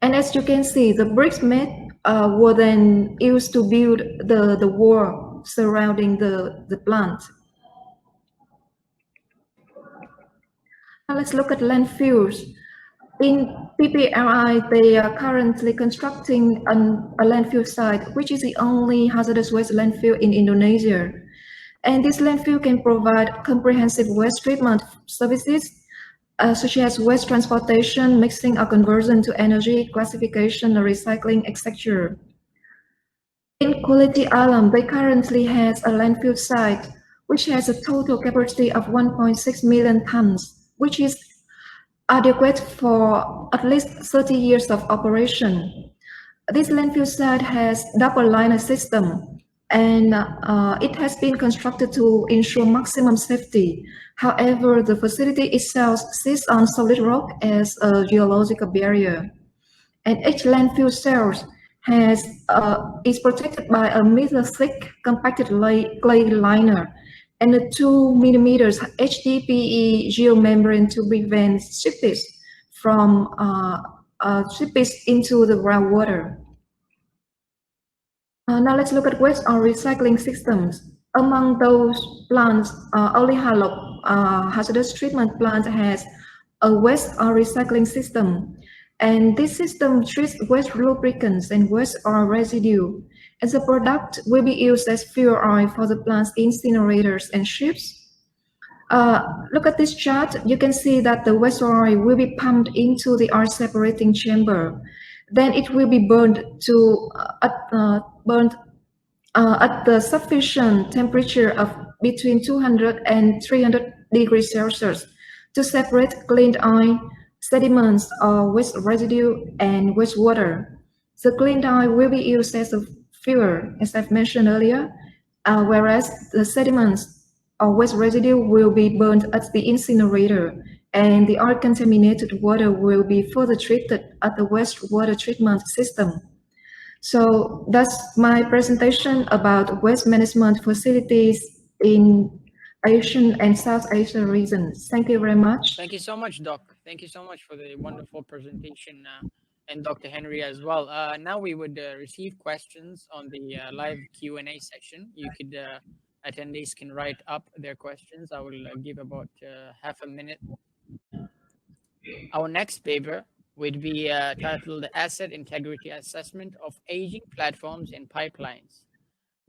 And as you can see, the bricks made were then used to build the wall surrounding the plant. Now let's look at landfills. In PPRI, they are currently constructing a landfill site, which is the only hazardous waste landfill in Indonesia. And this landfill can provide comprehensive waste treatment services such as waste transportation, mixing or conversion to energy, classification, or recycling, etc. In Quality Alam, they currently has a landfill site which has a total capacity of 1.6 million tons, which is adequate for at least 30 years of operation. This landfill site has double liner system and it has been constructed to ensure maximum safety. However, the facility itself sits on solid rock as a geological barrier. And each landfill cell is protected by a meter-thick compacted clay liner and a 2 millimeters HDPE geomembrane to prevent seepage from seepage into the groundwater. Now let's look at waste or recycling systems. Among those plants, only Halok hazardous treatment plant has a waste or recycling system. And this system treats waste lubricants and waste or residue. As a product will be used as fuel oil for the plant's incinerators and ships. Look at this chart. You can see that the waste oil will be pumped into the oil separating chamber. Then it will be burned at the sufficient temperature of between 200 and 300 degrees Celsius to separate clean oil, sediments, or waste residue, and wastewater. The clean oil will be used as a fuel, as I've mentioned earlier, whereas the sediments or waste residue will be burned at the incinerator, and the oil-contaminated water will be further treated at the wastewater treatment system. So that's my presentation about waste management facilities in Asian and South Asia regions. Thank you very much. Thank you so much, Doc. Thank you so much for the wonderful presentation, and Dr. Henry as well. Now we would receive questions on the live Q&A section. You could, attendees can write up their questions. I will give about half a minute. Our next paper would be titled Asset Integrity Assessment of Aging Platforms and Pipelines.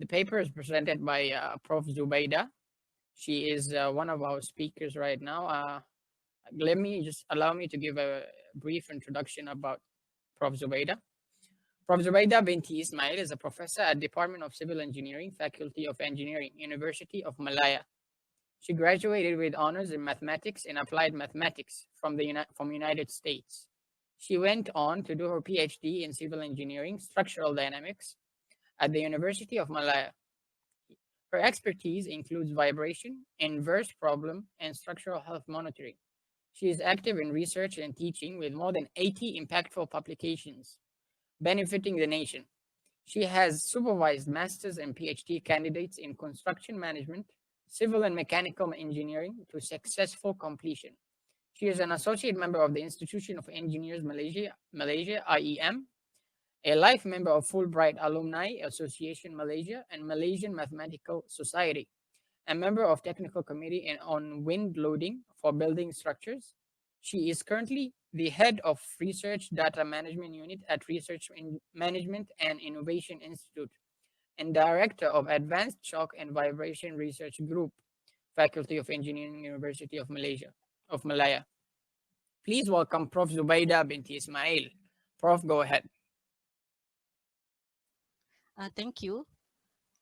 The paper is presented by Prof. Zubaida. She is one of our speakers right now. Allow me to give a brief introduction about Prof. Zubaida. Prof. Zubaida binti Ismail is a professor at Department of Civil Engineering, Faculty of Engineering, University of Malaya. She graduated with honors in mathematics and applied mathematics from United States. She went on to do her PhD in civil engineering, structural dynamics at the University of Malaya. Her expertise includes vibration, inverse problem, and structural health monitoring. She is active in research and teaching with more than 80 impactful publications, benefiting the nation. She has supervised master's and PhD candidates in construction management, civil and mechanical engineering to successful completion. She is an associate member of the Institution of Engineers Malaysia IEM, a life member of Fulbright Alumni Association Malaysia and Malaysian Mathematical Society, a member of Technical Committee on Wind Loading for Building Structures. She is currently the head of Research Data Management Unit at Research Management and Innovation Institute and director of Advanced Shock and Vibration Research Group, Faculty of Engineering, University of Malaya. Please welcome Prof. Zubaida binti Ismail. Prof, go ahead. Thank you.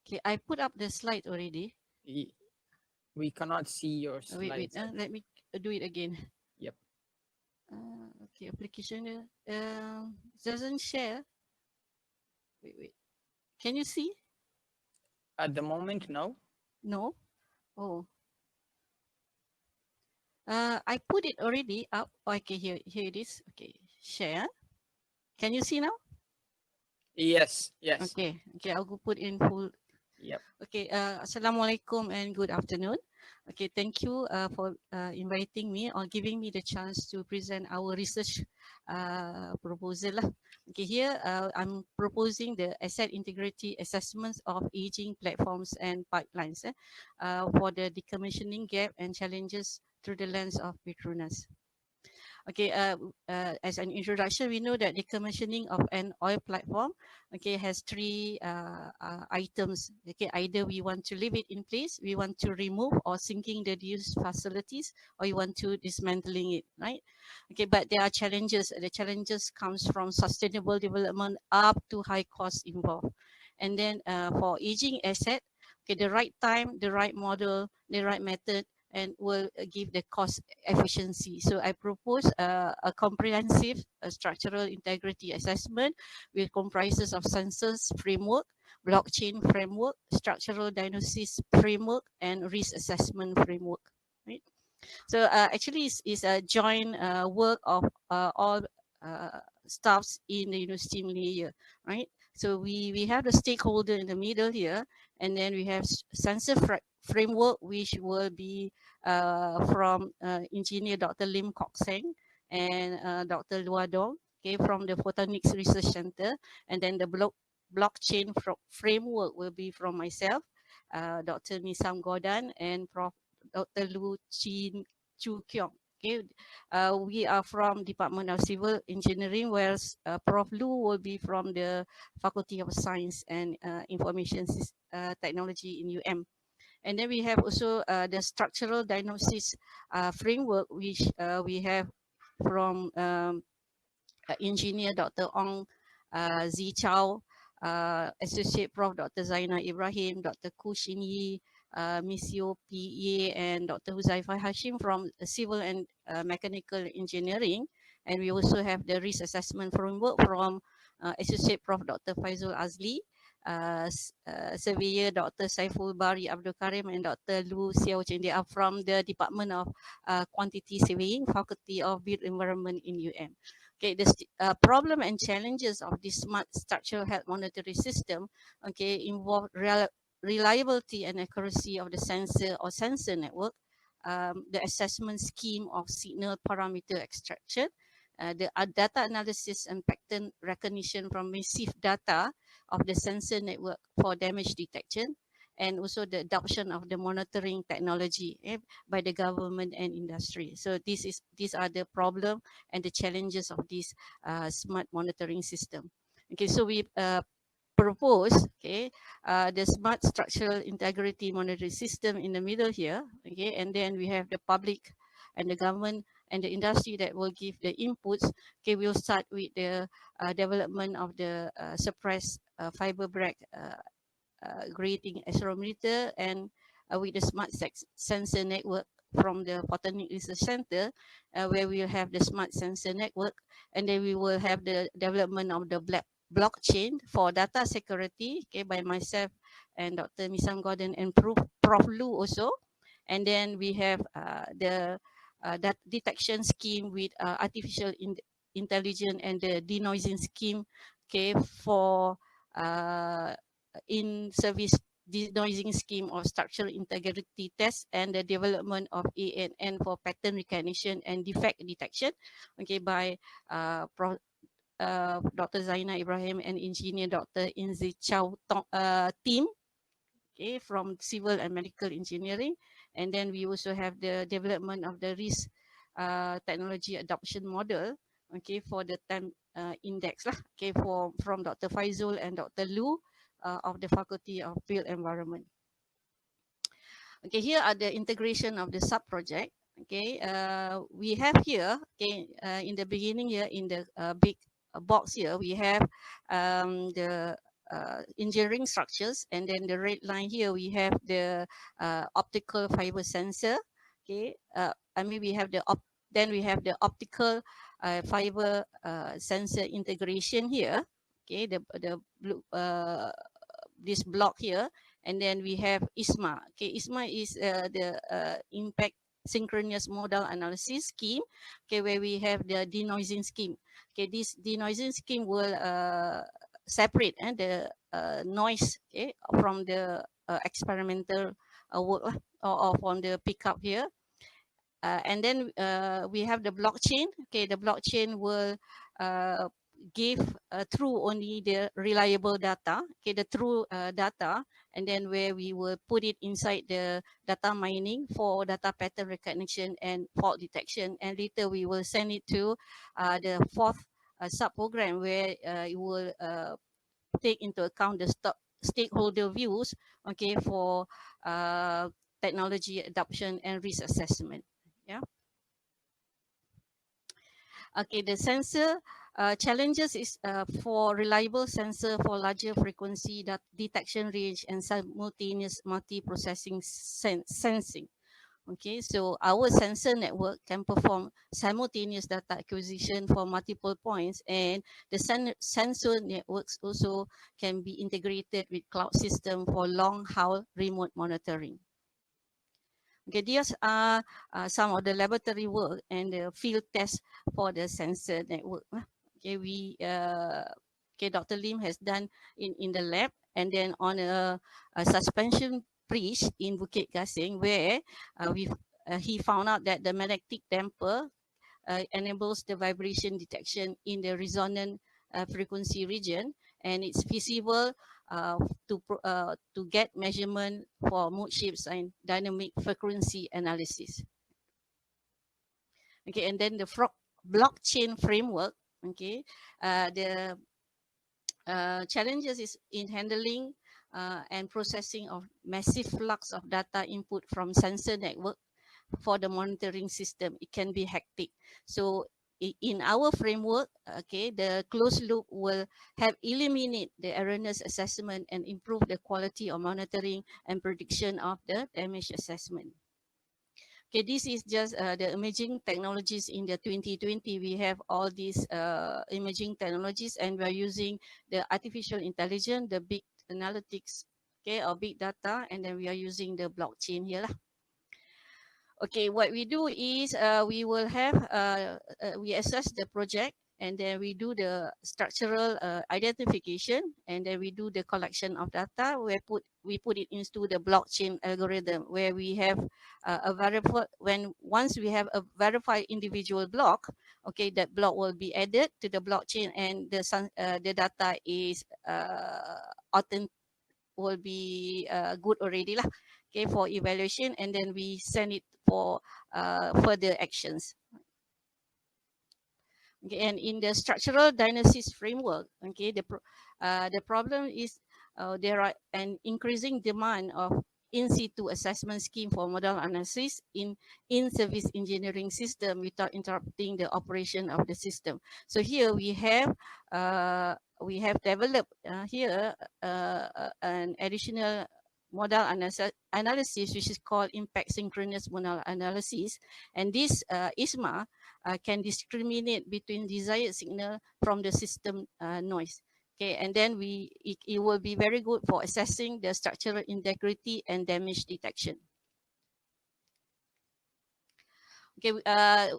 Okay, I put up the slide already. We cannot see your slides. Wait, let me do it again. Yep. Okay, application doesn't share. Wait. Can you see? At the moment, no. No? Oh. I put it already up. Okay, here it is. Okay, share. Can you see now? Yes. Okay, I'll go put in full. Yep. Okay, Assalamualaikum and good afternoon. Okay, thank you for inviting me or giving me the chance to present our research proposal. Okay, here I'm proposing the asset integrity assessments of aging platforms and pipelines for the decommissioning gap and challenges through the lens of PETRONAS. Okay, as an introduction, we know that decommissioning of an oil platform, okay, has three items. Okay, either we want to leave it in place, we want to remove or sinking the used facilities, or you want to dismantling it, right? Okay, but there are challenges. The challenges comes from sustainable development up to high cost involved. And then for aging asset, okay, the right time, the right model, the right method, and will give the cost efficiency. So I propose a comprehensive structural integrity assessment which comprises of sensors framework, blockchain framework, structural diagnosis framework, and risk assessment framework. Right. So actually it's a joint work of all staffs in the University of Malaysia, right? So we have the stakeholder in the middle here, and then we have sensor framework, which will be from engineer Dr. Lim Kok Seng and Dr. Lua Dong, okay, from the Photonics Research Center. And then the blockchain framework will be from myself, Dr. Nisam Godan, and Prof. Dr. Lu Chin Chu Kiong. Okay, we are from Department of Civil Engineering, whereas Prof. Lu will be from the Faculty of Science and Information Technology in UM. And then we have also the structural diagnosis framework, which we have from engineer Dr. Ong Zi Chow, Associate Prof. Dr. Zaina Ibrahim, Dr. Kushin Yi, Miss Yo P.E. and Dr. Huzaifah Hashim from Civil and Mechanical Engineering. And we also have the risk assessment framework from Associate Prof. Dr. Faizul Azli, Surveyor Dr. Saiful Bari Abdul Karim, and Dr. Lu Xiao Chen. They are from the Department of Quantity Surveying, Faculty of Built Environment in UM. Okay, the problem and challenges of this smart structural health monitoring system, okay, involve reliability and accuracy of the sensor or sensor network, the assessment scheme of signal parameter extraction, the data analysis and pattern recognition from massive data of the sensor network for damage detection, and also the adoption of the monitoring technology by the government and industry. So these are the problem and the challenges of this smart monitoring system. Okay, so we propose, okay, the smart structural integrity monitoring system in the middle here, okay, and then we have the public and the government and the industry that will give the inputs. Okay, we'll start with the development of the suppressed fiber bracket grading accelerometer and with the smart sensor network from the Photonics Research Center, where we will have the smart sensor network, and then we will have the development of the blockchain for data security, okay, by myself and Dr. Misam Gordon and Prof Lu also. And then we have the that detection scheme with artificial intelligence and the denoising scheme, okay, for in service denoising scheme or structural integrity test, and the development of ANN for pattern recognition and defect detection, okay, by Dr. Zaina Ibrahim and engineer Dr. Inzi Chow team, okay, from civil and medical engineering. And then we also have the development of the risk technology adoption model, okay, for the time index lah, okay, from Dr. Faizul and Dr. Lu of the Faculty of Built Environment. Okay, here are the integration of the sub-project. Okay, we have here, okay, in the beginning here, in the big box here, we have the engineering structures, and then the red line here, we have the optical fiber sensor. Okay, I mean, we have the then we have the optical fiber sensor integration here. Okay, the blue this block here, and then we have ISMA. Okay, ISMA is the impact synchronous modal analysis scheme, okay, where we have the denoising scheme. Okay, this denoising scheme will separate the noise, okay, from the experimental work or from the pickup here. And then we have the blockchain. Okay, the blockchain will give through only the reliable data, okay, the true data, and then where we will put it inside the data mining for data pattern recognition and fault detection, and later we will send it to the fourth sub-program, where it will take into account the stakeholder views, okay, for technology adoption and risk assessment. Yeah. Okay, the sensor challenges is for reliable sensor for larger frequency detection range and simultaneous multi-processing sensing. Okay, so our sensor network can perform simultaneous data acquisition for multiple points, and the sensor networks also can be integrated with cloud system for long haul remote monitoring. Okay, these are some of the laboratory work and the field tests for the sensor network. Okay, okay, Dr. Lim has done in the lab, and then on a suspension bridge in Bukit Gasing, where he found out that the magnetic damper enables the vibration detection in the resonant frequency region, and it's feasible to get measurement for mood shifts and dynamic frequency analysis. Okay, and then the blockchain framework. Okay, the challenges is in handling and processing of massive flux of data input from sensor network for the monitoring system. It can be hectic. So in our framework, okay, the closed loop will have eliminate the erroneous assessment and improve the quality of monitoring and prediction of the damage assessment. Okay, this is just the imaging technologies in the 2020. We have all these imaging technologies, and we are using the artificial intelligence, the big analytics, okay, or big data, and then we are using the blockchain here lah. Okay, what we do is we will have, we assess the project, and then we do the structural identification, and then we do the collection of data. We put it into the blockchain algorithm, where we have a verified, once we have a verified individual block, okay, that block will be added to the blockchain, and the data is authentic, will be good already lah, okay, for evaluation, and then we send it for further actions. Okay, and in the structural diagnosis framework, okay, the problem is there are an increasing demand of in situ assessment scheme for model analysis in service engineering system without interrupting the operation of the system. So here we have developed here an additional modal analysis, which is called impact synchronous modal analysis, and this ISMA can discriminate between desired signal from the system noise. Okay, and then it will be very good for assessing the structural integrity and damage detection. Okay,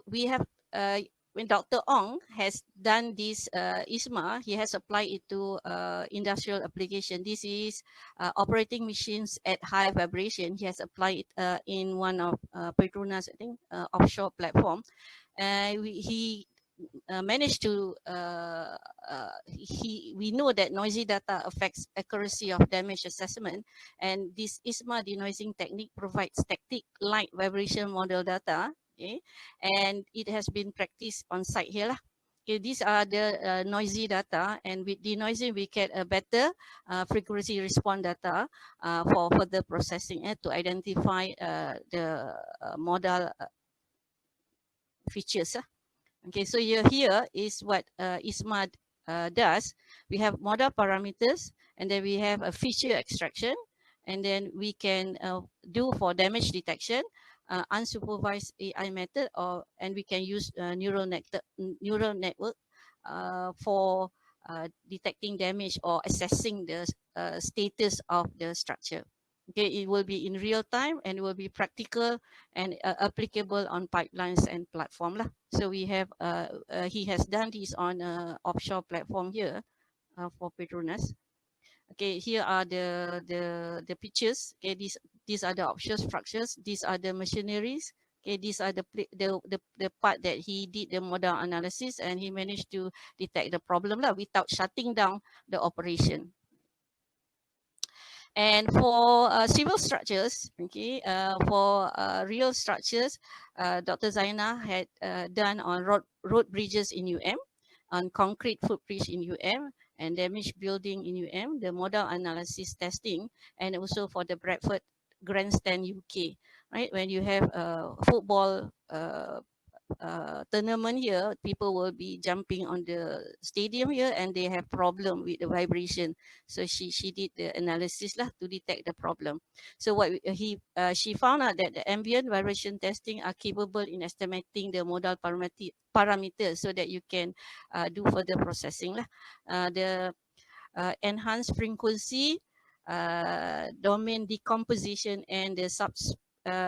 we have when Dr. Ong has done this ISMA, he has applied it to industrial application. This is operating machines at high vibration. He has applied it in one of PETRONAS, I think, offshore platform. He managed to we know that noisy data affects accuracy of damage assessment, and this ISMA denoising technique provides static light vibration model data. Okay, and it has been practiced on site here lah. Okay, these are the noisy data, and with denoising we get a better frequency response data for further processing to identify the modal features. Okay, so here is what ISMA does. We have model parameters, and then we have a feature extraction, and then we can do for damage detection, unsupervised AI method, and we can use neural network for detecting damage or assessing the status of the structure. Okay, it will be in real time and it will be practical and applicable on pipelines and platform lah. So we have he has done this on offshore platform here for PETRONAS. Okay, here are the pictures. Okay, these are the offshore structures. These are the machineries. Okay, these are the part that he did the model analysis, and he managed to detect the problem lah without shutting down the operation. And for civil structures, okay, for real structures, Dr. Zaina had done on road bridges in UM, on concrete footbridge in UM, and damaged building in UM, the model analysis testing, and also for the Bradford Grandstand UK, right? When you have a football tournament here, people will be jumping on the stadium here, and they have problem with the vibration. So she did the analysis lah to detect the problem. So what she found out that the ambient vibration testing are capable in estimating the modal parameters so that you can do further processing lah. The enhanced frequency, domain decomposition, and the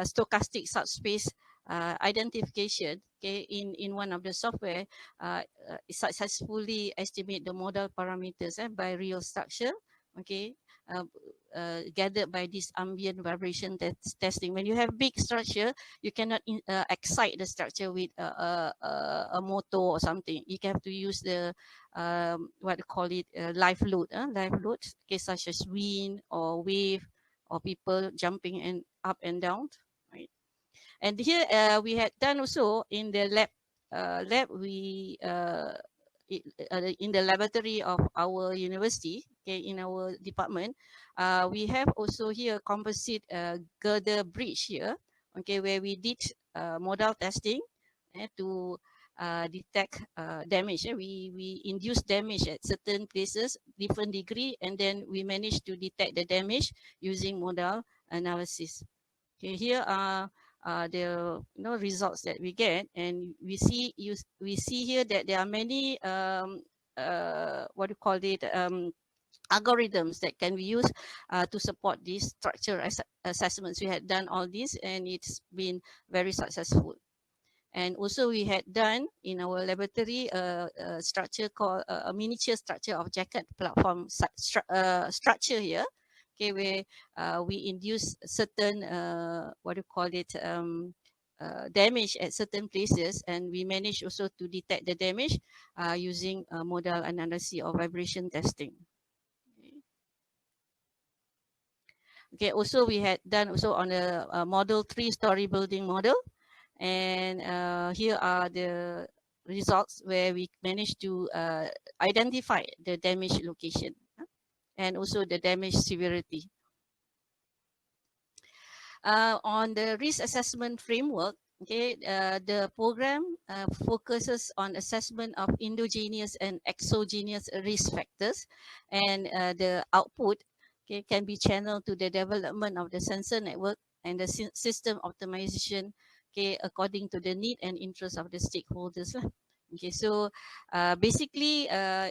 stochastic subspace identification, okay, in one of the software successfully estimate the modal parameters by real structure, okay, gathered by this ambient vibration testing. When you have big structure, you cannot excite the structure with a motor or something. You have to use the what you call it, live load, okay, such as wind or wave or people jumping and up and down. And here we had done also in the lab. We in the laboratory of our university, okay, in our department, we have also here composite girder bridge here, okay, where we did modal testing to detect damage. We induce damage at certain places, different degree, and then we managed to detect the damage using modal analysis. Okay, here are the results that we get, and we see here that there are many what do you call it, algorithms that can be used to support these structure assessments. We had done all this, and it's been very successful. And also we had done in our laboratory a structure called a miniature structure of jacket platform structure here, okay, where we induce certain what do you call it, damage at certain places, and we managed also to detect the damage using modal analysis or vibration testing. Okay, also we had done also on a model 3-story building model, and here are the results where we managed to identify the damage location and also the damage severity. On the risk assessment framework, okay, the program focuses on assessment of endogenous and exogenous risk factors, and the output, okay, can be channeled to the development of the sensor network and the system optimization, okay, according to the need and interest of the stakeholders. Okay, so basically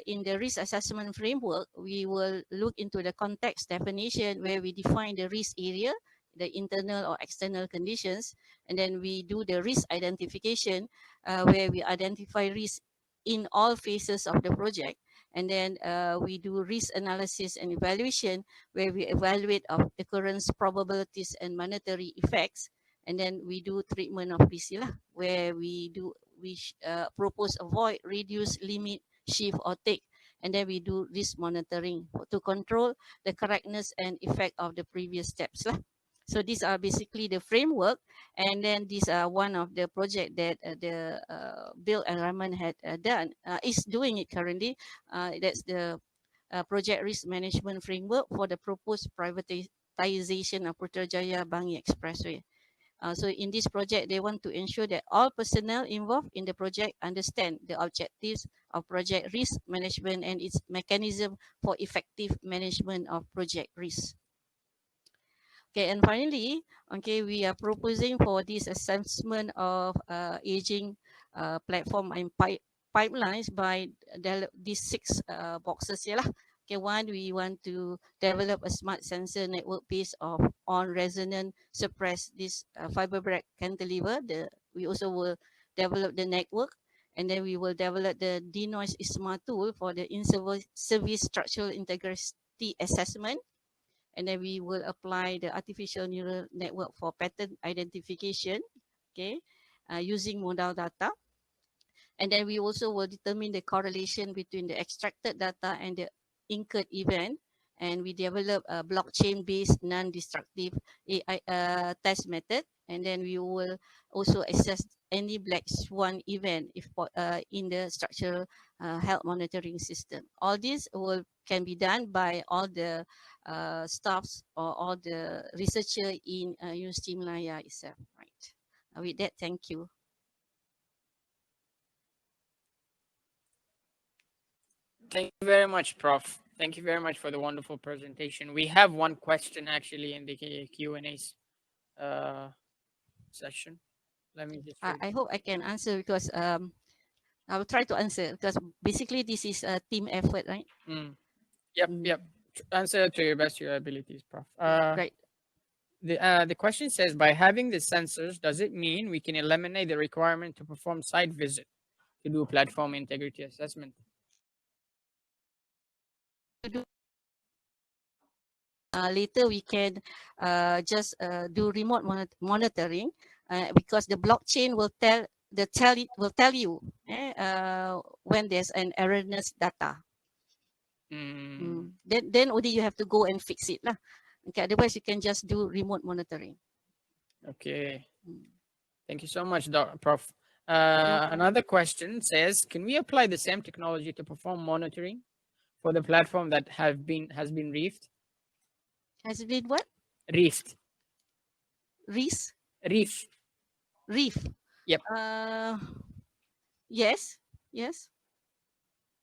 in the risk assessment framework, we will look into the context definition where we define the risk area, the internal or external conditions, and then we do the risk identification where we identify risk in all phases of the project. And then we do risk analysis and evaluation where we evaluate of occurrence probabilities and monetary effects. And then we do treatment of risk where we propose, avoid, reduce, limit, shift or take. And then we do risk monitoring to control the correctness and effect of the previous steps. So these are basically the framework, and then these are one of the project that the Bill and Rahman had done, is doing it currently. That's the project risk management framework for the proposed privatization of Putrajaya Bangi Expressway. So in this project, they want to ensure that all personnel involved in the project understand the objectives of project risk management and its mechanism for effective management of project risk. Okay, and finally, okay, we are proposing for this assessment of aging platform and pipelines by these 6 boxes here. Okay, one, we want to develop a smart sensor network based on resonant suppress this fiber bracket cantilever. We also will develop the network, and then we will develop the denoise ISMA tool for the in-service structural integrity assessment. And then we will apply the artificial neural network for pattern identification, okay, using modal data. And then we also will determine the correlation between the extracted data and the incurred event. And we develop a blockchain-based non-destructive AI test method. And then we will also assess any black swan event if in the structural health monitoring system. All this can be done by all the staffs or all the researcher in University Malaya itself. Right. With that, thank you. Thank you very much, Prof. Thank you very much for the wonderful presentation. We have one question actually in the Q&A session. Let me just. I hope I can answer because I will try to answer because basically this is a team effort, right? Yep. Answer to your best of your abilities, Prof. Right. The question says, by having the sensors, does it mean we can eliminate the requirement to perform site visit to do platform integrity assessment? Later we can just do remote monitoring because the blockchain will tell you when there's an erroneous data. Then only you have to go and fix it lah. Okay, otherwise you can just do remote monitoring. Okay. Thank you so much, Prof. Another question says, can we apply the same technology to perform monitoring for the platform that has been reefed? Has it been what? Reefed. Reef? Reef. Reef. Yep. Yes.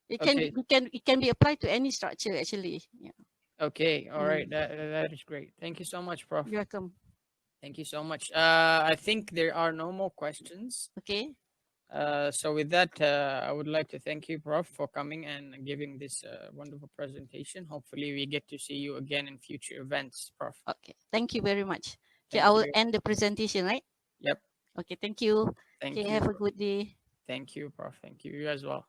It can be applied to any structure actually. Yeah. Okay. All right. That is great. Thank you so much, Prof. You're welcome. Thank you so much. I think there are no more questions. Okay. So with that, I would like to thank you, Prof, for coming and giving this wonderful presentation. Hopefully we get to see you again in future events, Prof. Okay. Thank you very much. Okay, I will end the presentation, right? Yep. Okay, thank you. Thank you. Have a good day. Thank you, Prof. Thank you. You as well.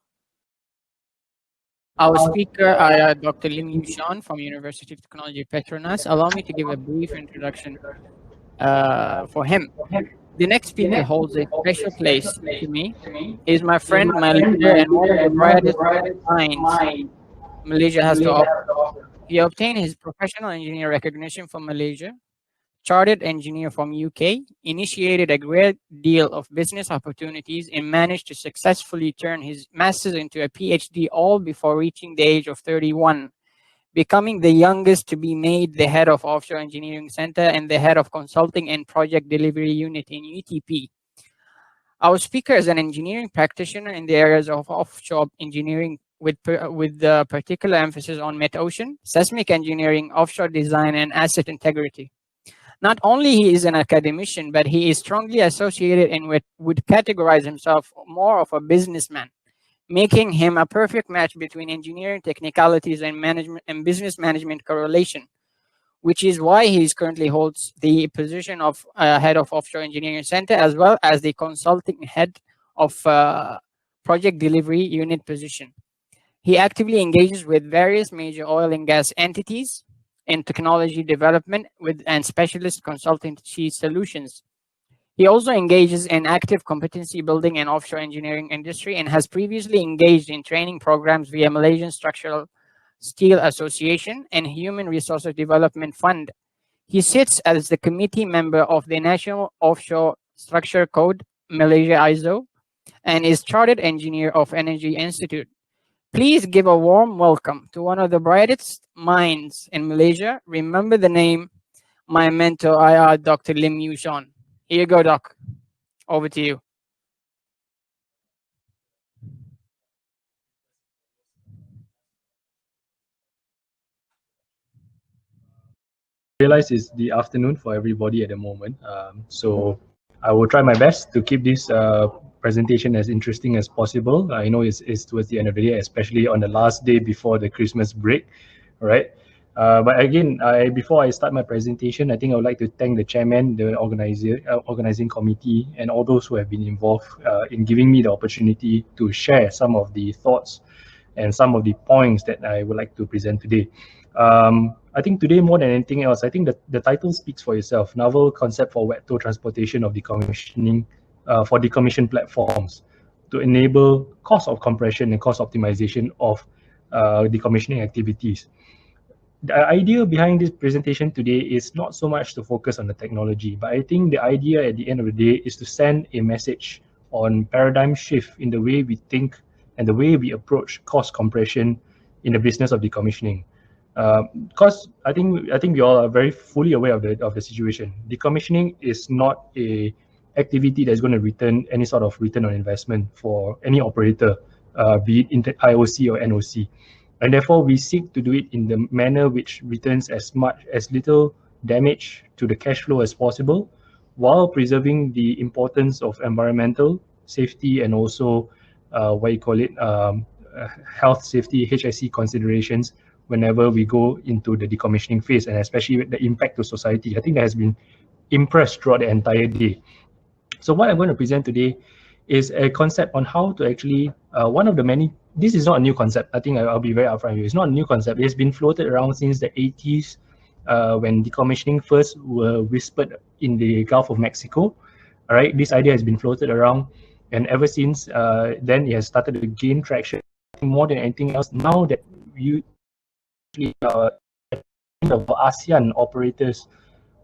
Our speaker, Dr. Lim Yushan from University of Technology Petronas. Allow me to give a brief introduction for him. The next speaker holds a special place to me. He is my friend, my leader, and one of the brightest minds Malaysia has to offer. He obtained his professional engineer recognition from Malaysia, chartered engineer from UK, initiated a great deal of business opportunities, and managed to successfully turn his master's into a PhD all before reaching the age of 31. Becoming the youngest to be made the head of Offshore Engineering Center and the head of Consulting and Project Delivery Unit in UTP. Our speaker is an engineering practitioner in the areas of offshore engineering with the particular emphasis on metocean, seismic engineering, offshore design, and asset integrity. Not only he is an academician, but he is strongly associated and would categorize himself more of a businessman making him a perfect match between engineering technicalities and management and business management correlation, which is why he currently holds the position of head of offshore engineering center, as well as the consulting head of project delivery unit position. He actively engages with various major oil and gas entities in technology development and specialist consultancy solutions. He also engages in active competency building in offshore engineering industry and has previously engaged in training programs via Malaysian Structural Steel Association and Human Resources Development Fund. He sits as the committee member of the National Offshore Structure Code, Malaysia ISO, and is Chartered Engineer of Energy Institute. Please give a warm welcome to one of the brightest minds in Malaysia. Remember the name, my mentor, IR, Dr. Lim Yu Sean. Here you go, Doc. Over to you. Realize it's the afternoon for everybody at the moment, so I will try my best to keep this presentation as interesting as possible. I know it's towards the end of the day, especially on the last day before the Christmas break, right? But again, before I start my presentation, I think I would like to thank the chairman, the organizing committee, and all those who have been involved in giving me the opportunity to share some of the thoughts and some of the points that I would like to present today. I think today, more than anything else, I think that the title speaks for itself. Novel concept for wet tow transportation of decommissioning for decommissioned platforms to enable cost of compression and cost optimization of decommissioning activities. The idea behind this presentation today is not so much to focus on the technology, but I think the idea at the end of the day is to send a message on paradigm shift in the way we think and the way we approach cost compression in the business of decommissioning. Because I think we all are very fully aware of the situation. Decommissioning is not a activity that's going to return any sort of return on investment for any operator, be it IOC or NOC. And therefore, we seek to do it in the manner which returns as little damage to the cash flow as possible, while preserving the importance of environmental safety and also health safety, HSE considerations whenever we go into the decommissioning phase, and especially the impact to society. I think that has been impressed throughout the entire day. So what I'm going to present today is a concept on how to actually, one of the many, this is not a new concept. I think I'll be very upfront with you. It's not a new concept. It's been floated around since the 80s when decommissioning first were whispered in the Gulf of Mexico. All right, this idea has been floated around, and ever since then it has started to gain traction. More than anything else, now that you of ASEAN operators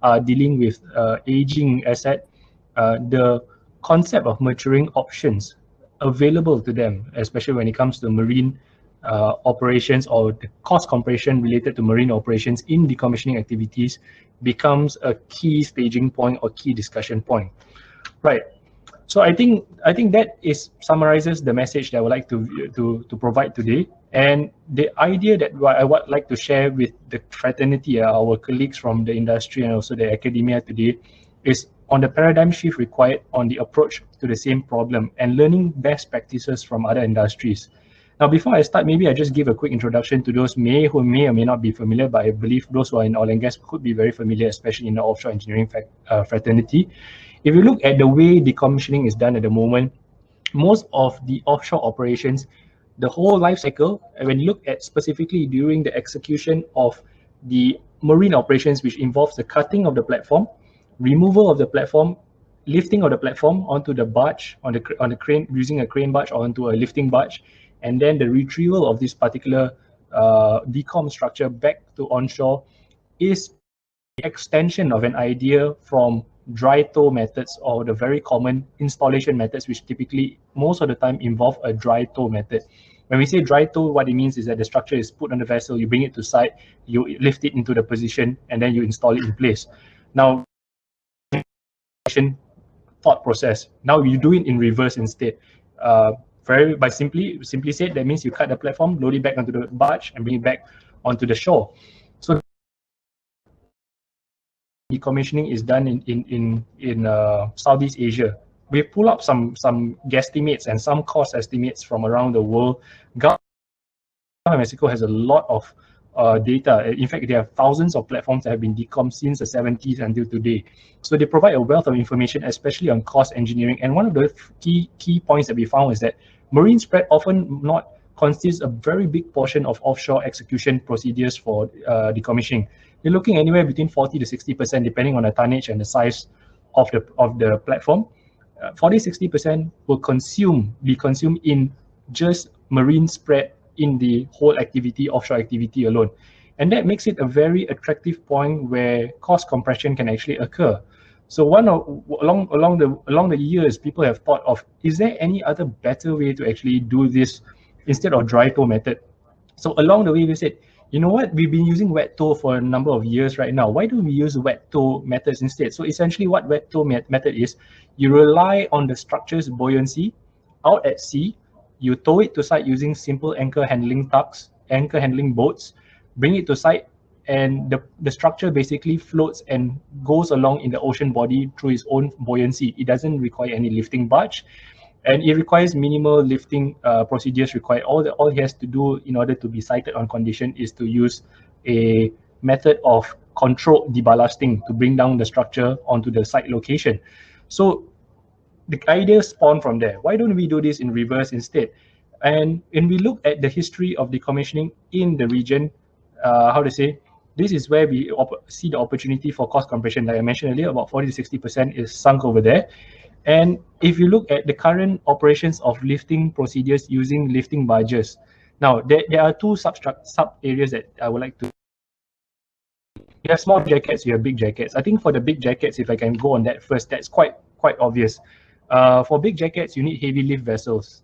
are dealing with aging asset, the concept of maturing options available to them, especially when it comes to marine operations or the cost compression related to marine operations in decommissioning activities, becomes a key staging point or key discussion point. Right. So I think that summarizes the message that I would like to provide today. And the idea that I would like to share with the fraternity, our colleagues from the industry and also the academia today, is on the paradigm shift required on the approach to the same problem and learning best practices from other industries. Now, before I start, maybe I just give a quick introduction to those who may or may not be familiar, but I believe those who are in oil and gas could be very familiar, especially in the offshore engineering fraternity. If you look at the way decommissioning is done at the moment, most of the offshore operations, the whole life cycle, when you look at specifically during the execution of the marine operations, which involves the cutting of the platform, removal of the platform, lifting of the platform onto the barge, on the crane, using a crane barge or onto a lifting barge, and then the retrieval of this particular decom structure back to onshore, is the extension of an idea from dry tow methods or the very common installation methods, which typically most of the time involve a dry tow method. When we say dry tow, what it means is that the structure is put on the vessel, you bring it to site, you lift it into the position, and then you install it in place. Now, thought process. Now you do it in reverse instead. By simply said, that means you cut the platform, load it back onto the barge, and bring it back onto the shore. So decommissioning is done in Southeast Asia. we pull up some guesstimates and some cost estimates from around the world. Mexico has a lot of data. In fact, there are thousands of platforms that have been decommed since the 70s until today. So they provide a wealth of information, especially on cost engineering. And one of the key points that we found is that marine spread often not constitutes a very big portion of offshore execution procedures for decommissioning. They're looking anywhere between 40 to 60%, depending on the tonnage and the size of the platform. 40-60% will be consumed in just marine spread in the whole activity, offshore activity alone. And that makes it a very attractive point where cost compression can actually occur. So along the years, people have thought of, is there any other better way to actually do this instead of dry tow method? So along the way, we said, you know what, we've been using wet tow for a number of years right now. Why don't we use wet tow methods instead? So essentially what wet tow method is, you rely on the structure's buoyancy out at sea, you tow it to site using simple anchor handling tugs, anchor handling boats, bring it to site, and the structure basically floats and goes along in the ocean body through its own buoyancy. It doesn't require any lifting barge, and it requires minimal lifting procedures required. All he has to do in order to be sighted on condition is to use a method of controlled deballasting to bring down the structure onto the site location. So the idea spawned from there. Why don't we do this in reverse instead? And when we look at the history of decommissioning in the region, this is where we see the opportunity for cost compression. Like I mentioned earlier, about 40 to 60% is sunk over there. And if you look at the current operations of lifting procedures using lifting barges, now there are two sub areas that I would like to. You have small jackets, you have big jackets. I think for the big jackets, if I can go on that first, that's quite obvious. For big jackets, you need heavy lift vessels.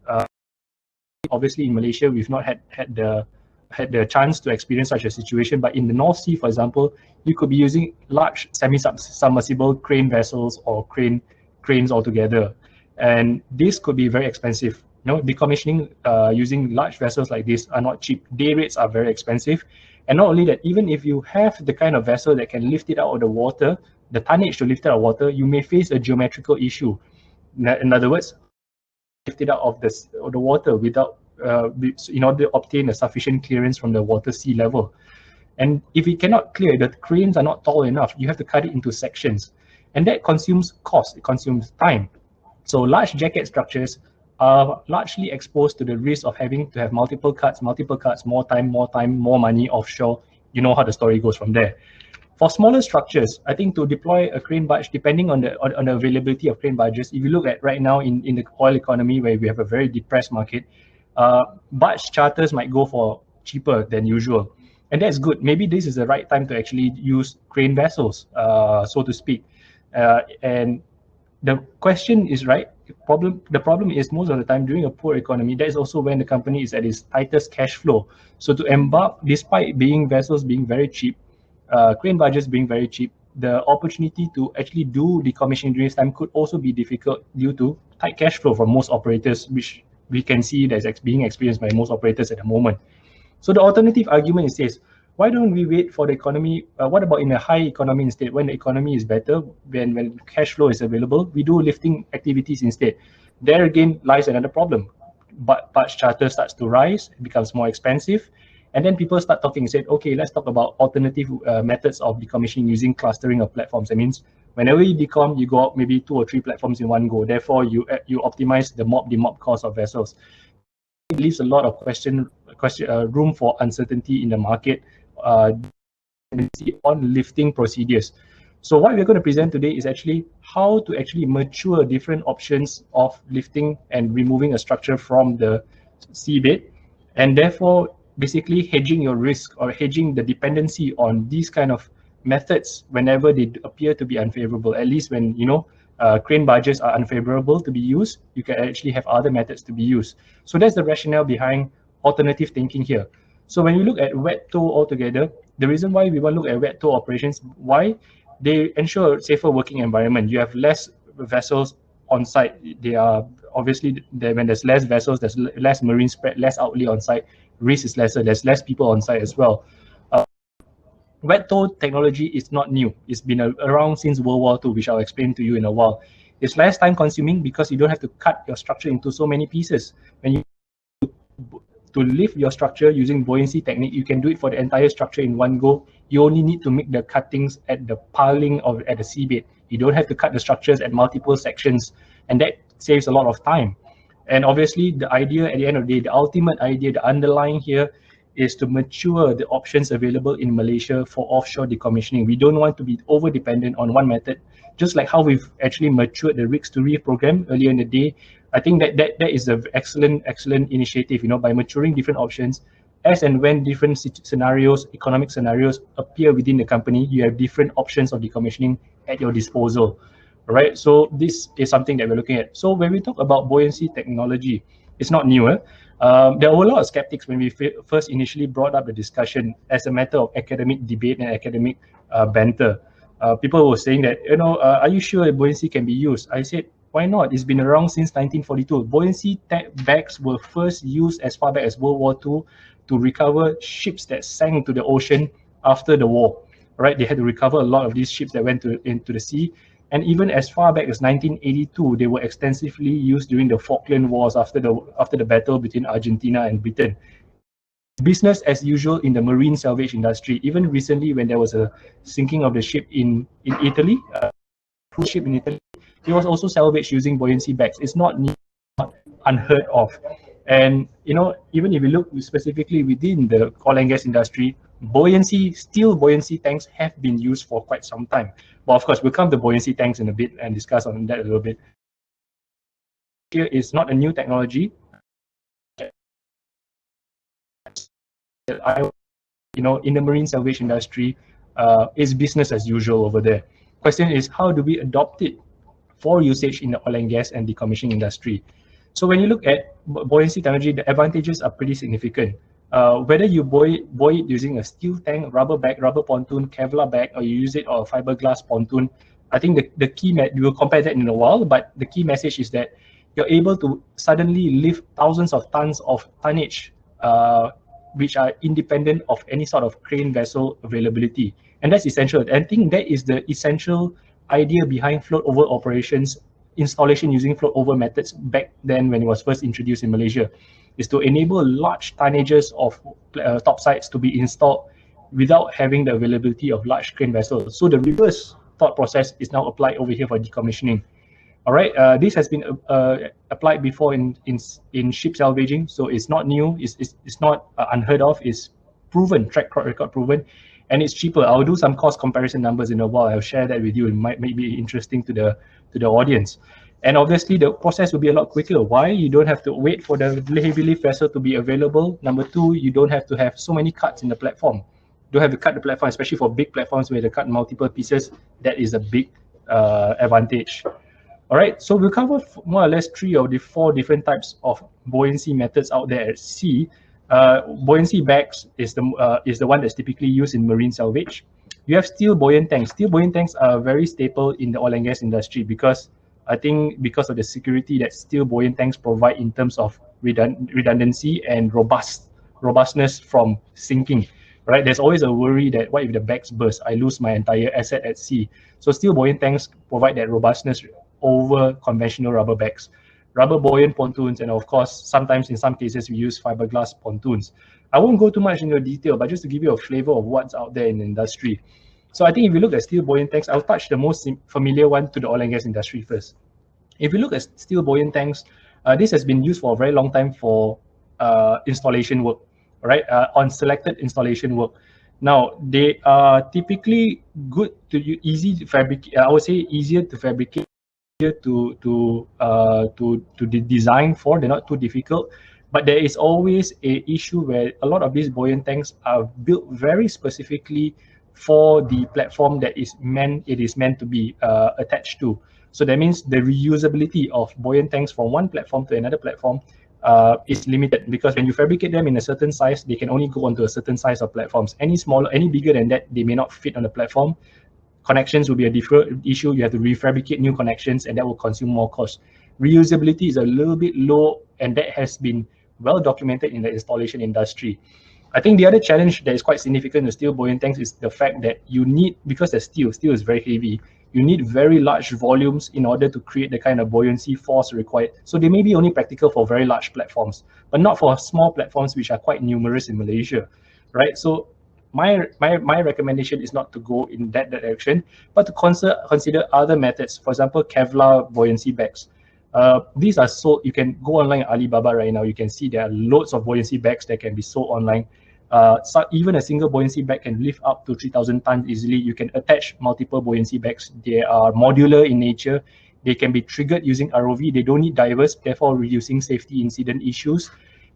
Obviously, in Malaysia, we've not had the chance to experience such a situation. But in the North Sea, for example, you could be using large semi-submersible crane vessels or cranes altogether, and this could be very expensive. Decommissioning using large vessels like this are not cheap. Day rates are very expensive, and not only that, even if you have the kind of vessel that can lift it out of the water, the tonnage to lift it out of water, you may face a geometrical issue. In other words, lift it out of the water without in order to obtain a sufficient clearance from the water sea level. And if it cannot clear, the cranes are not tall enough, you have to cut it into sections. And that consumes cost, it consumes time. So large jacket structures are largely exposed to the risk of having to have multiple cuts, more time, more money offshore. You know how the story goes from there. For smaller structures, I think to deploy a crane barge, depending on the availability of crane barges, if you look at right now in the oil economy where we have a very depressed market, barge charters might go for cheaper than usual. And that's good. Maybe this is the right time to actually use crane vessels, so to speak. And the question is right. The problem is most of the time during a poor economy, that is also when the company is at its tightest cash flow. So to embark, despite vessels being very cheap, crane barges being very cheap, the opportunity to actually do decommissioning during this time could also be difficult due to tight cash flow from most operators, which we can see that's being experienced by most operators at the moment. So the alternative argument is, why don't we wait for the economy? What about in a high economy instead? When the economy is better, when cash flow is available, we do lifting activities instead. There again lies another problem. But barge charter starts to rise, it becomes more expensive. And then people start talking and say, okay, let's talk about alternative methods of decommissioning using clustering of platforms. That means whenever you decom, you go out maybe 2 or 3 platforms in one go. Therefore, you optimize the demop cost of vessels. It leaves a lot of room for uncertainty in the market on lifting procedures. So what we're going to present today is actually how to actually mature different options of lifting and removing a structure from the seabed, and therefore basically hedging your risk or hedging the dependency on these kind of methods whenever they appear to be unfavorable. At least when crane barges are unfavorable to be used, you can actually have other methods to be used. So that's the rationale behind alternative thinking here. So when you look at wet tow altogether, the reason why we want to look at wet tow operations, why? They ensure a safer working environment. You have less vessels on site. They are obviously, when there's less vessels, there's less marine spread, less outlay on site, risk is lesser, there's less people on site as well. Wet tow technology is not new. It's been around since World War II, which I'll explain to you in a while. It's less time consuming because you don't have to cut your structure into so many pieces. When you to lift your structure using buoyancy technique, you can do it for the entire structure in one go. You only need to make the cuttings at the piling or at the seabed. You don't have to cut the structures at multiple sections, and that saves a lot of time. And obviously, the idea at the end of the day, the ultimate idea, the underlying here is to mature the options available in Malaysia for offshore decommissioning. We don't want to be over-dependent on one method, just like how we've actually matured the rigs to reef program earlier in the day. I think that is an excellent initiative, by maturing different options. As and when different scenarios, economic scenarios appear within the company, you have different options of decommissioning at your disposal. All right, so this is something that we're looking at. So when we talk about buoyancy technology, it's not new. There were a lot of skeptics when we first initially brought up the discussion as a matter of academic debate and academic banter. People were saying that, are you sure buoyancy can be used? I said, why not? It's been around since 1942. Buoyancy bags were first used as far back as World War II to recover ships that sank to the ocean after the war. Right? They had to recover a lot of these ships that went into the sea. And even as far back as 1982, they were extensively used during the Falkland Wars after the battle between Argentina and Britain. Business as usual in the marine salvage industry. Even recently, when there was a sinking of the ship in Italy, cruise ship in Italy, it was also salvaged using buoyancy bags. It's not unheard of. And even if you look specifically within the oil and gas industry, steel buoyancy tanks have been used for quite some time. But of course, we'll come to buoyancy tanks in a bit and discuss on that a little bit. Here is not a new technology. In the marine salvage industry, is business as usual over there. Question is, how do we adopt it for usage in the oil and gas and decommissioning industry? So when you look at buoyancy technology, the advantages are pretty significant. Whether you buoy it using a steel tank, rubber bag, rubber pontoon, Kevlar bag, or you use it or a fiberglass pontoon, I think the key, we will compare that in a while, but the key message is that you're able to suddenly lift thousands of tons of tonnage, which are independent of any sort of crane vessel availability. And that's essential. And I think that is the essential idea behind float over operations, installation using float over methods back then when it was first introduced in Malaysia, is to enable large tonnages of topsides to be installed without having the availability of large crane vessels. So the reverse thought process is now applied over here for decommissioning. All right, this has been applied before in ship salvaging, so it's not new, it's not unheard of, it's proven, track record proven, and it's cheaper. I'll do some cost comparison numbers in a while. I'll share that with you. It might be interesting to the audience. And obviously the process will be a lot quicker. Why? You don't have to wait for the heavy lift vessel to be available. Number two, you don't have to have so many cuts in the platform. You don't have to cut the platform, especially for big platforms where they cut multiple pieces. That is a big advantage. All right, so we'll cover more or less 3 of the 4 different types of buoyancy methods out there at sea. Buoyancy bags is the one that's typically used in marine salvage. You have steel buoyant tanks. Steel buoyant tanks are very staple in the oil and gas industry because of the security that steel buoyant tanks provide in terms of redundancy and robustness from sinking. Right? There's always a worry that what if the bags burst? I lose my entire asset at sea. So steel buoyant tanks provide that robustness over conventional rubber bags, rubber buoyant pontoons, and of course, sometimes in some cases we use fiberglass pontoons. I won't go too much into detail, but just to give you a flavor of what's out there in the industry. So I think if you look at steel buoyant tanks, I'll touch the most familiar one to the oil and gas industry first. If you look at steel buoyant tanks, this has been used for a very long time for installation work, right? On selected installation work. Now, they are typically good to easy to fabricate. I would say easier to fabricate, to design for. They're not too difficult, but there is always a issue where a lot of these buoyant tanks are built very specifically for the platform that it is meant to be attached to. So that means the reusability of buoyant tanks from one platform to another platform is limited, because when you fabricate them in a certain size, they can only go onto a certain size of platforms. Any smaller, any bigger than that, they may not fit on the platform. Connections will be a different issue. You have to refabricate new connections, and that will consume more cost. Reusability is a little bit low, and that has been well documented in the installation industry. I think the other challenge that is quite significant to steel buoyant tanks is the fact that you need, because the steel is very heavy, You need very large volumes in order to create the kind of buoyancy force required. So they may be only practical for very large platforms, but not for small platforms which are quite numerous in Malaysia, right? So my recommendation is not to go in that direction, but to consider other methods. For example, Kevlar buoyancy bags. These are sold. You can go online at Alibaba right now. You can see there are loads of buoyancy bags that can be sold online. So even a single buoyancy bag can lift up to 3,000 tons easily. You can attach multiple buoyancy bags. They are modular in nature. They can be triggered using ROV. They don't need divers, therefore reducing safety incident issues.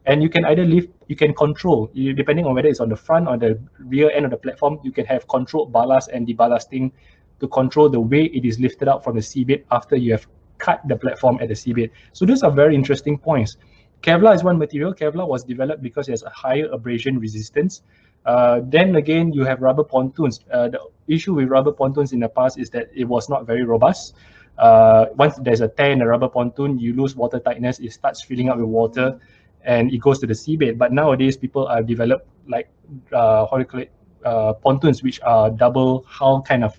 And you can either lift, you can control, depending on whether it's on the front or the rear end of the platform, you can have controlled ballast and deballasting to control the way it is lifted up from the seabed after you have cut the platform at the seabed. So those are very interesting points. Kevlar is one material. Kevlar was developed because it has a higher abrasion resistance. Then again, you have rubber pontoons. The issue with rubber pontoons in the past is that it was not very robust. Once there's a tear in a rubber pontoon, you lose water tightness, it starts filling up with water and it goes to the seabed. But nowadays, people have developed like, pontoons which are double hull kind of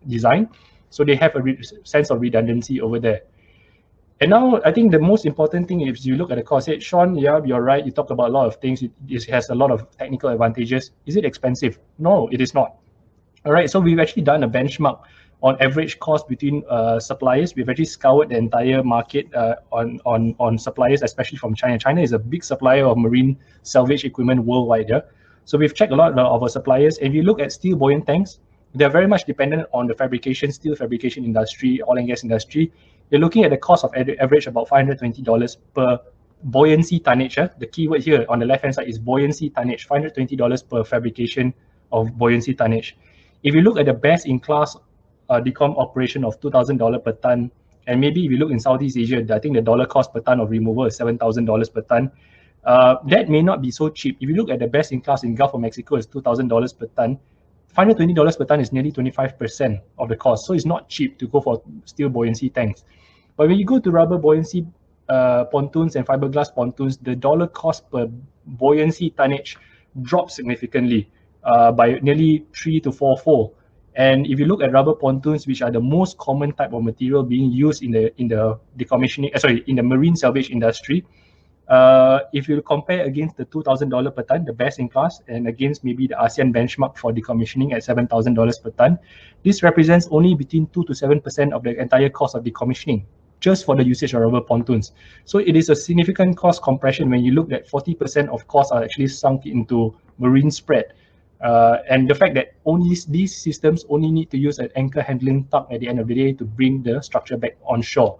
design. So they have a sense of redundancy over there. And now I think the most important thing is you look at the cost. Sean, yeah, you're right. You talk about a lot of things. It has a lot of technical advantages. Is it expensive? No, it is not. All right, so we've actually done a benchmark on average cost between suppliers. We've actually scoured the entire market on suppliers, especially from China. China is a big supplier of marine salvage equipment worldwide. Yeah? So we've checked a lot of our suppliers. And if you look at steel buoyant tanks, they're very much dependent on the steel fabrication industry, oil and gas industry. You're looking at the cost of average about $520 per buoyancy tonnage. The keyword here on the left-hand side is buoyancy tonnage, $520 per fabrication of buoyancy tonnage. If you look at the best-in-class decom operation of $2,000 per ton, and maybe if you look in Southeast Asia, I think the dollar cost per ton of removal is $7,000 per ton. That may not be so cheap. If you look at the best-in-class in Gulf of Mexico, is $2,000 per ton. $520 per ton is nearly 25% of the cost. So it's not cheap to go for steel buoyancy tanks. But when you go to rubber buoyancy pontoons and fiberglass pontoons, the dollar cost per buoyancy tonnage drops significantly by nearly 3 to 4-fold. And if you look at rubber pontoons, which are the most common type of material being used in the decommissioning, in the marine salvage industry, if you compare against the $2,000 per ton, the best in class, and against maybe the ASEAN benchmark for decommissioning at $7,000 per ton, this represents only between 2 to 7% of the entire cost of decommissioning, just for the usage of rubber pontoons. So it is a significant cost compression when you look at 40% of costs are actually sunk into marine spread. And the fact that only these systems only need to use an anchor handling tug at the end of the day to bring the structure back on shore.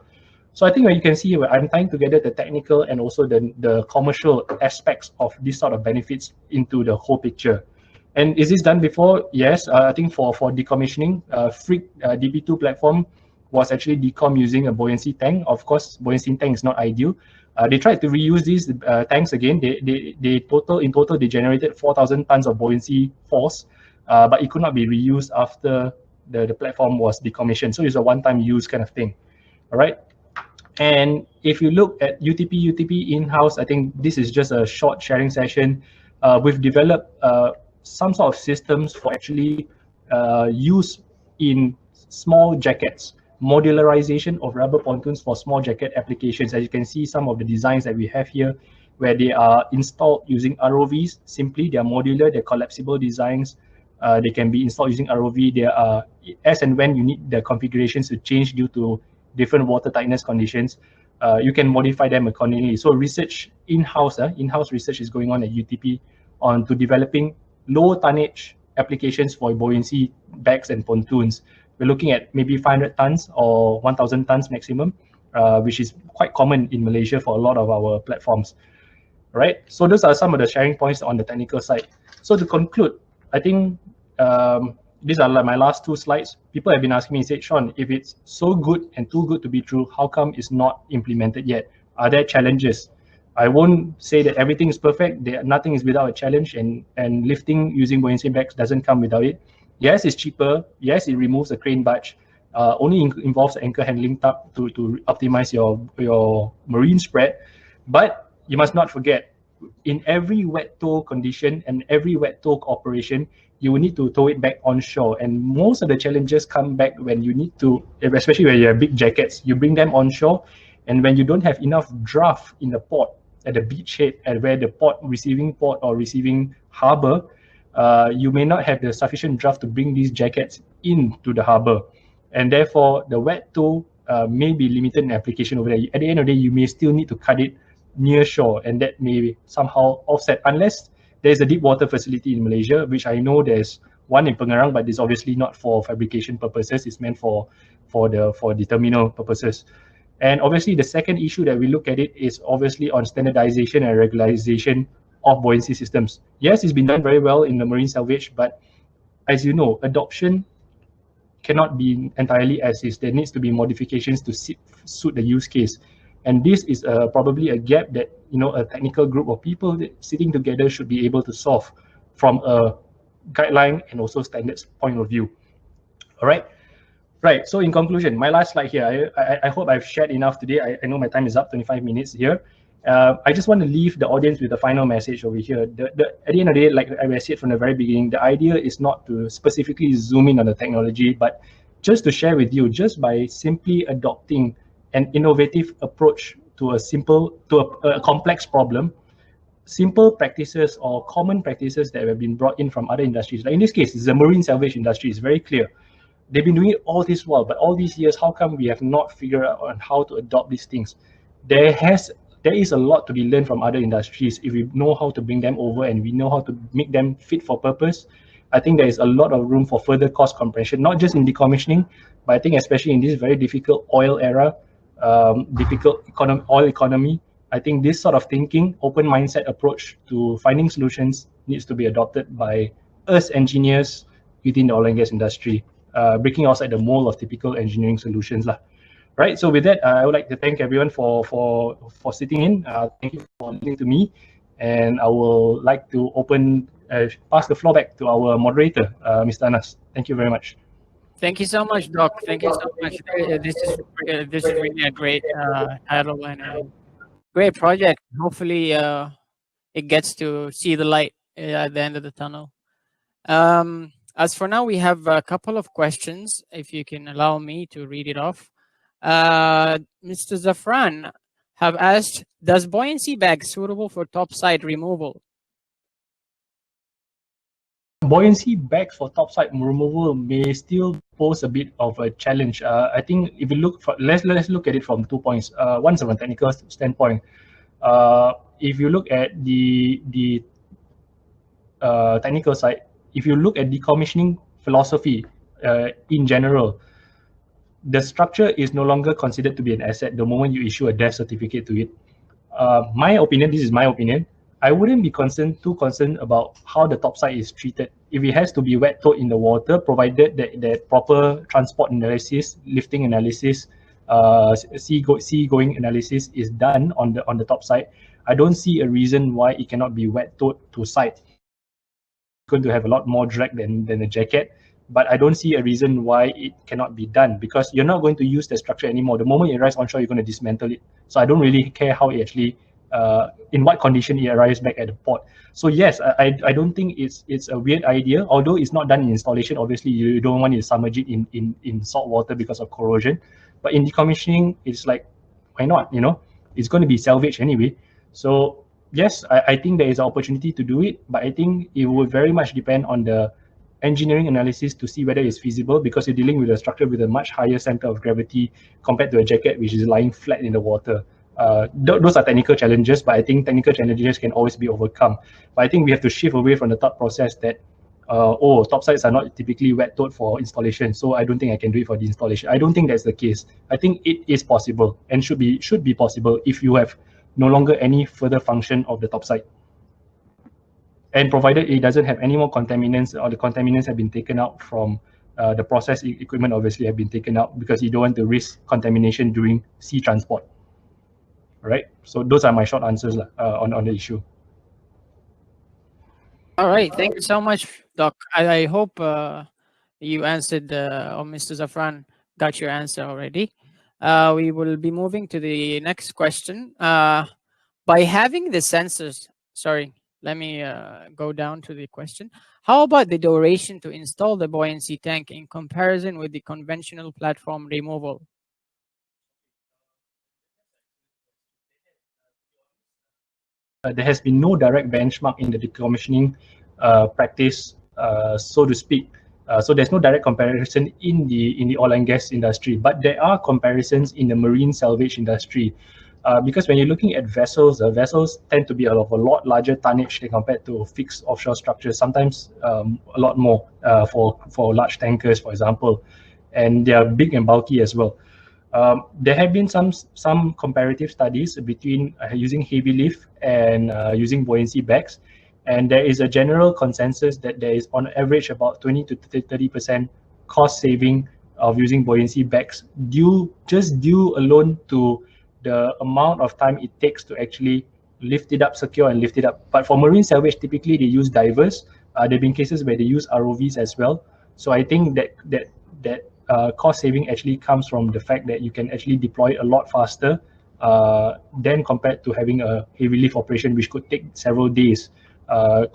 So I think what you can see, I'm tying together the technical and also the commercial aspects of this sort of benefits into the whole picture. And is this done before? Yes, I think for decommissioning, Freak DP2 platform was actually decom using a buoyancy tank. Of course, buoyancy tank is not ideal. They tried to reuse these tanks again. In total, they generated 4,000 tons of buoyancy force, but it could not be reused after the platform was decommissioned. So it's a one-time use kind of thing. All right. And if you look at UTP in-house, I think this is just a short sharing session. We've developed some sort of systems for actually use in small jackets, modularization of rubber pontoons for small jacket applications. As you can see, some of the designs that we have here, where they are installed using ROVs. Simply, they are modular, they're collapsible designs. They can be installed using ROV. They are, as and when you need the configurations to change due to different water tightness conditions, you can modify them accordingly. So research in-house research is going on at UTP on to developing low tonnage applications for buoyancy bags and pontoons. We're looking at maybe 500 tons or 1,000 tons maximum, which is quite common in Malaysia for a lot of our platforms. Right? So those are some of the sharing points on the technical side. So to conclude, I think these are like my last two slides. People have been asking me, say, Sean, if it's so good and too good to be true, how come it's not implemented yet? Are there challenges? I won't say that everything is perfect. Nothing is without a challenge, and lifting using buoyancy bags doesn't come without it. Yes, it's cheaper. Yes, it removes the crane barge. Only involves anchor handling tug to optimize your marine spread. But you must not forget, in every wet tow condition and every wet tow operation, you will need to tow it back onshore. And most of the challenges come back when you need to, especially when you have big jackets, you bring them onshore, and when you don't have enough draft in the port, at the beachhead, at where the receiving port or receiving harbor, you may not have the sufficient draft to bring these jackets into the harbor. And therefore, the wet tow may be limited in application over there. At the end of the day, you may still need to cut it near shore, and that may somehow offset, unless there's a deep water facility in Malaysia, which I know there's one in Pengerang, but it's obviously not for fabrication purposes. It's meant for the terminal purposes. And obviously, the second issue that we look at it is obviously on standardization and regularization of buoyancy systems. Yes, it's been done very well in the marine salvage, but as you know, adoption cannot be entirely as is. There needs to be modifications to suit the use case. And this is probably a gap that, you know, a technical group of people sitting together should be able to solve from a guideline and also standards point of view. All right. Right, so in conclusion, my last slide here, I hope I've shared enough today. I know my time is up, 25 minutes here. I just want to leave the audience with a final message over here. At the end of the day, like I said from the very beginning, the idea is not to specifically zoom in on the technology, but just to share with you, just by simply adopting an innovative approach to a complex problem, simple practices or common practices that have been brought in from other industries. Like in this case, the marine salvage industry is very clear. They've been doing it all this while, but all these years, how come we have not figured out on how to adopt these things? There is a lot to be learned from other industries if we know how to bring them over and we know how to make them fit for purpose. I think there is a lot of room for further cost compression, not just in decommissioning, but I think especially in this very difficult oil era, difficult oil economy, I think this sort of thinking, open mindset approach to finding solutions needs to be adopted by us engineers within the oil and gas industry. Breaking outside the mold of typical engineering solutions lah. Right, so with that, I would like to thank everyone for sitting in. Thank you for listening to me, and I will like to pass the floor back to our moderator, Mr. Anas. Thank you very much. Thank you so much, Doc. Thank you so much. This is really a great title and a great project. Hopefully, it gets to see the light at the end of the tunnel. As for now, we have a couple of questions, if you can allow me to read it off. Mr. Zhafran have asked, does buoyancy bag suitable for topside removal? Buoyancy bags for topside removal may still pose a bit of a challenge. I think if you look for, let's look at it from 2 points. One is from a technical standpoint. If you look at the technical side, if you look at decommissioning philosophy in general, the structure is no longer considered to be an asset the moment you issue a death certificate to it. My opinion, this is my opinion, I wouldn't be too concerned about how the topside is treated. If it has to be wet towed in the water, provided that proper transport analysis, lifting analysis, sea-going analysis is done on the topside, I don't see a reason why it cannot be wet towed to site. It's going to have a lot more drag than a jacket, but I don't see a reason why it cannot be done, because you're not going to use the structure anymore. The moment it arrives onshore, you're going to dismantle it. So I don't really care how it actually, in what condition it arrives back at the port. So yes, I don't think it's a weird idea, although it's not done in installation. Obviously, you don't want to submerge it in salt water because of corrosion. But in decommissioning, it's like, why not? You know, it's going to be salvaged anyway. So yes, I think there is an opportunity to do it, but I think it will very much depend on the engineering analysis to see whether it's feasible, because you're dealing with a structure with a much higher center of gravity compared to a jacket which is lying flat in the water. Those are technical challenges, but I think technical challenges can always be overcome. But I think we have to shift away from the thought process that topsides are not typically wet towed for installation, so I don't think I can do it for the installation. I don't think that's the case. I think it is possible and should be possible if you have no longer any further function of the topside, and provided it doesn't have any more contaminants, or the contaminants have been taken out from the process equipment, obviously have been taken out, because you don't want to risk contamination during sea transport. All right, so those are my short answers on the issue. All right, thank you so much, Doc. I hope you answered, or Mr. Zhafran got your answer already. We will be moving to the next question. By having the sensors, Let me go down to the question. How about the duration to install the buoyancy tank in comparison with the conventional platform removal? There has been no direct benchmark in the decommissioning practice, so to speak. So there's no direct comparison in the oil and gas industry, but there are comparisons in the marine salvage industry. Because when you're looking at vessels, vessels tend to be of a lot larger tonnage than compared to fixed offshore structures, sometimes a lot more for large tankers, for example, and they are big and bulky as well. There have been some comparative studies between using heavy lift and using buoyancy bags, and there is a general consensus that there is on average about 20 to 30% cost saving of using buoyancy bags due alone to the amount of time it takes to actually lift it up, secure and lift it up. But for marine salvage, typically they use divers. There have been cases where they use ROVs as well. So I think that cost saving actually comes from the fact that you can actually deploy it a lot faster than compared to having a heavy lift operation, which could take several days.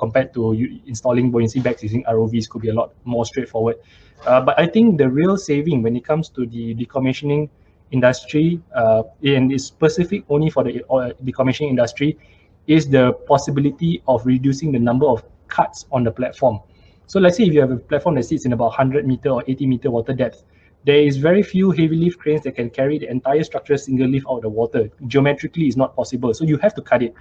Compared to installing buoyancy bags using ROVs could be a lot more straightforward. But I think the real saving when it comes to the decommissioning industry, and it's specific only for the decommissioning industry, is the possibility of reducing the number of cuts on the platform. So let's say if you have a platform that sits in about 100 meter or 80 meter water depth, there is very few heavy lift cranes that can carry the entire structure single lift out of the water. Geometrically, it's not possible. So you have to cut it.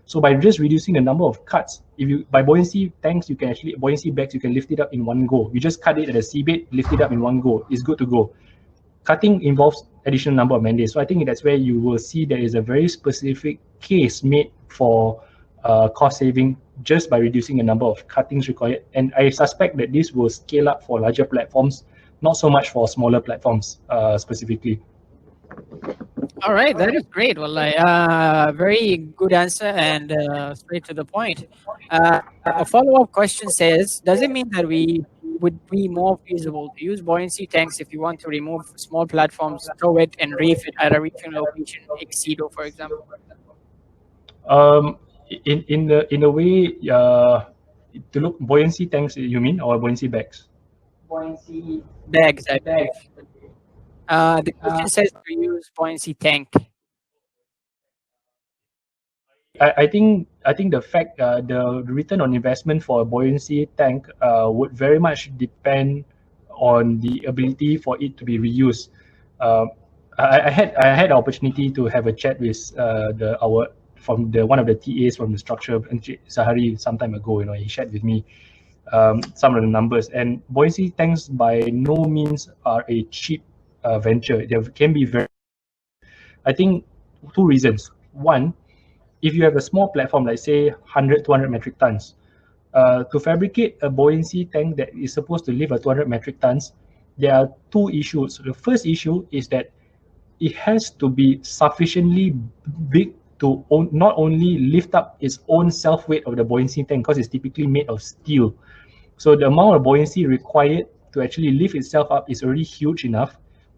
So by just reducing the number of cuts, by buoyancy tanks, you can actually, buoyancy bags, you can lift it up in one go. You just cut it at the seabed, lift it up in one go. It's good to go. Cutting involves additional number of mandates. So I think that's where you will see there is a very specific case made for cost saving just by reducing the number of cuttings required. And I suspect that this will scale up for larger platforms, not so much for smaller platforms specifically. All right, that is great. Well, very good answer and straight to the point. A follow-up question says, does it mean that we would be more feasible to use buoyancy tanks if you want to remove small platforms, tow it and reef it at a regional location, like Cedo, for example? In a way, to look buoyancy tanks, you mean, or buoyancy bags? Buoyancy bags, I believe. The question says to use buoyancy tank. I think the fact the return on investment for a buoyancy tank would very much depend on the ability for it to be reused. I had the opportunity to have a chat with one of the TAs from the structure, Sahari, some time ago. He shared with me some of the numbers, and buoyancy tanks by no means are a cheap venture. They can be very. I think two reasons. One, if you have a small platform, like say 100, 200 metric tons, to fabricate a buoyancy tank that is supposed to lift a 200 metric tons, there are two issues. The first issue is that it has to be sufficiently big to not only lift up its own self-weight of the buoyancy tank, because it's typically made of steel. So the amount of buoyancy required to actually lift itself up is already huge enough.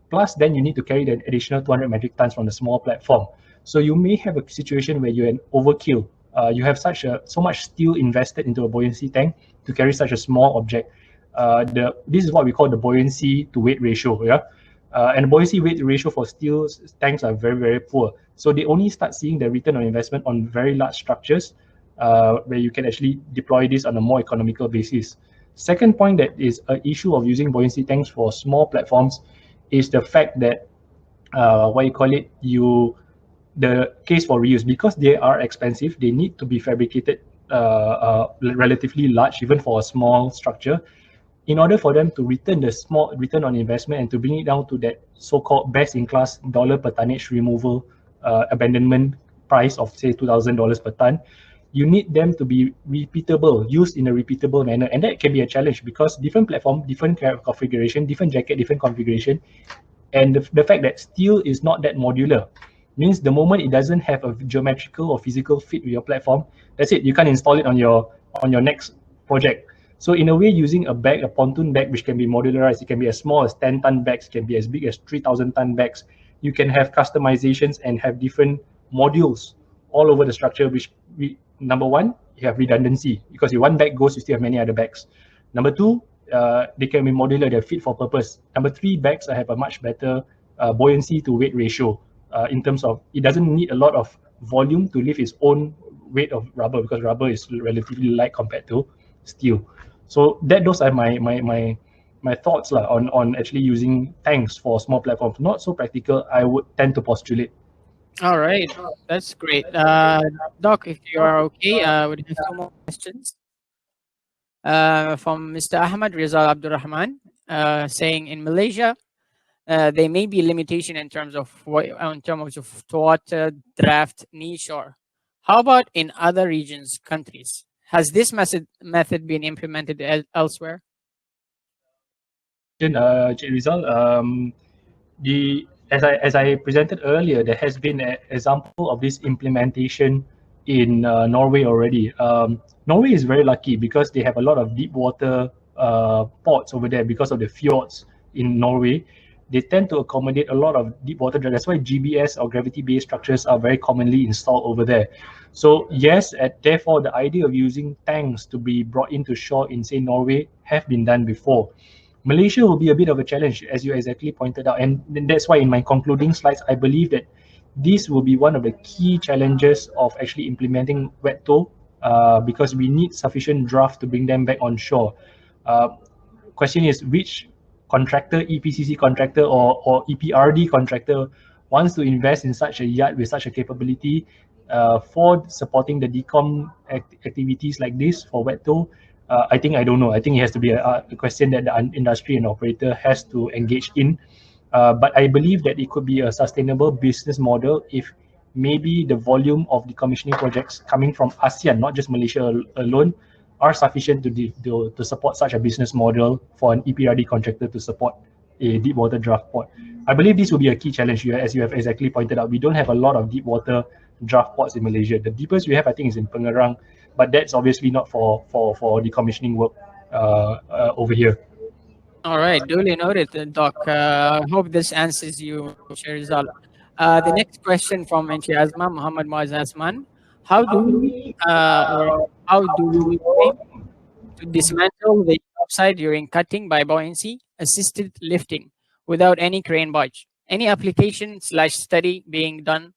Plus, then you need to carry the additional 200 metric tons from the small platform. So you may have a situation where you're an overkill. You have so much steel invested into a buoyancy tank to carry such a small object. This is what we call the buoyancy to weight ratio. Yeah, and the buoyancy weight ratio for steel tanks are very, very poor. So they only start seeing the return on investment on very large structures where you can actually deploy this on a more economical basis. Second point that is an issue of using buoyancy tanks for small platforms is the fact that the case for reuse, because they are expensive, they need to be fabricated relatively large, even for a small structure, in order for them to return the small return on investment and to bring it down to that so-called best-in-class dollar per tonnage removal abandonment price of say $2,000 per ton. You need them to be repeatable, used in a repeatable manner, and that can be a challenge because different platform, different configuration, different jacket, different configuration, and the fact that steel is not that modular means the moment it doesn't have a geometrical or physical fit with your platform, that's it. You can't install it on your next project. So in a way, using a pontoon bag, which can be modularized, it can be as small as 10-ton bags, it can be as big as 3,000-ton bags. You can have customizations and have different modules all over the structure, which number one, you have redundancy because if one bag goes, you still have many other bags. Number two, they can be modular, they're fit for purpose. Number three, bags have a much better buoyancy to weight ratio in terms of it doesn't need a lot of volume to lift its own weight of rubber because rubber is relatively light compared to steel. So those are my thoughts on actually using tanks for small platforms. Not so practical, I would tend to postulate. All right, that's great. Doc, if you are okay, we have two more questions. From Mr. Ahmad Rizal Abdurrahman, saying in Malaysia, there may be limitation in terms of water, draft, nearshore. How about in other regions, countries? Has this method been implemented elsewhere? Cik Rizal, as I presented earlier, there has been an example of this implementation in Norway already. Norway is very lucky because they have a lot of deep water ports over there because of the fjords in Norway. They tend to accommodate a lot of deep water. That's why GBS or gravity-based structures are very commonly installed over there. So yes, therefore the idea of using tanks to be brought into shore in say Norway have been done before. Malaysia will be a bit of a challenge, as you exactly pointed out. And that's why in my concluding slides, I believe that this will be one of the key challenges of actually implementing wet tow because we need sufficient draft to bring them back on shore. Question is which contractor, EPCC contractor or EPRD contractor wants to invest in such a yard with such a capability for supporting the decom activities like this for wet tow. I don't know. I think it has to be a question that the industry and operator has to engage in. But I believe that it could be a sustainable business model if maybe the volume of decommissioning projects coming from ASEAN, not just Malaysia alone, are sufficient to support such a business model for an EPRD contractor to support a deep water draft port. I believe this will be a key challenge, as you have exactly pointed out. We don't have a lot of deep water draft ports in Malaysia. The deepest we have, I think, is in Pengerang, but that's obviously not for decommissioning work over here. All right, duly noted, Doc. Hope this answers you, Rizal. The next question from Enchi Azman, Muhammad Muaz Azman. How do we aim to dismantle the topside during cutting by buoyancy assisted lifting without any crane barge? Any application/study being done?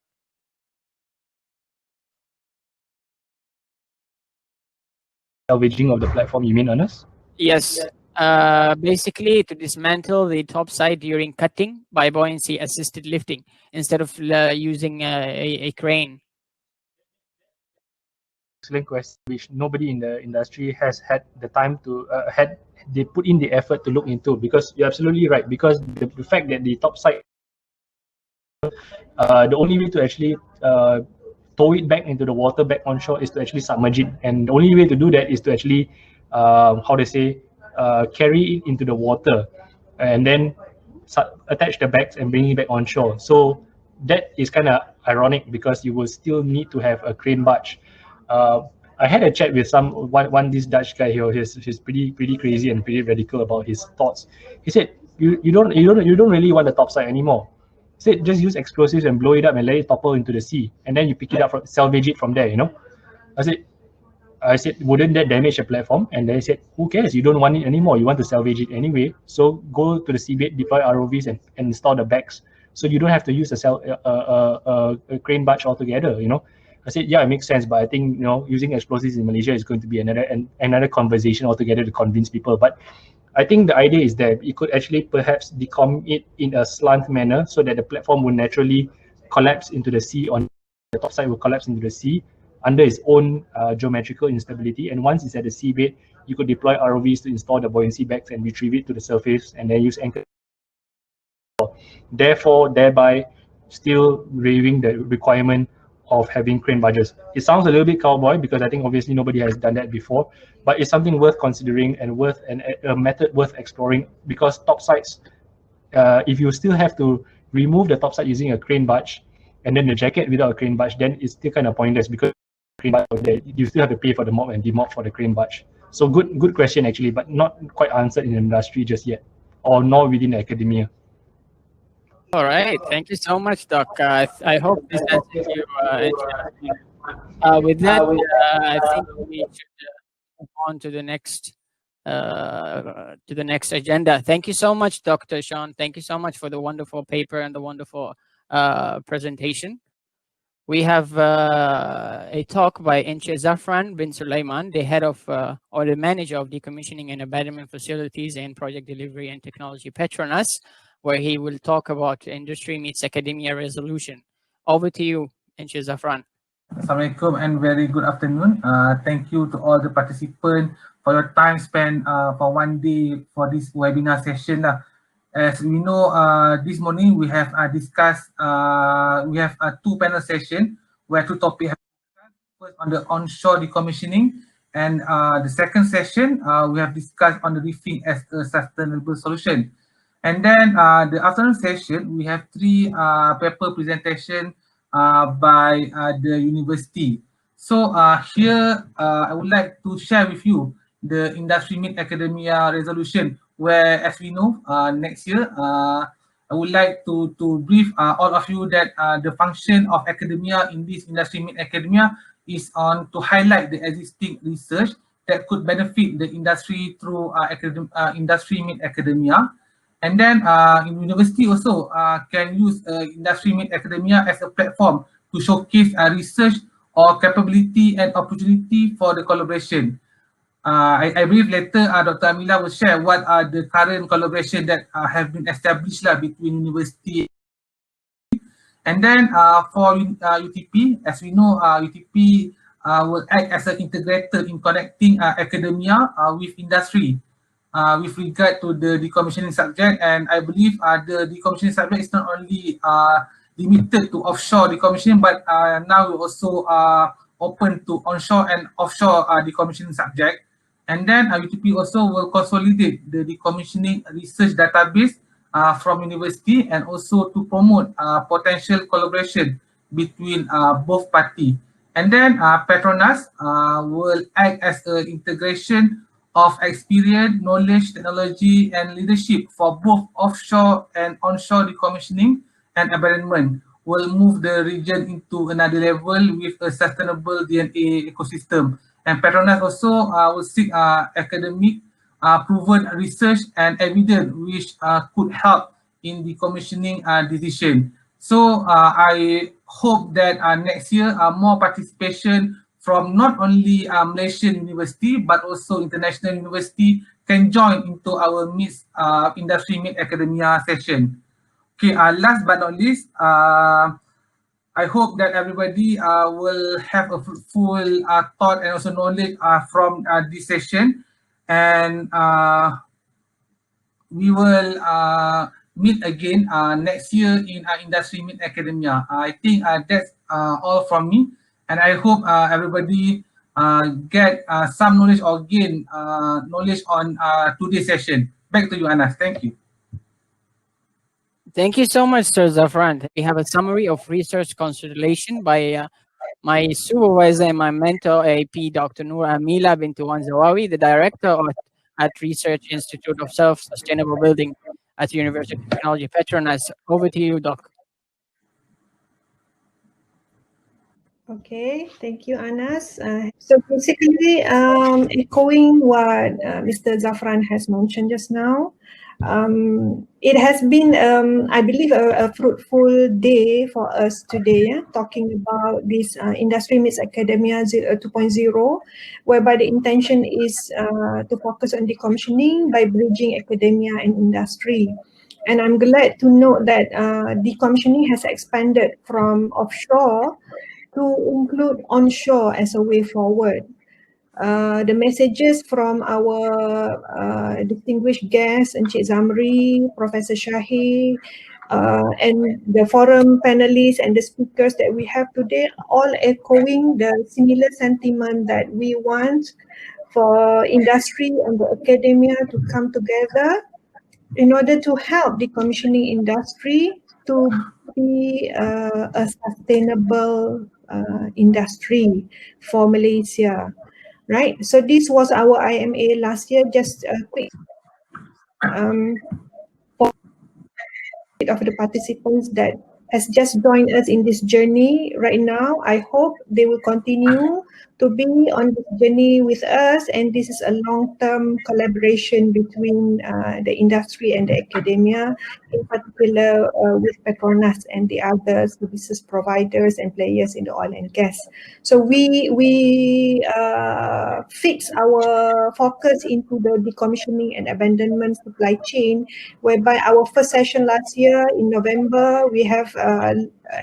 Salvaging of the platform, you mean, Anas? Yes. Basically to dismantle the topside during cutting by buoyancy assisted lifting instead of using a crane. Excellent question, which nobody in the industry has had the time to they put in the effort to look into, because you're absolutely right, because the fact that the topside the only way to actually tow it back into the water back onshore is to actually submerge it, and the only way to do that is to actually carry it into the water and then attach the bags and bring it back onshore. So that is kind of ironic because you will still need to have a crane barge. I had a chat with this Dutch guy here. He's pretty crazy and pretty radical about his thoughts. He said you don't really want the topside anymore. He said just use explosives and blow it up and let it topple into the sea, and then you pick it up, salvage it from there. I said, wouldn't that damage the platform? And they said, who cares? You don't want it anymore. You want to salvage it anyway. So go to the seabed, deploy ROVs, and install the bags. So you don't have to use a crane barge altogether. I said, yeah, it makes sense, but I think using explosives in Malaysia is going to be another conversation altogether to convince people. But I think the idea is that you could actually perhaps decom it in a slant manner so that the platform will naturally collapse into the sea, on the top side will collapse into the sea under its own geometrical instability. And once it's at the seabed, you could deploy ROVs to install the buoyancy bags and retrieve it to the surface, and then use anchor. Therefore, thereby still waiving the requirement of having crane barges. It sounds a little bit cowboy because I think obviously nobody has done that before, but it's something worth considering and a method worth exploring, because topsides, if you still have to remove the topside using a crane barge and then the jacket without a crane barge, then it's still kind of pointless because you still have to pay for the mop and demop for the crane barge. So good question actually, but not quite answered in the industry just yet, or nor within academia. All right, thank you so much, Doc. I hope this answers you. With that, I think we should move on to the next agenda. Thank you so much, Dr. Sean. Thank you so much for the wonderful paper and the wonderful presentation. We have a talk by Engineer Zhafran bin Sulaiman, the head of or the manager of decommissioning and abandonment facilities and project delivery and technology PETRONAS, where he will talk about industry meets academia resolution. Over to you, Engineer Zhafran. Assalamualaikum and very good afternoon. Thank you to all the participants for your time spent for one day for this webinar session. As we know, this morning we have discussed, we have two panel sessions where two topics have been discussed. First on the onshore decommissioning, and the second session we have discussed on the reefing as a sustainable solution. And then the afternoon session, we have three paper presentation by the university. So here I would like to share with you the industry meet academia resolution, where as we know next year I would like to brief all of you that the function of academia in this industry meet academia is on to highlight the existing research that could benefit the industry through industry meet academia. And then in university also can use industry meet academia as a platform to showcase research or capability and opportunity for the collaboration. I believe later Dr. Amila will share what are the current collaboration that have been established between university. And then for UTP, as we know, UTP will act as an integrator in connecting academia with industry with regard to the decommissioning subject. And I believe the decommissioning subject is not only limited to offshore decommissioning, but now we also open to onshore and offshore decommissioning subject. And then UTP also will consolidate the decommissioning research database from university and also to promote potential collaboration between both parties. And then PETRONAS will act as an integration of experience, knowledge, technology, and leadership for both offshore and onshore decommissioning and abandonment. Will move the region into another level with a sustainable DNA ecosystem. And PETRONAS also will seek academic proven research and evidence which could help in decommissioning decision. So I hope that next year more participation from not only Malaysian university but also international university can join into our industry meet academia session. Okay, last but not least, I hope that everybody will have a full thought and also knowledge from this session, and we will meet again next year in industry meet academia. I think that's all from me, and I hope everybody get some knowledge or gain knowledge on today's session. Back to you, Anas. Thank you. Thank you so much, Sir Zhafran. We have a summary of research consolidation by my supervisor and my mentor, AP Dr. Noor Amila Bintuan Zawawi, the director at Research Institute of Self-Sustainable Building at University of Technology PETRONAS. Over to you, Doc. Okay, thank you, Anas. So basically, echoing what Mr. Zhafran has mentioned just now, it has been, I believe, a fruitful day for us today, talking about this Industry Meets Academia 2.0, whereby the intention is to focus on decommissioning by bridging academia and industry. And I'm glad to note that decommissioning has expanded from offshore to include onshore as a way forward. The messages from our distinguished guests, Encik Zamri, Professor Shahi, and the forum panelists and the speakers that we have today, all echoing the similar sentiment that we want for industry and the academia to come together in order to help decommissioning industry to be a sustainable industry for Malaysia. Right, so this was our IMA last year. Just a quick for of the participants that has just joined us in this journey right now. I hope they will continue to be on this journey with us, and this is a long-term collaboration between the industry and the academia, in particular with PETRONAS and the other services providers and players in the oil and gas. So we fix our focus into the decommissioning and abandonment supply chain, whereby our first session last year in November, we have a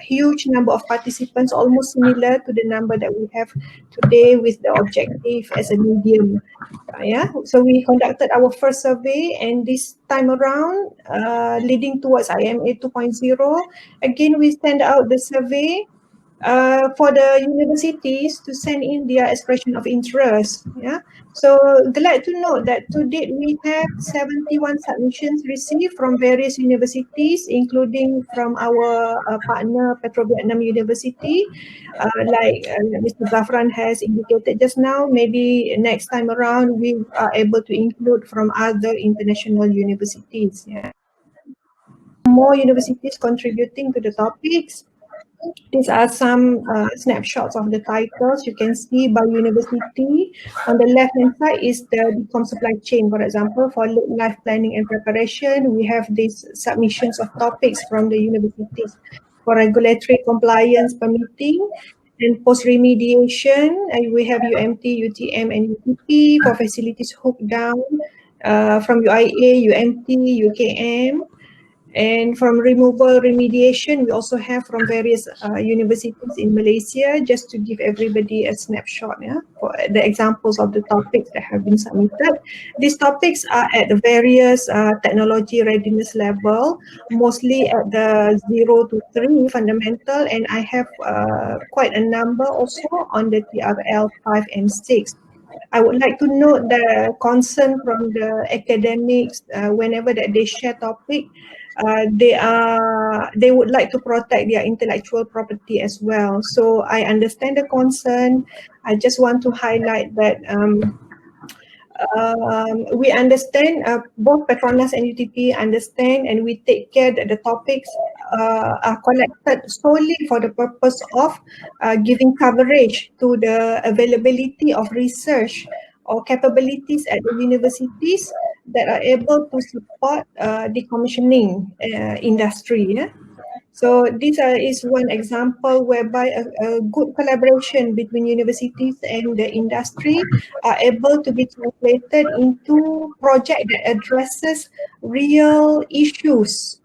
huge number of participants, almost similar to the number that we have today, with the objective as a medium. So we conducted our first survey, and this time around, leading towards IMA 2.0, again we send out the survey for the universities to send in their expression of interest. So glad to know that to date we have 71 submissions received from various universities, including from our partner Petro-Vietnam University. Like Mr. Zhafran has indicated just now, maybe next time around we are able to include from other international universities. More universities contributing to the topics. These are some snapshots of the titles you can see by university. On the left-hand side is the decom supply chain. For example, for life planning and preparation, we have these submissions of topics from the universities. For regulatory compliance permitting and post-remediation, we have UMT, UTM, and UTP. For facilities hooked down, from UIA, UMT, UKM. And from removal remediation, we also have from various universities in Malaysia, just to give everybody a snapshot for the examples of the topics that have been submitted. These topics are at the various technology readiness level, mostly at the 0 to 3 fundamental, and I have quite a number also on the TRL 5 and 6. I would like to note the concern from the academics whenever that they share topic. They would like to protect their intellectual property as well. So I understand the concern. I just want to highlight that we understand, both PETRONAS and UTP understand, and we take care that the topics are collected solely for the purpose of giving coverage to the availability of research or capabilities at the universities that are able to support decommissioning industry. So this is one example whereby a good collaboration between universities and the industry are able to be translated into project that addresses real issues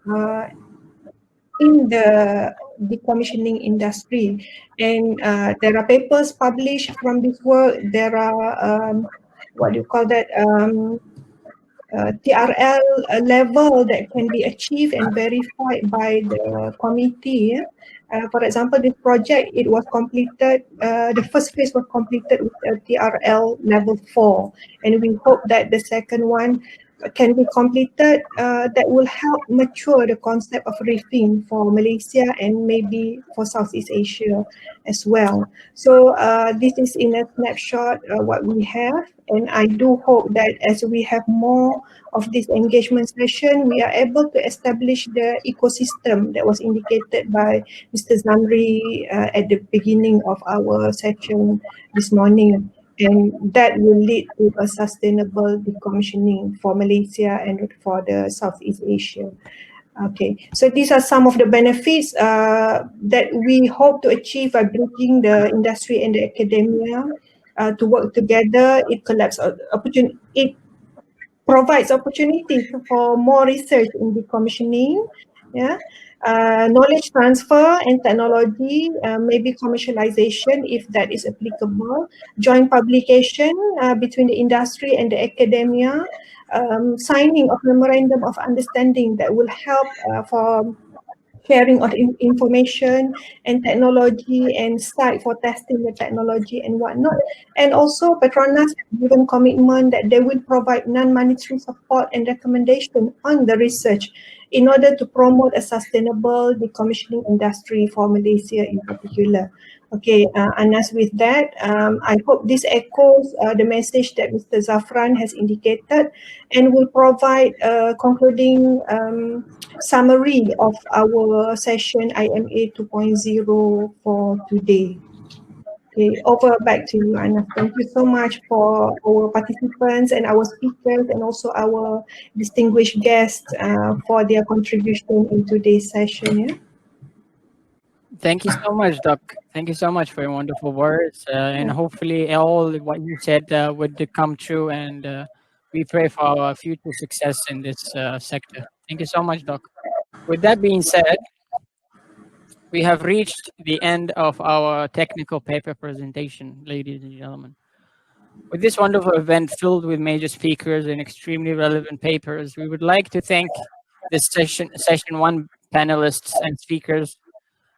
in the decommissioning industry. And there are papers published from this work. There are what do you call that? TRL level that can be achieved and verified by the committee. For example, this project, it was completed, the first phase was completed with a TRL level 4, and we hope that the second one can be completed, that will help mature the concept of reefing for Malaysia and maybe for Southeast Asia as well. So this is in a snapshot what we have, and I do hope that as we have more of this engagement session, we are able to establish the ecosystem that was indicated by Mr. Zamri at the beginning of our session this morning. And that will lead to a sustainable decommissioning for Malaysia and for the Southeast Asia. Okay, so these are some of the benefits that we hope to achieve by bringing the industry and the academia to work together. It provides opportunities for more research in decommissioning. Knowledge transfer and technology, maybe commercialization if that is applicable, joint publication between the industry and the academia, signing of memorandum of understanding that will help for sharing of information and technology and site for testing the technology and whatnot. And also PETRONAS has given commitment that they will provide non-monetary support and recommendation on the research in order to promote a sustainable decommissioning industry for Malaysia in particular. Okay, Anas, with that, I hope this echoes the message that Mr. Zhafran has indicated and will provide concluding summary of our session IMA 2.0 for today. Okay, over back to you, Anna. Thank you so much for our participants and our speakers and also our distinguished guests for their contribution in today's session. Yeah. Thank you so much, Doc. Thank you so much for your wonderful words. And hopefully all what you said would come true, and we pray for our future success in this sector. Thank you so much, Doc. With that being said, we have reached the end of our technical paper presentation, ladies and gentlemen. With this wonderful event filled with major speakers and extremely relevant papers, we would like to thank this session one panelists and speakers,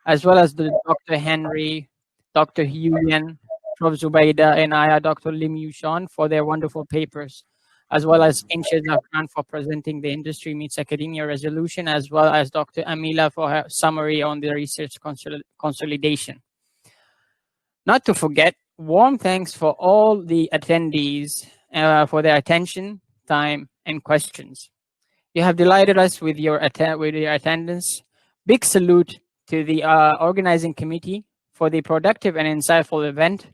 as well as the Dr. Henry, Dr. Huyen, Prof. Zubaida, and I, Dr. Lim Yushon, for their wonderful papers, as well as Inche Zhafran for presenting the Industry Meets Academia resolution, as well as Dr. Amila for her summary on the research consolidation. Not to forget, warm thanks for all the attendees for their attention, time, and questions. You have delighted us with your attendance. Big salute to the organizing committee for the productive and insightful event,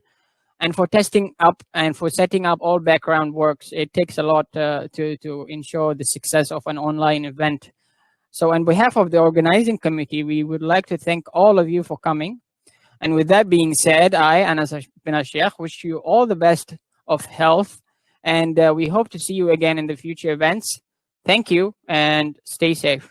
and for testing up and for setting up all background works. It takes a lot to ensure the success of an online event. So on behalf of the organizing committee, we would like to thank all of you for coming. And with that being said, I, Anas bin Sheikh, wish you all the best of health, and we hope to see you again in the future events. Thank you and stay safe.